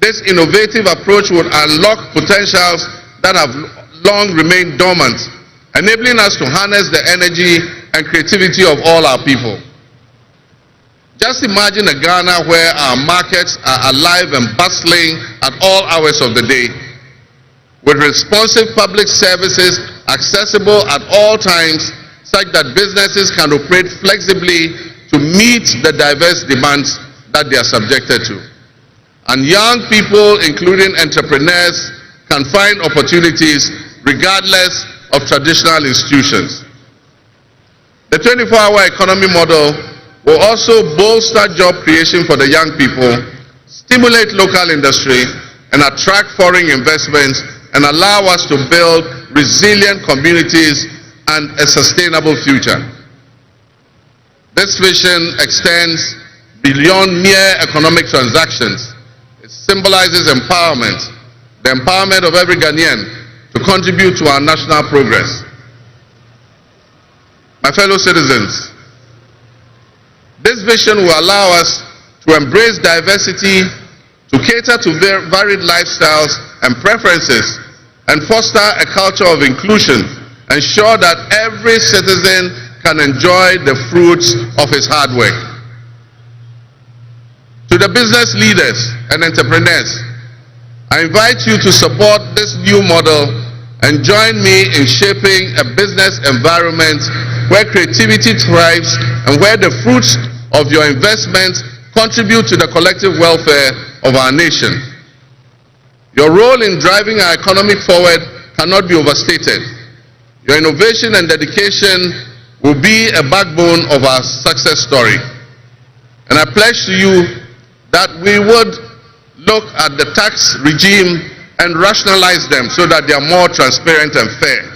This innovative approach will unlock potentials that have long remained dormant, enabling us to harness the energy and creativity of all our people. Just imagine a Ghana where our markets are alive and bustling at all hours of the day, with responsive public services accessible at all times, such that businesses can operate flexibly to meet the diverse demands that they are subjected to. And young people, including entrepreneurs, can find opportunities regardless of traditional institutions. The 24-hour economy model will also bolster job creation for the young people, stimulate local industry, and attract foreign investments, and allow us to build resilient communities and a sustainable future. This vision extends beyond mere economic transactions. It symbolizes empowerment, the empowerment of every Ghanaian to contribute to our national progress. My fellow citizens, this vision will allow us to embrace diversity, to cater to varied lifestyles and preferences, and foster a culture of inclusion, ensure that every citizen can enjoy the fruits of his hard work. To the business leaders and entrepreneurs, I invite you to support this new model and join me in shaping a business environment where creativity thrives and where the fruits of your investments contribute to the collective welfare of our nation. Your role in driving our economy forward cannot be overstated. Your innovation and dedication will be a backbone of our success story. And I pledge to you that we would look at the tax regime and rationalize them so that they are more transparent and fair.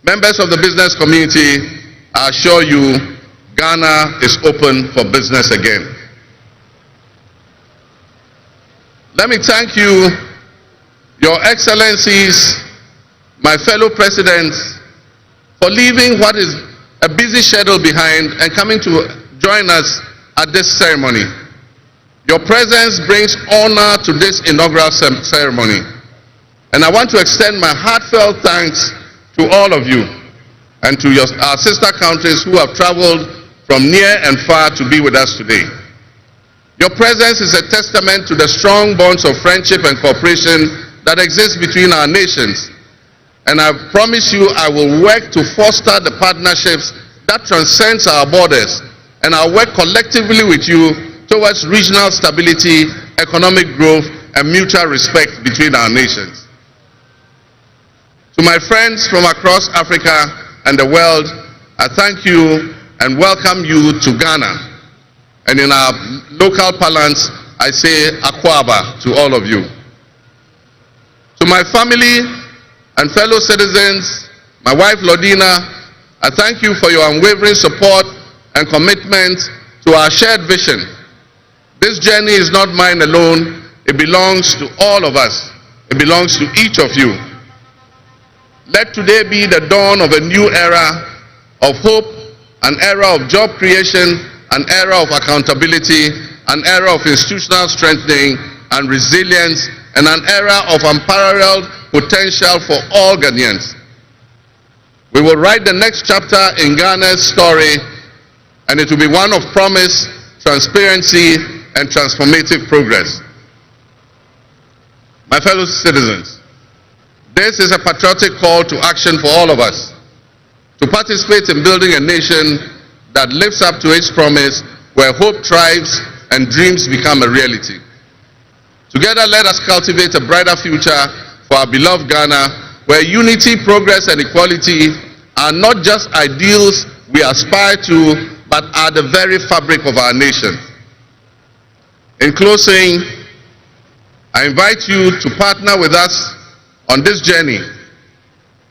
Members of the business community, I assure you, Ghana is open for business again. Let me thank you, Your Excellencies, my fellow presidents, for leaving what is a busy schedule behind and coming to join us at this ceremony. Your presence brings honor to this inaugural ceremony. And I want to extend my heartfelt thanks to all of you and to our sister countries who have traveled from near and far to be with us today. Your presence is a testament to the strong bonds of friendship and cooperation that exist between our nations. And I promise you I will work to foster the partnerships that transcends our borders, and I'll work collectively with you towards regional stability, economic growth, and mutual respect between our nations. To my friends from across Africa and the world, I thank you and welcome you to Ghana. And in our local parlance, I say Akwaba to all of you. To my family and fellow citizens, my wife Odinga, I thank you for your unwavering support and commitment to our shared vision. This journey is not mine alone, it belongs to all of us. It belongs to each of you. Let today be the dawn of a new era of hope, an era of job creation, an era of accountability, an era of institutional strengthening and resilience, and an era of unparalleled potential for all Ghanaians. We will write the next chapter in Ghana's story, and it will be one of promise, transparency, and transformative progress. My fellow citizens, this is a patriotic call to action for all of us to participate in building a nation that lives up to its promise, where hope thrives and dreams become a reality. Together, let us cultivate a brighter future for our beloved Ghana, where unity, progress, and equality are not just ideals we aspire to, but are the very fabric of our nation. In closing, I invite you to partner with us on this journey.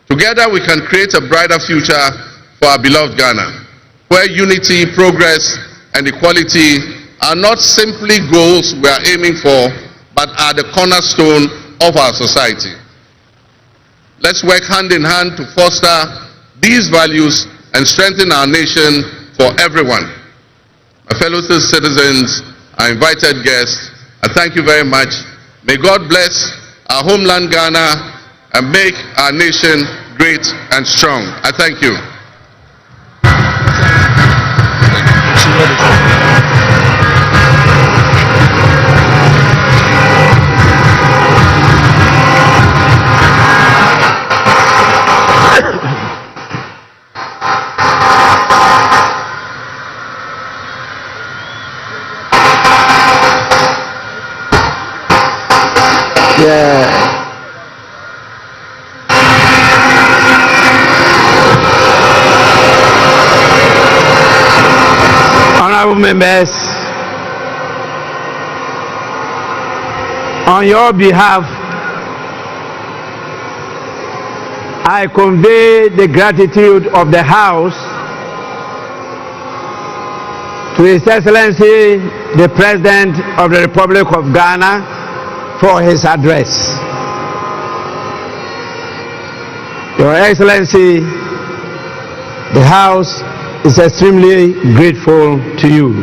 Together, we can create a brighter future for our beloved Ghana, where unity, progress, and equality are not simply goals we are aiming for, but are the cornerstone of our society. Let's work hand in hand to foster these values and strengthen our nation for everyone. My fellow citizens, our invited guests, I thank you very much. May God bless our homeland Ghana and make our nation great and strong. I thank you. Yeah. Honorable members, on your behalf, I convey the gratitude of the House to His Excellency, the President of the Republic of Ghana, for his address. Your Excellency, the House is extremely grateful to you.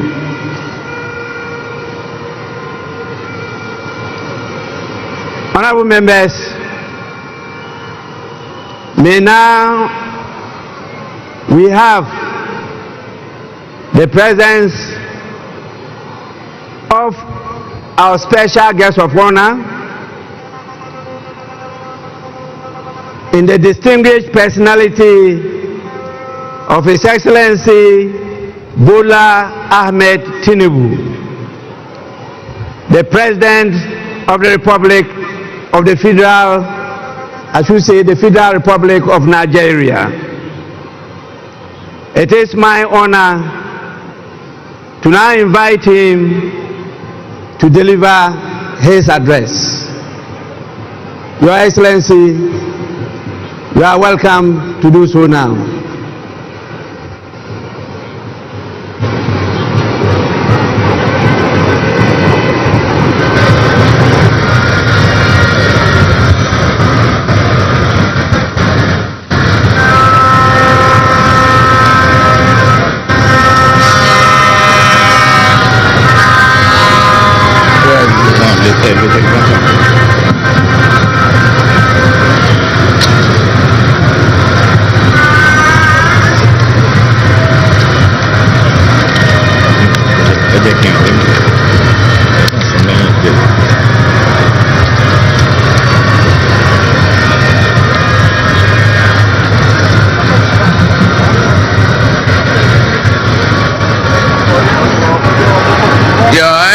Honorable members, may now we have the presence of our special guest of honor in the distinguished personality of His Excellency Bola Ahmed Tinubu, the President of the Republic of the Federal, I should say the Federal Republic of Nigeria. It is my honor to now invite him to deliver his address. Your Excellency, you are welcome to do so now.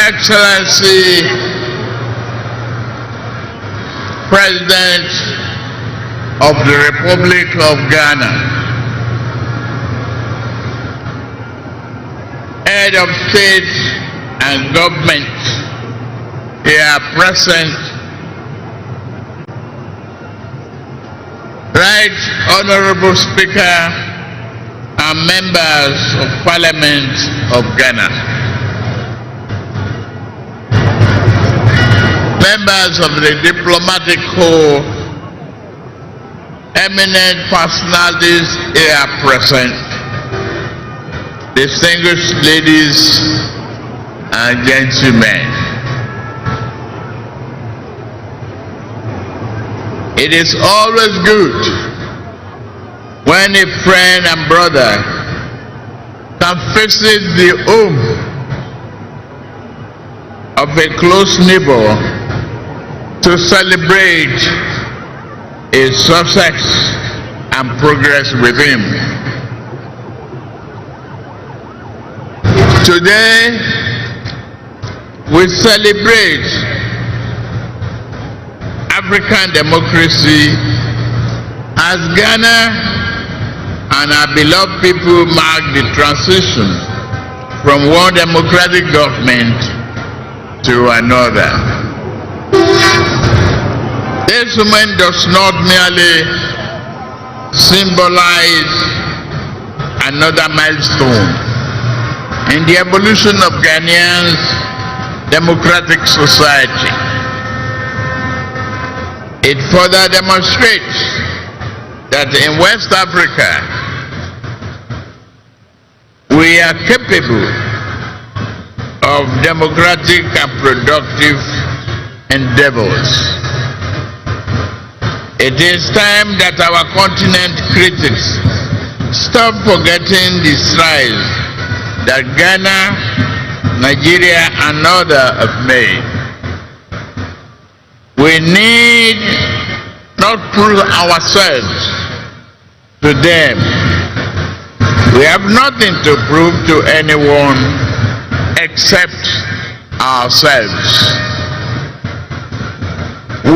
Excellency, President of the Republic of Ghana, Head of State and Government here present, Right Honorable Speaker and Members of Parliament of Ghana, members of the diplomatic corps, eminent personalities here present, distinguished ladies and gentlemen. It is always good when a friend and brother can visit the home of a close neighbor to celebrate his success and progress with him. Today, we celebrate African democracy as Ghana and our beloved people mark the transition from one democratic government to another. This moment does not merely symbolize another milestone in the evolution of Ghanaians' democratic society. It further demonstrates that in West Africa, we are capable of democratic and productive endeavors. It is time that our continent critics stop forgetting the strides that Ghana, Nigeria, and others have made. We need not prove ourselves to them. We have nothing to prove to anyone except ourselves.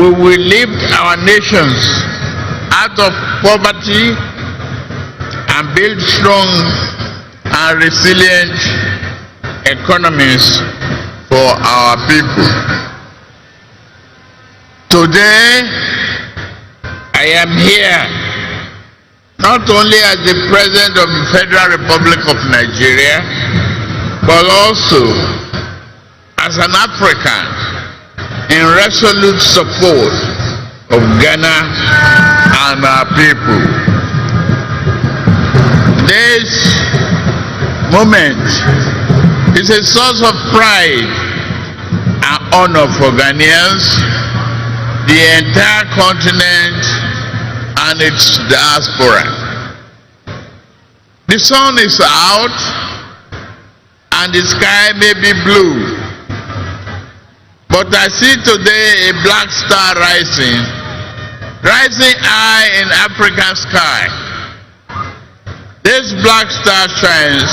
we will lift our nations out of poverty and build strong and resilient economies for our people. Today, I am here not only as the President of the Federal Republic of Nigeria, but also as an African in resolute support of Ghana and our people. This moment is a source of pride and honor for Ghanaians, the entire continent, and its diaspora. The sun is out and the sky may be blue, but I see today a black star rising high in African sky. This black star shines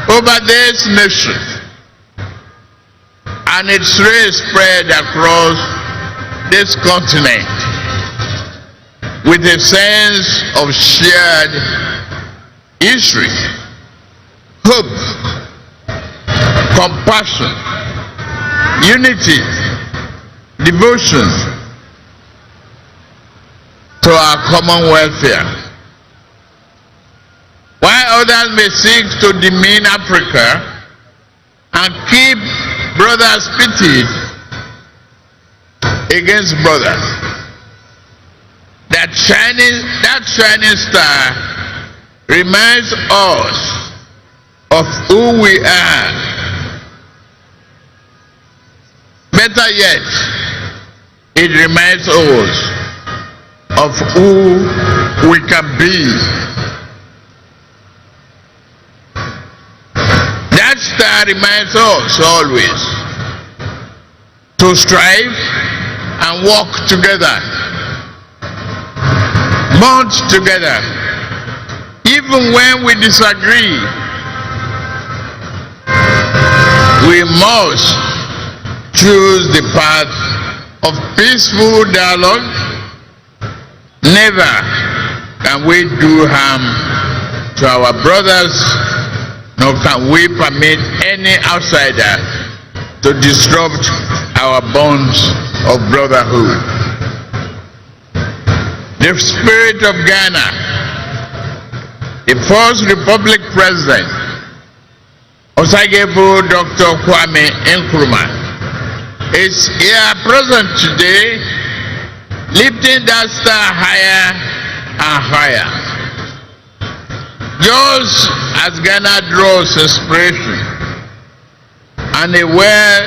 over this nation, and its rays spread across this continent with a sense of shared history, hope, compassion, unity, devotion to our common welfare. While others may seek to demean Africa and keep brothers pitted against brothers, that shining star reminds us of who we are. Better yet, it reminds us of who we can be. That star reminds us always to strive and work together, bond together, even when we disagree. We must choose the path of peaceful dialogue. Never can we do harm to our brothers, nor can we permit any outsider to disrupt our bonds of brotherhood. The spirit of Ghana, the first Republic President, AJAABU Dr. Kwame Nkrumah, is here present today, lifting that star higher and higher. Just as Ghana draws inspiration and a well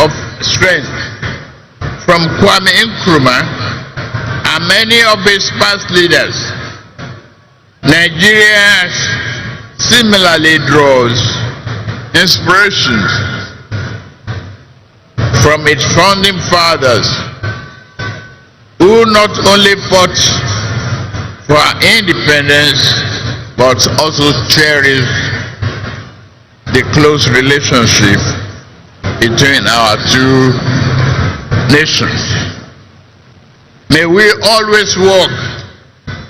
of strength from Kwame Nkrumah and many of his past leaders, Nigeria similarly draws inspiration from its founding fathers, who not only fought for our independence but also cherished the close relationship between our two nations. May we always walk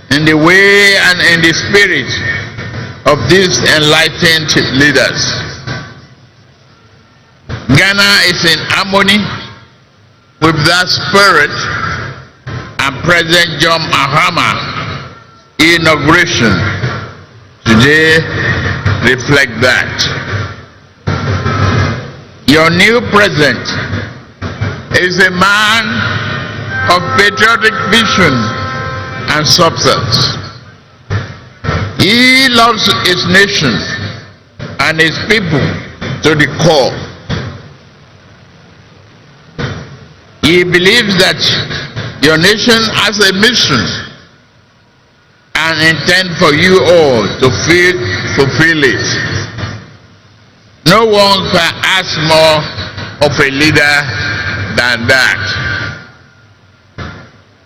in the way and in the spirit of these enlightened leaders. Ghana is in harmony with that spirit, and President John Mahama inauguration today reflect that. Your new president is a man of patriotic vision and substance. He loves his nation and his people to the core. He believes that your nation has a mission and intend for you all to fulfill it. No one can ask more of a leader than that.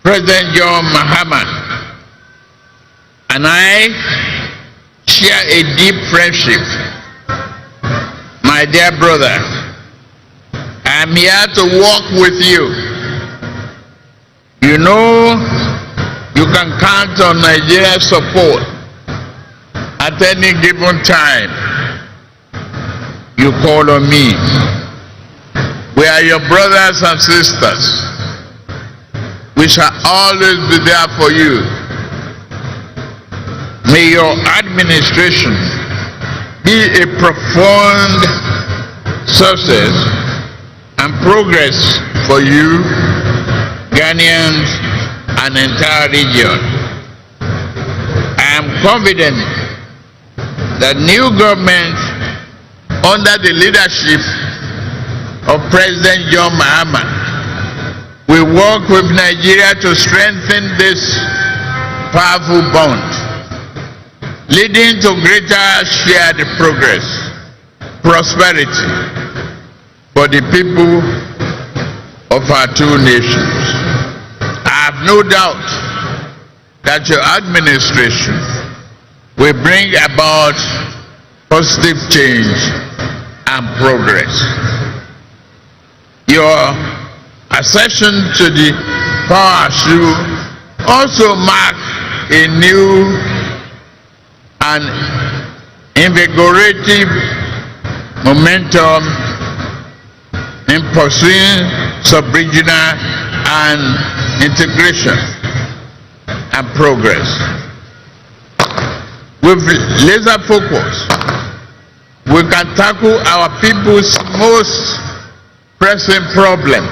President John Mahama and I share a deep friendship. My dear brother, I am here to walk with you You know you can count on Nigeria's support at any given time. You call on me. We are your brothers and sisters. We shall always be there for you. May your administration be a profound success and progress for you, Ghanaians, and the entire region. I am confident that new government under the leadership of President John Mahama will work with Nigeria to strengthen this powerful bond, leading to greater shared progress, prosperity for the people of our two nations. I have no doubt that your administration will bring about positive change and progress. Your accession to the power should also mark a new and invigorating momentum in pursuing sub-regional and integration and progress. With laser focus, we can tackle our people's most pressing problem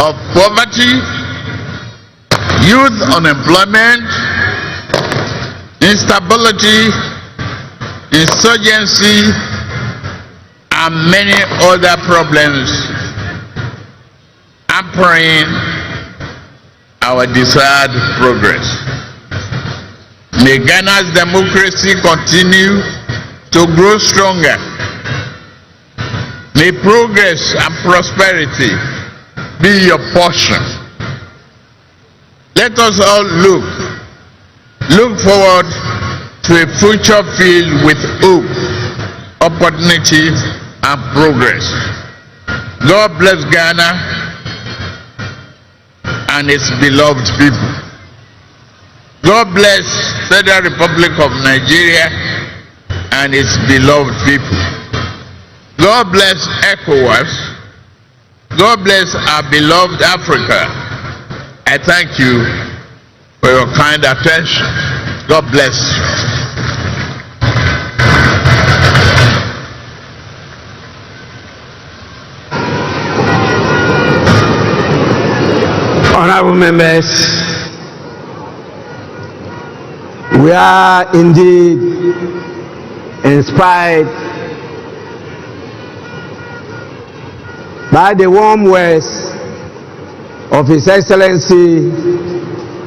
of poverty, youth unemployment, instability, insurgency, and many other problems hampering our desired progress. May Ghana's democracy continue to grow stronger. May progress and prosperity be your portion. Let us all look forward to a future filled with hope, opportunity, and progress. God bless Ghana and its beloved people. God bless Federal Republic of Nigeria and its beloved people. God bless ECOWAS. God bless our beloved Africa. I thank you for your kind attention. God bless you. Honorable members, we are indeed inspired by the warm words of His Excellency,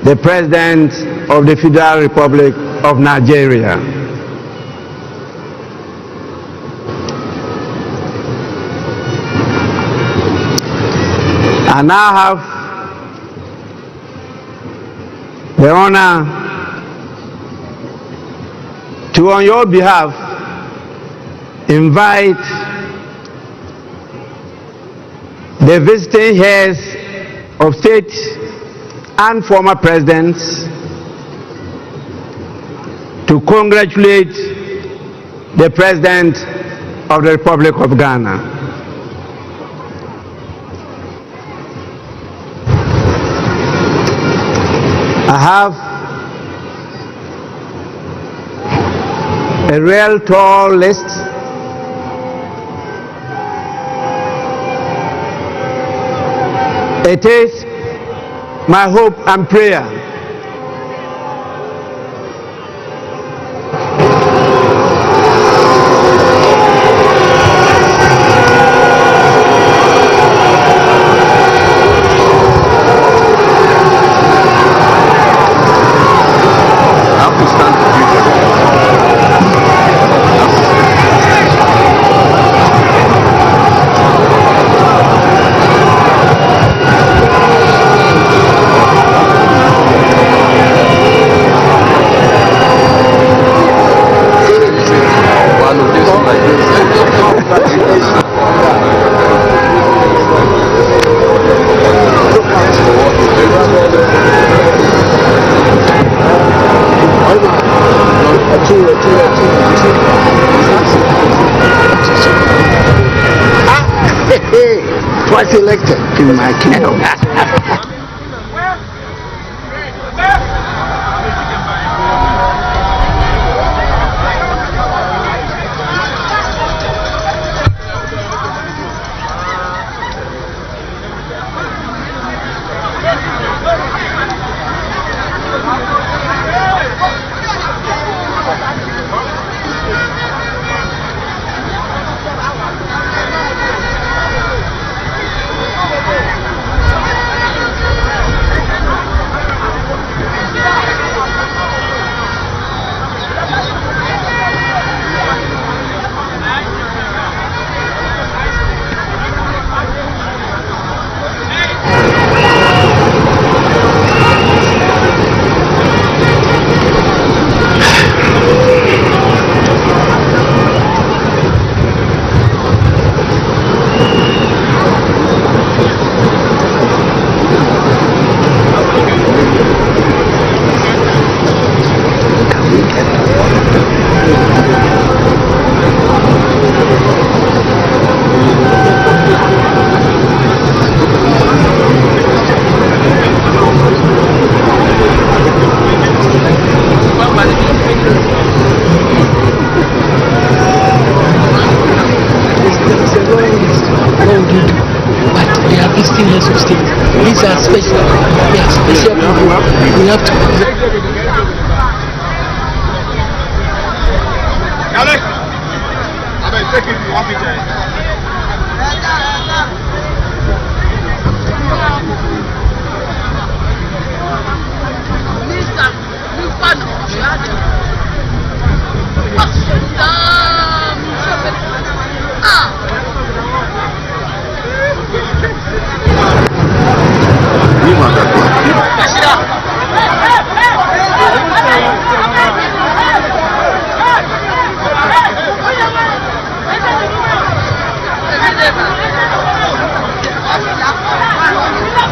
the President of the Federal Republic of Nigeria. I now have the honor to, on your behalf, invite the visiting heads of state and former presidents to congratulate the President of the Republic of Ghana. I have a real tall list . It is my hope and prayer was elected in my kingdom.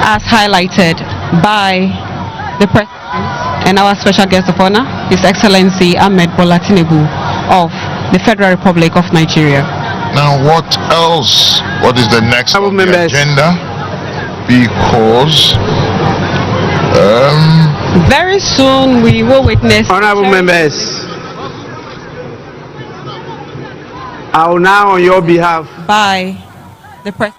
As highlighted by the President and our special guest of honor, His Excellency Ahmed Bola Tinubu of the Federal Republic of Nigeria. Now, what else? What is the next on the agenda? Because very soon we will witness. Honorable members, I will now, on your behalf, by the President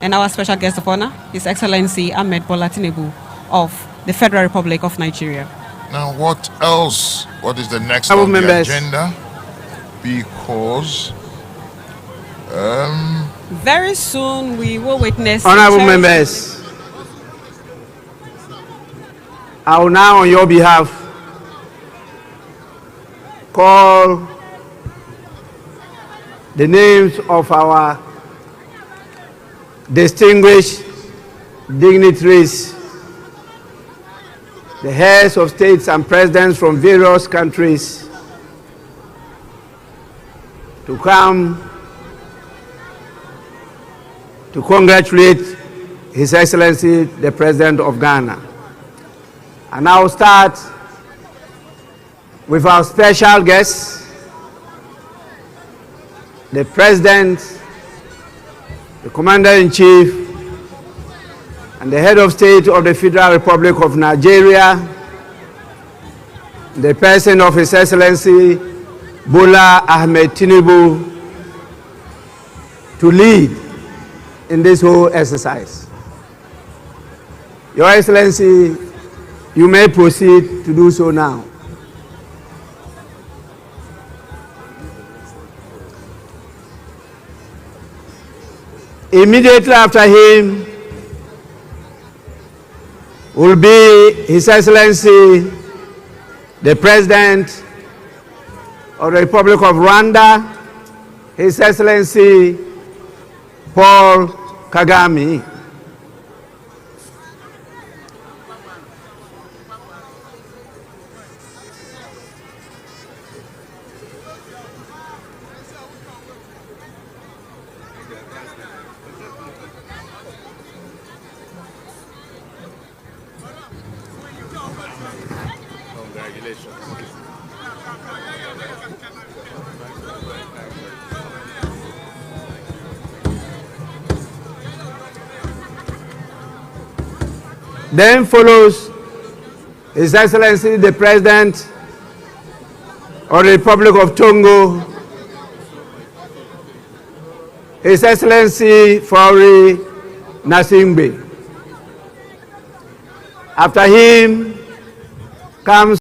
and our special guest of honor, His Excellency Ahmed Bola Tinubu of the Federal Republic of Nigeria. Now, what else? What is the next on the agenda? Because very soon we will witness. Honorable members, I will now, on your behalf, call the names of our distinguished dignitaries, the heads of states and presidents from various countries, to come to congratulate His Excellency the President of Ghana. And I will start with our special guest, the President, the Commander-in-Chief, and the Head of State of the Federal Republic of Nigeria, the person of His Excellency Bola Ahmed Tinubu, to lead in this whole exercise. Your Excellency, you may proceed to do so now. Immediately after him will be His Excellency the President of the Republic of Rwanda, His Excellency Paul Kagame. Then follows His Excellency the President of the Republic of Togo, His Excellency Faure Gnassingbé. After him comes